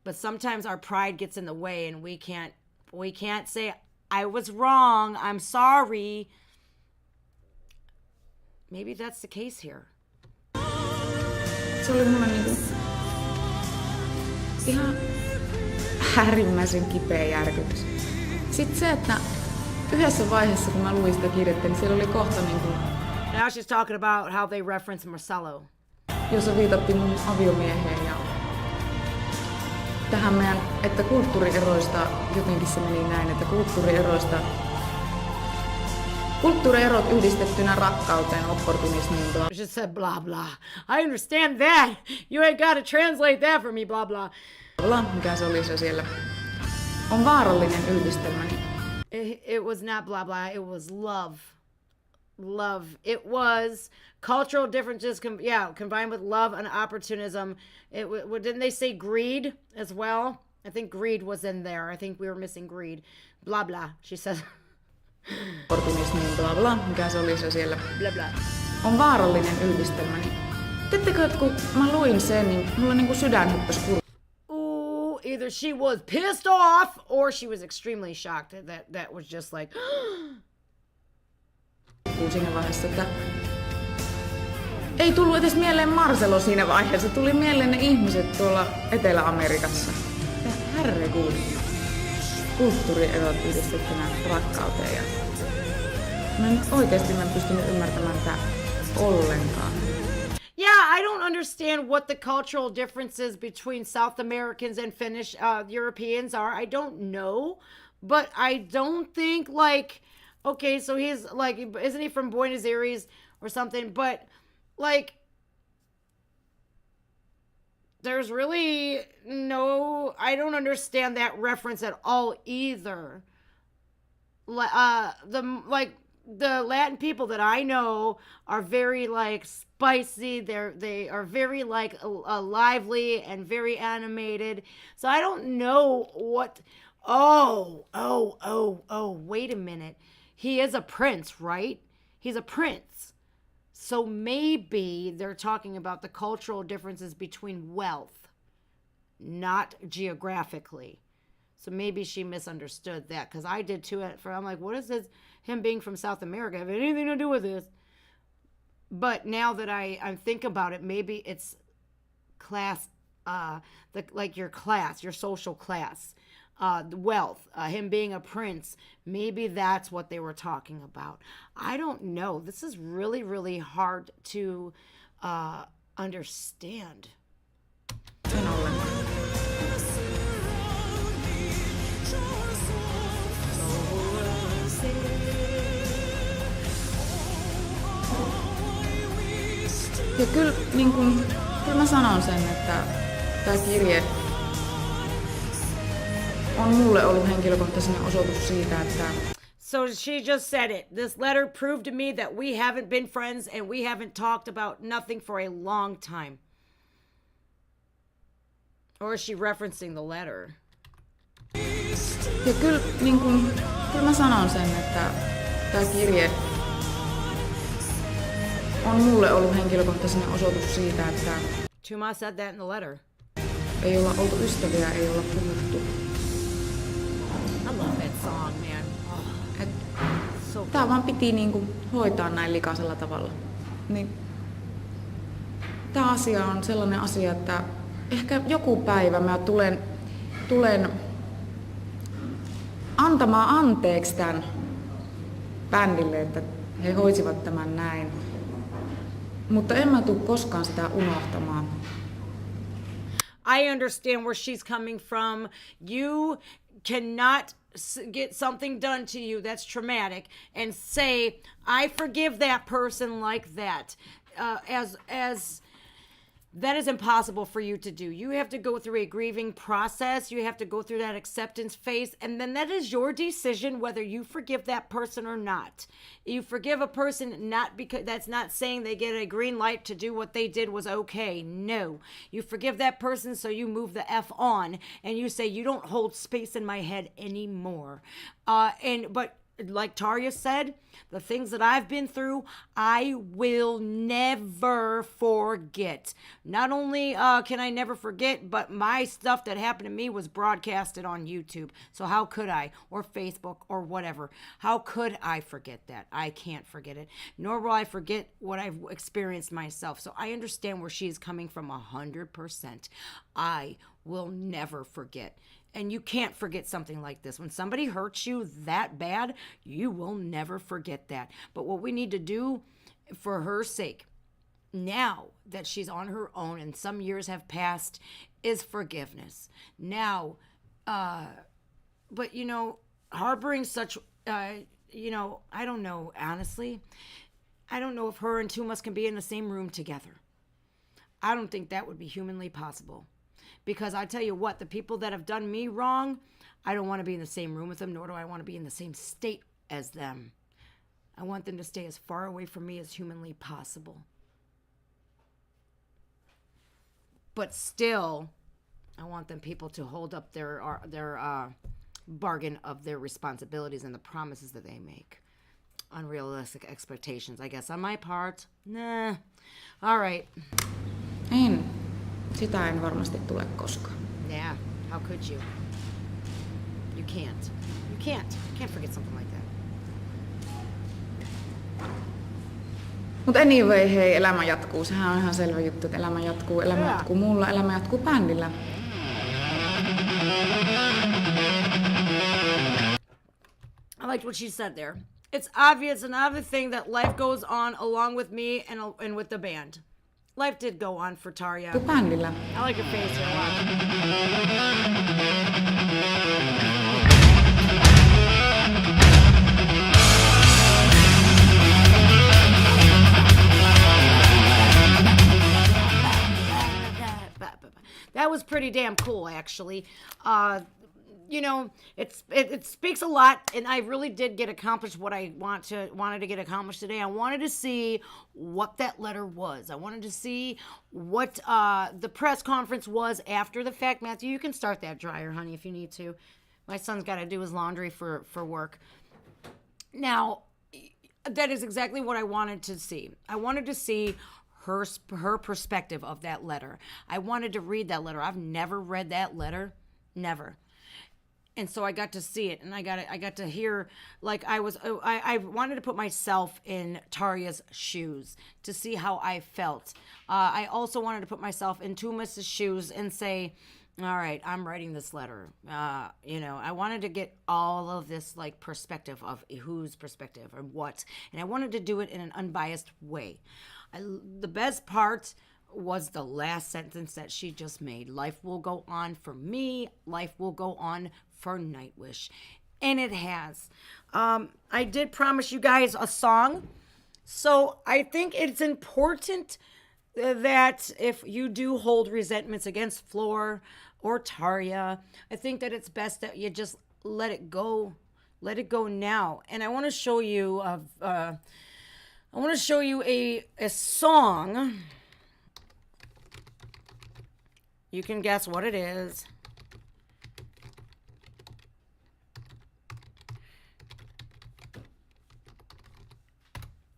But sometimes our pride gets in the way and we can't say, I was wrong, I'm sorry. Maybe that's the case here. Se oli mulle niinku ihan äärimmäisen kipeä järkytys. Sitten se, että yhdessä vaiheessa, kun mä luin sitä kirjettä, niin siellä oli kohta niinku... Now she's talking about how they reference Marcello. Jossa viitattiin mun aviomieheen ja tähän meidän, että kulttuurieroista, jotenkin se meni näin, että kulttuurierot yhdistettynä rakkauteen, opportunismiin. She just said blah blah. I understand that. You ain't gotta translate that for me, blah blah. Mikä se oli se siellä? On vaarallinen yhdistelmä. It was not blah blah, it was love. Love. It was cultural differences, combined with love and opportunism. Didn't they say greed as well? I think greed was in there. I think we were missing greed. Blah blah, she says. Opportunismiin, blah blah, mikä se oli se siellä? Blah blah. On vaarallinen yhdistelmä. Tiedättekö, että kun mä luin sen, niin mulla niinku sydän hyppäsi Ooh, either she was pissed off or she was extremely shocked. That was just like... Siinä vaiheessa, että ei tullut edes mieleen Marcelo siinä vaiheessa. Tuli mieleen ne ihmiset tuolla Etelä-Amerikassa. Ja herregud. Kulttuurierot yhdistettynä rakkauteen. Ja oikeesti mä en pystynyt ymmärtämään tätä ollenkaan. Yeah, I don't understand what the cultural differences between South Americans and Finnish Europeans are. I don't know. But I don't think like... Okay, so he's like, isn't he from Buenos Aires or something? But like, there's really I don't understand that reference at all either. The Latin people that I know are very like spicy. They are very like lively and very animated. So I don't know what. Oh, wait a minute. He is a prince, right? He's a prince. So maybe they're talking about the cultural differences between wealth, not geographically. So maybe she misunderstood that, because I did too. I'm like, what is him being from South America have anything to do with this? But now that I think about it, maybe it's class, your class, your social class. The wealth, him being a prince, maybe that's what they were talking about. I don't know. This is really, really hard to understand. Ja kyllä mä sanon sen, että tämä kirje on mulle ollut henkilökohtainen osoitus siitä, että... So she just said it. This letter proved to me that we haven't been friends and we haven't talked about nothing for a long time. Or is she referencing the letter? Ja kyllä mä sanon sen, että tämä kirje on mulle ollut henkilökohtainen osoitus siitä, että... Tuma said that in the letter. Ei olla oltu ystäviä, ei olla puhuttu. I love that song, man. So tää vaan piti hoitaa näin likaisella tavalla. Niin, tää asia on sellainen asia, että ehkä joku päivä mä tulen antamaan anteeksi tämän bändille, että he hoitivat tämän näin. Mutta en mä tule koskaan sitä unohtamaan. I understand where she's coming from. You cannot get something done to you that's traumatic and say, I forgive that person like that. As that is impossible for you to do. You have to go through a grieving process. You have to go through that acceptance phase. And then that is your decision whether you forgive that person or not. You forgive a person not because that's not saying they get a green light to do what they did was okay. No. You forgive that person so you move the F on and you say you don't hold space in my head anymore. But like Tarja said, the things that I've been through, I will never forget. Not only can I never forget, but my stuff that happened to me was broadcasted on YouTube. So how could I? Or Facebook or whatever. How could I forget that? I can't forget it. Nor will I forget what I've experienced myself. So I understand where she's coming from 100%. I will never forget. And you can't forget something like this. When somebody hurts you that bad, you will never forget that. But what we need to do for her sake, now that she's on her own and some years have passed, is forgiveness. Now, but harboring such, I don't know, honestly. I don't know if her and Tumas can be in the same room together. I don't think that would be humanly possible. Because I tell you what, the people that have done me wrong, I don't want to be in the same room with them, nor do I want to be in the same state as them. I want them to stay as far away from me as humanly possible. But still, I want them people to hold up their bargain of their responsibilities and the promises that they make. Unrealistic expectations, I guess, on my part. Nah. All right. Sitä en varmasti tule koskaan. Yeah, how could you? You can't. You can't forget something like that. Mutta anyway, hei, elämä jatkuu. Sehän on ihan selvä juttu, että elämä jatkuu. Elämä jatkuu mulla, elämä jatkuu bändillä. I liked what she said there. It's obvious, another thing, that life goes on along with me and with the band. Life did go on for Tarja. Bändillä. I like her face here a lot. That was pretty damn cool, actually. It speaks a lot, and I really did get accomplished what I wanted to get accomplished today. I wanted to see what that letter was. I wanted to see what the press conference was after the fact. Matthew, you can start that dryer, honey, if you need to. My son's got to do his laundry for work. Now, that is exactly what I wanted to see. I wanted to see her perspective of that letter. I wanted to read that letter. I've never read that letter. Never. And so I got to see it, and I got to hear, like, I wanted to put myself in Tarja's shoes to see how I felt. I also wanted to put myself in Tumas' shoes and say, all right, I'm writing this letter. I wanted to get all of this, like, perspective of whose perspective or what. And I wanted to do it in an unbiased way. The best part was the last sentence that she just made. Life will go on for me. Life will go on for Nightwish. And it has. I did promise you guys a song. So I think it's important that if you do hold resentments against Floor or Tarja, I think that it's best that you just let it go. Let it go now. And I want to show you a song. You can guess what it is.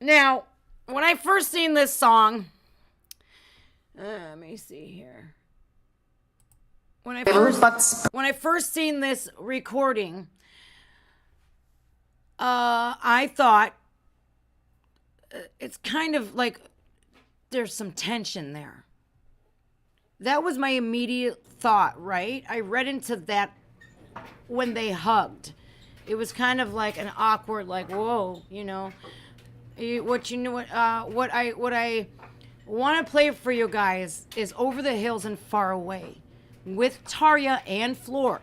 Now, when I first seen this song, let me see here. When I first seen this recording, I thought it's kind of like there's some tension there. That was my immediate thought, right? I read into that when they hugged. It was kind of like an awkward, like, whoa, What I want to play for you guys is Over the Hills and Far Away with Tarja and Floor.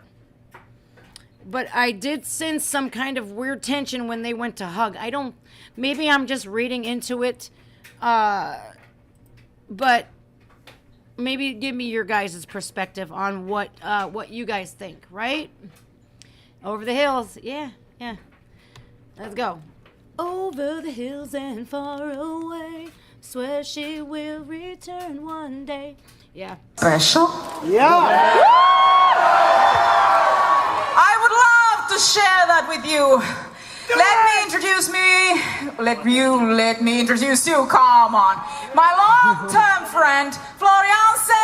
But I did sense some kind of weird tension when they went to hug. Maybe I'm just reading into it. But maybe give me your guys' perspective on what you guys think, right? Over the hills. Yeah. Let's go. Over the hills and far away, swear she will return one day. Yeah. Special? Yeah. I would love to share that with you. Let me introduce you. Come on. My long-term friend, floorjansen.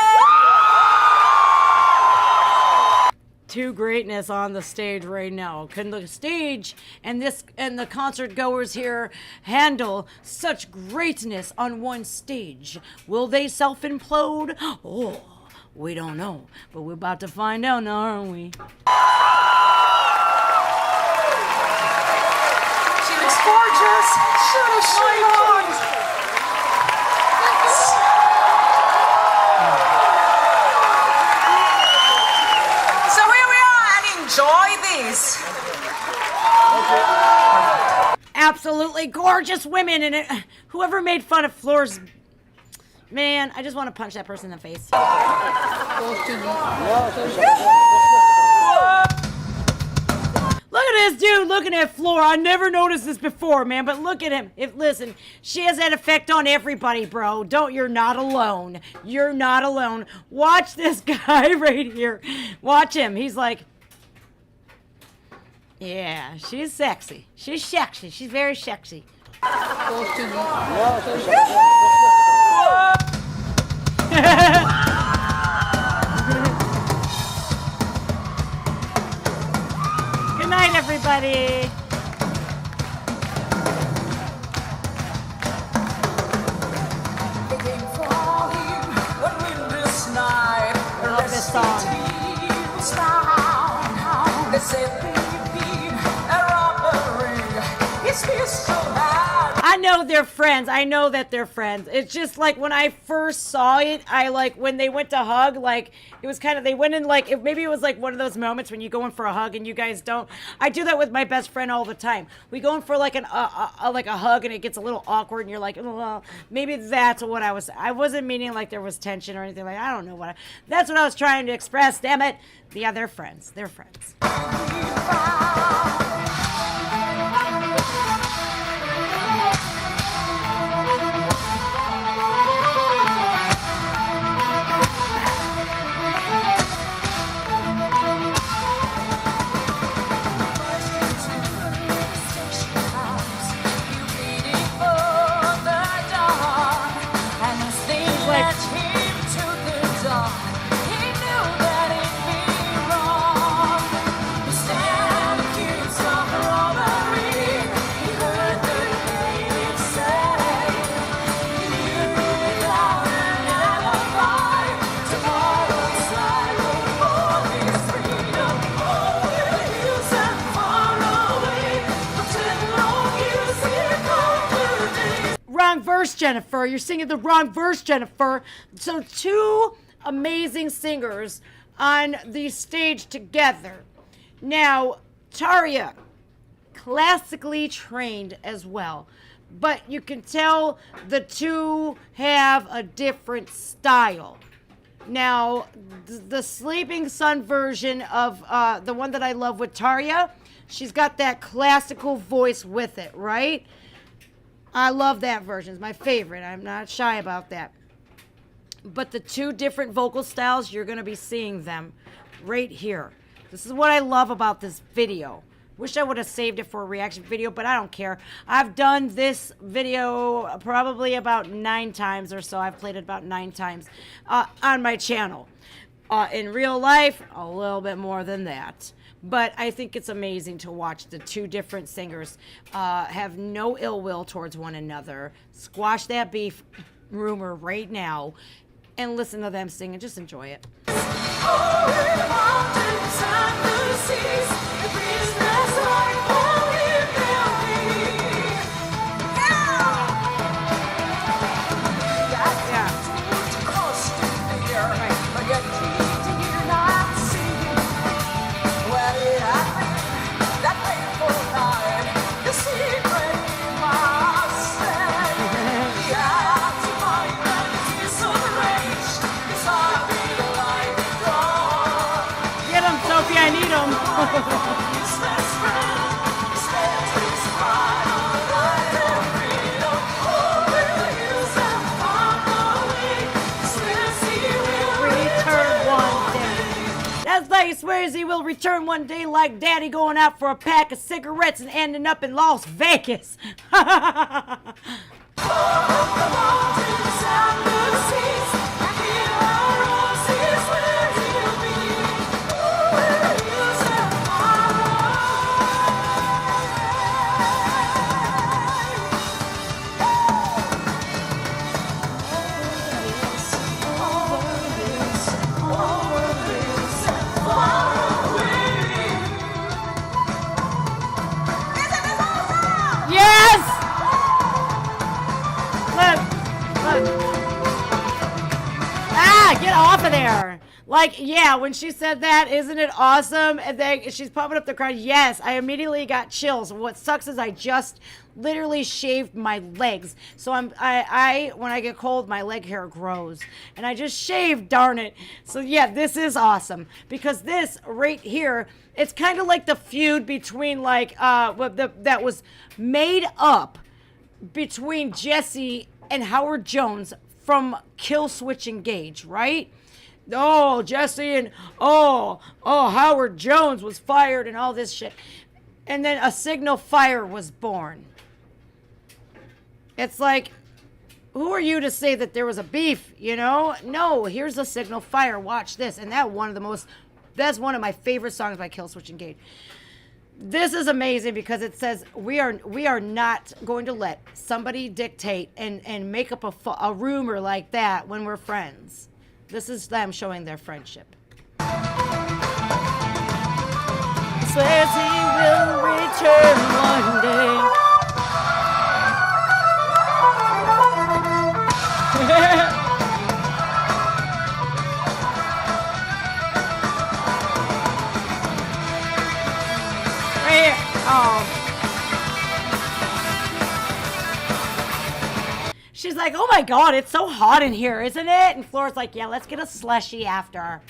To greatness on the stage right now. Can the stage and the concert goers here handle such greatness on one stage? Will they self-implode? Oh, we don't know, but we're about to find out now, aren't we? She looks gorgeous. So here we are, and enjoy this. Absolutely gorgeous women, and whoever made fun of Floor's, man, I just want to punch that person in the face. Look at this dude looking at Floor. I never noticed this before, man, but look at him. Listen, she has that effect on everybody, bro. You're not alone. You're not alone. Watch this guy right here. Watch him. He's like, yeah, she's sexy. She's sexy. She's very sexy. Good night, everybody. I love this song. I know they're friends. I know that they're friends. It's just like when I first saw it, I like when they went to hug, like it was kind of, they went in like, maybe it was like one of those moments when you go in for a hug and you guys don't. I do that with my best friend all the time. We go in for like a hug and it gets a little awkward and you're like, well, maybe that's what I wasn't meaning like there was tension or anything like that. I don't know that's what I was trying to express. Damn it. Yeah, they're friends. They're friends. Verse, Jennifer. You're singing the wrong verse, Jennifer. So two amazing singers on the stage together. Now, Tarja, classically trained as well, but you can tell the two have a different style. Now, the Sleeping Sun version of the one that I love with Tarja, she's got that classical voice with it, right? I love that version. It's my favorite. I'm not shy about that. But the two different vocal styles, you're going to be seeing them right here. This is what I love about this video. Wish I would have saved it for a reaction video, but I don't care. I've done this video probably about 9 times or so. I've played it about 9 times on my channel. In real life, a little bit more than that. But I think it's amazing to watch the two different singers have no ill will towards one another. Squash that beef rumor right now and listen to them sing and just enjoy it. That's like he swears he will return one day like daddy going out for a pack of cigarettes and ending up in Las Vegas. Get off of there. Like, yeah, when she said that, isn't it awesome? And then she's pumping up the crowd. Yes, I immediately got chills. What sucks is I just literally shaved my legs. So I when I get cold, my leg hair grows. And I just shaved, darn it. So yeah, this is awesome. Because this right here, it's kind of like the feud between like, that was made up between Jesse and Howard Jones from Kill Switch Engage, right? Oh, Jesse and Howard Jones was fired and all this shit. And then a Signal Fire was born. It's like, who are you to say that there was a beef, you know? No, here's a Signal Fire. Watch this. And that's one of my favorite songs by Kill Switch Engage. This is amazing because it says we are not going to let somebody dictate and make up a rumor like that when we're friends. This is them showing their friendship. Swears he will return one day. She's like, oh my God, it's so hot in here, isn't it? And Floor's like, yeah, let's get a slushie after.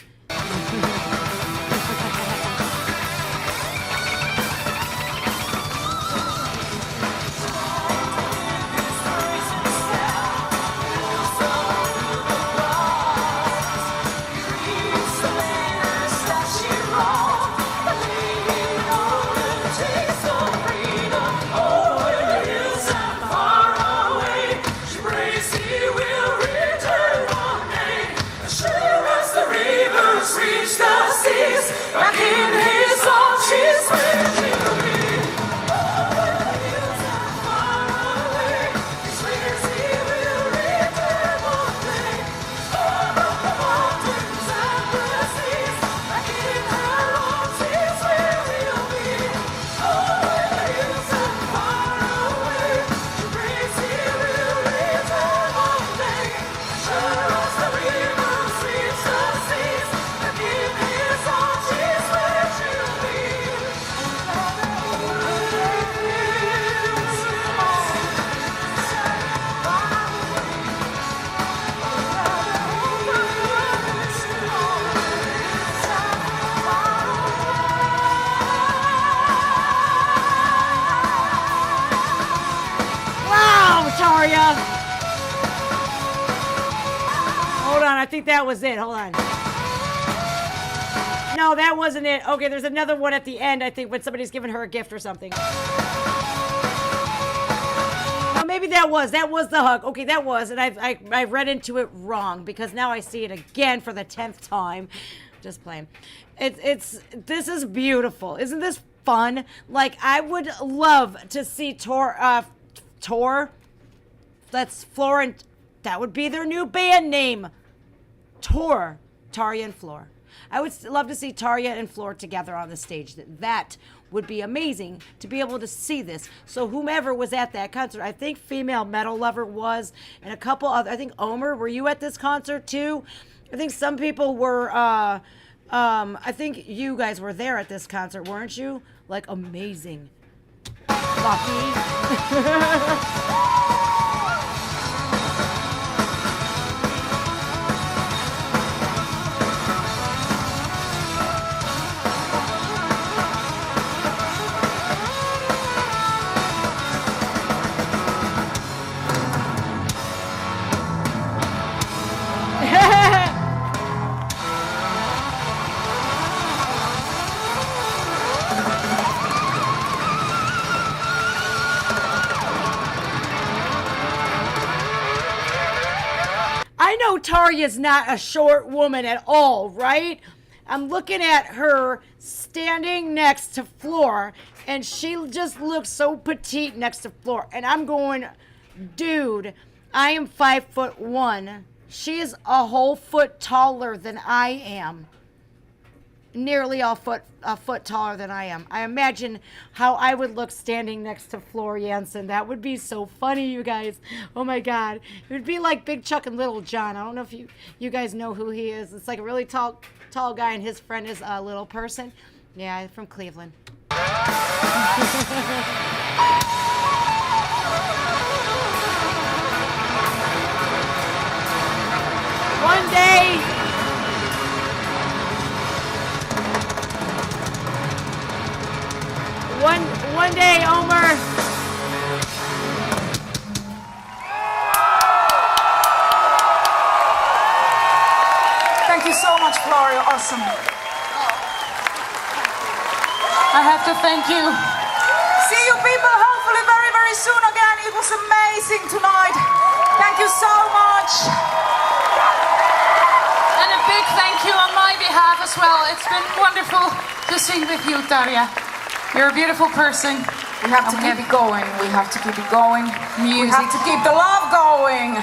Hold on, I think that was it. Hold on. No, that wasn't it. Okay, there's another one at the end, I think, when somebody's giving her a gift or something. No, maybe that was the hug. Okay, that was, and I read into it wrong because now I see it again for the 10th time. Just playing. This is beautiful. Isn't this fun? Like, I would love to see Tor. That's Floor, that would be their new band name. Tor, Tarja and Floor. I would love to see Tarja and Floor together on the stage. That would be amazing to be able to see this. So whomever was at that concert, I think Female Metal Lover was, and a couple other, I think Omer, were you at this concert too? I think some people were, I think you guys were there at this concert, weren't you? Like, amazing. Lucky. Tarya's not a short woman at all, right? I'm looking at her standing next to Floor, and she just looks so petite next to Floor. And I'm going, dude, I am 5'1". She is a whole foot taller than I am. Nearly a foot taller than I am. I imagine how I would look standing next to Floorjansen. That would be so funny, you guys. Oh my God. It would be like Big Chuck and Little John. I don't know if you guys know who he is. It's like a really tall guy, and his friend is a little person. Yeah, from Cleveland. One day, Omer. Thank you so much, Floor. You're awesome. I have to thank you. See you people hopefully very, very soon again. It was amazing tonight. Thank you so much. And a big thank you on my behalf as well. It's been wonderful to sing with you, Tarja. You're a beautiful person. We have to keep it going. We have to keep it going. Music. We have to keep the love going.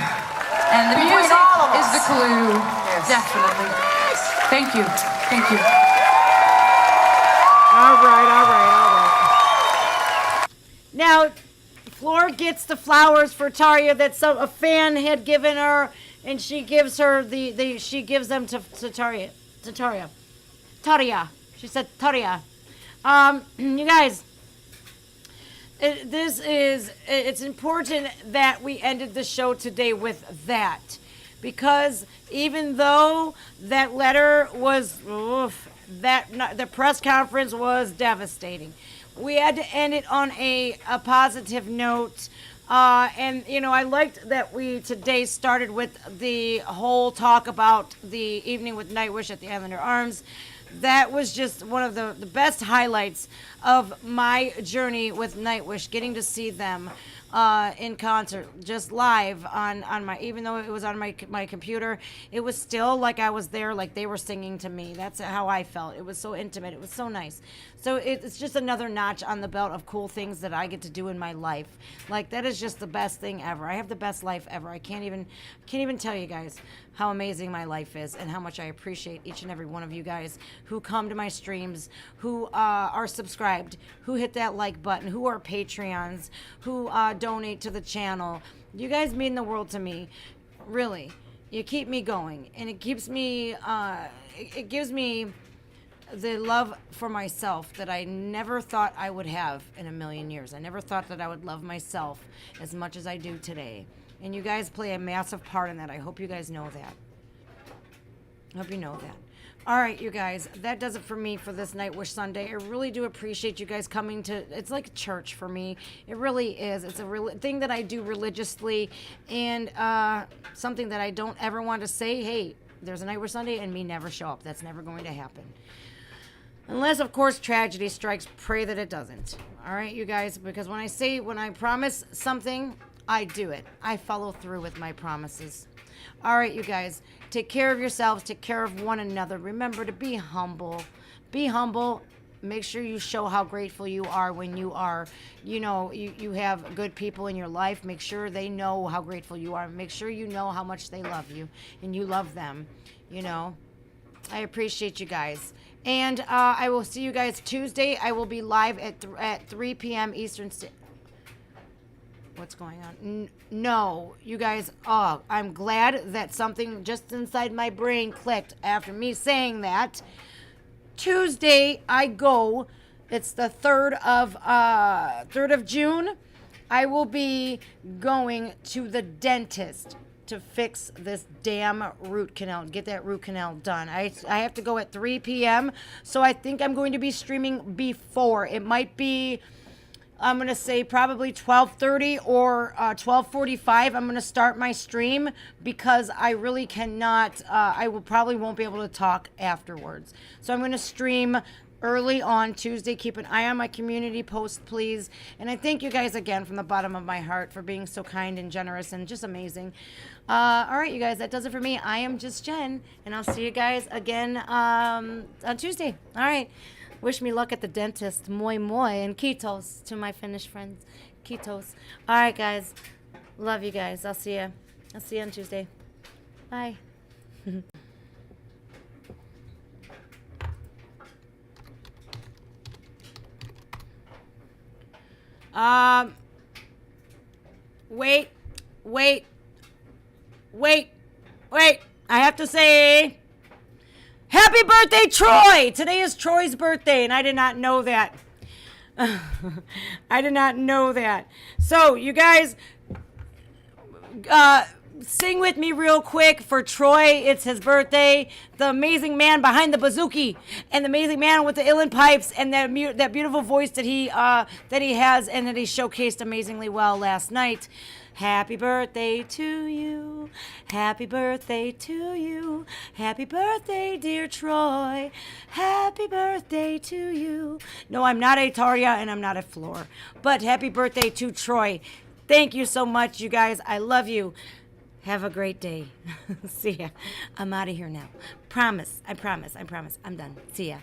And the music is the clue. Yes. Definitely. Thank you. Thank you. All right. Now, Floor gets the flowers for Tarja that a fan had given her, and she gives her she gives them to Tarja. Tarja. She said Tarja. You guys, it's important that we ended the show today with that, because even though that letter was, the press conference was devastating, we had to end it on a positive note. And, I liked that we today started with the whole talk about the evening with Nightwish at the Islander Arms. That was just one of the best highlights of my journey with Nightwish, getting to see them in concert, just live on my, even though it was on my computer, it was still like I was there, like they were singing to me. That's how I felt. It was so intimate. It was so nice. So it's just another notch on the belt of cool things that I get to do in my life. Like, that is just the best thing ever. I have the best life ever. I can't even tell you guys how amazing my life is, and how much I appreciate each and every one of you guys who come to my streams, who are subscribed, who hit that like button, who are Patreons, who donate to the channel. You guys mean the world to me. Really. You keep me going, and it keeps me, it gives me the love for myself that I never thought I would have in a million years. I never thought that I would love myself as much as I do today. And you guys play a massive part in that. I hope you guys know that. I hope you know that. All right, you guys, that does it for me for this Nightwish Sunday. I really do appreciate you guys coming to, it's like church for me. It really is. It's a thing that I do religiously, and something that I don't ever want to say, hey, there's a Nightwish Sunday, and me never show up. That's never going to happen. Unless, of course, tragedy strikes. Pray that it doesn't. All right, you guys, because when I promise something, I do it. I follow through with my promises. All right, you guys, take care of yourselves. Take care of one another. Remember to be humble. Be humble. Make sure you show how grateful you are when you are, you have good people in your life. Make sure they know how grateful you are. Make sure you know how much they love you and you love them. I appreciate you guys. And I will see you guys Tuesday. I will be live at 3 p.m. Eastern Standard. What's going on? No, you guys, I'm glad that something just inside my brain clicked after me saying that. Tuesday, I go. It's the 3rd of June. I will be going to the dentist to fix this damn root canal, get that root canal done. I have to go at 3 p.m., so I think I'm going to be streaming before. It might be, I'm going to say probably 12:30 or 12:45. I'm going to start my stream because I really cannot, I probably won't be able to talk afterwards. So I'm going to stream early on Tuesday. Keep an eye on my community post, please. And I thank you guys again from the bottom of my heart for being so kind and generous and just amazing. All right, you guys, that does it for me. I am Just Jen, and I'll see you guys again on Tuesday. All right. Wish me luck at the dentist. Moi moi. And Ketos to my Finnish friends. Ketos. All right, guys. Love you guys. I'll see you. I'll see you on Tuesday. Bye. Wait. I have to say, happy birthday, Troy! Today is Troy's birthday, and I did not know that. I did not know that. So, you guys, sing with me real quick for Troy. It's his birthday. The amazing man behind the bazooki, and the amazing man with the uilleann pipes, and that beautiful voice that he has, and that he showcased amazingly well last night. Happy birthday to you. Happy birthday to you. Happy birthday, dear Troy. Happy birthday to you. No, I'm not a Taria and I'm not a Floor, but happy birthday to Troy. Thank you so much, you guys. I love you. Have a great day. See ya. I'm out of here now. Promise. I promise. I'm done. See ya.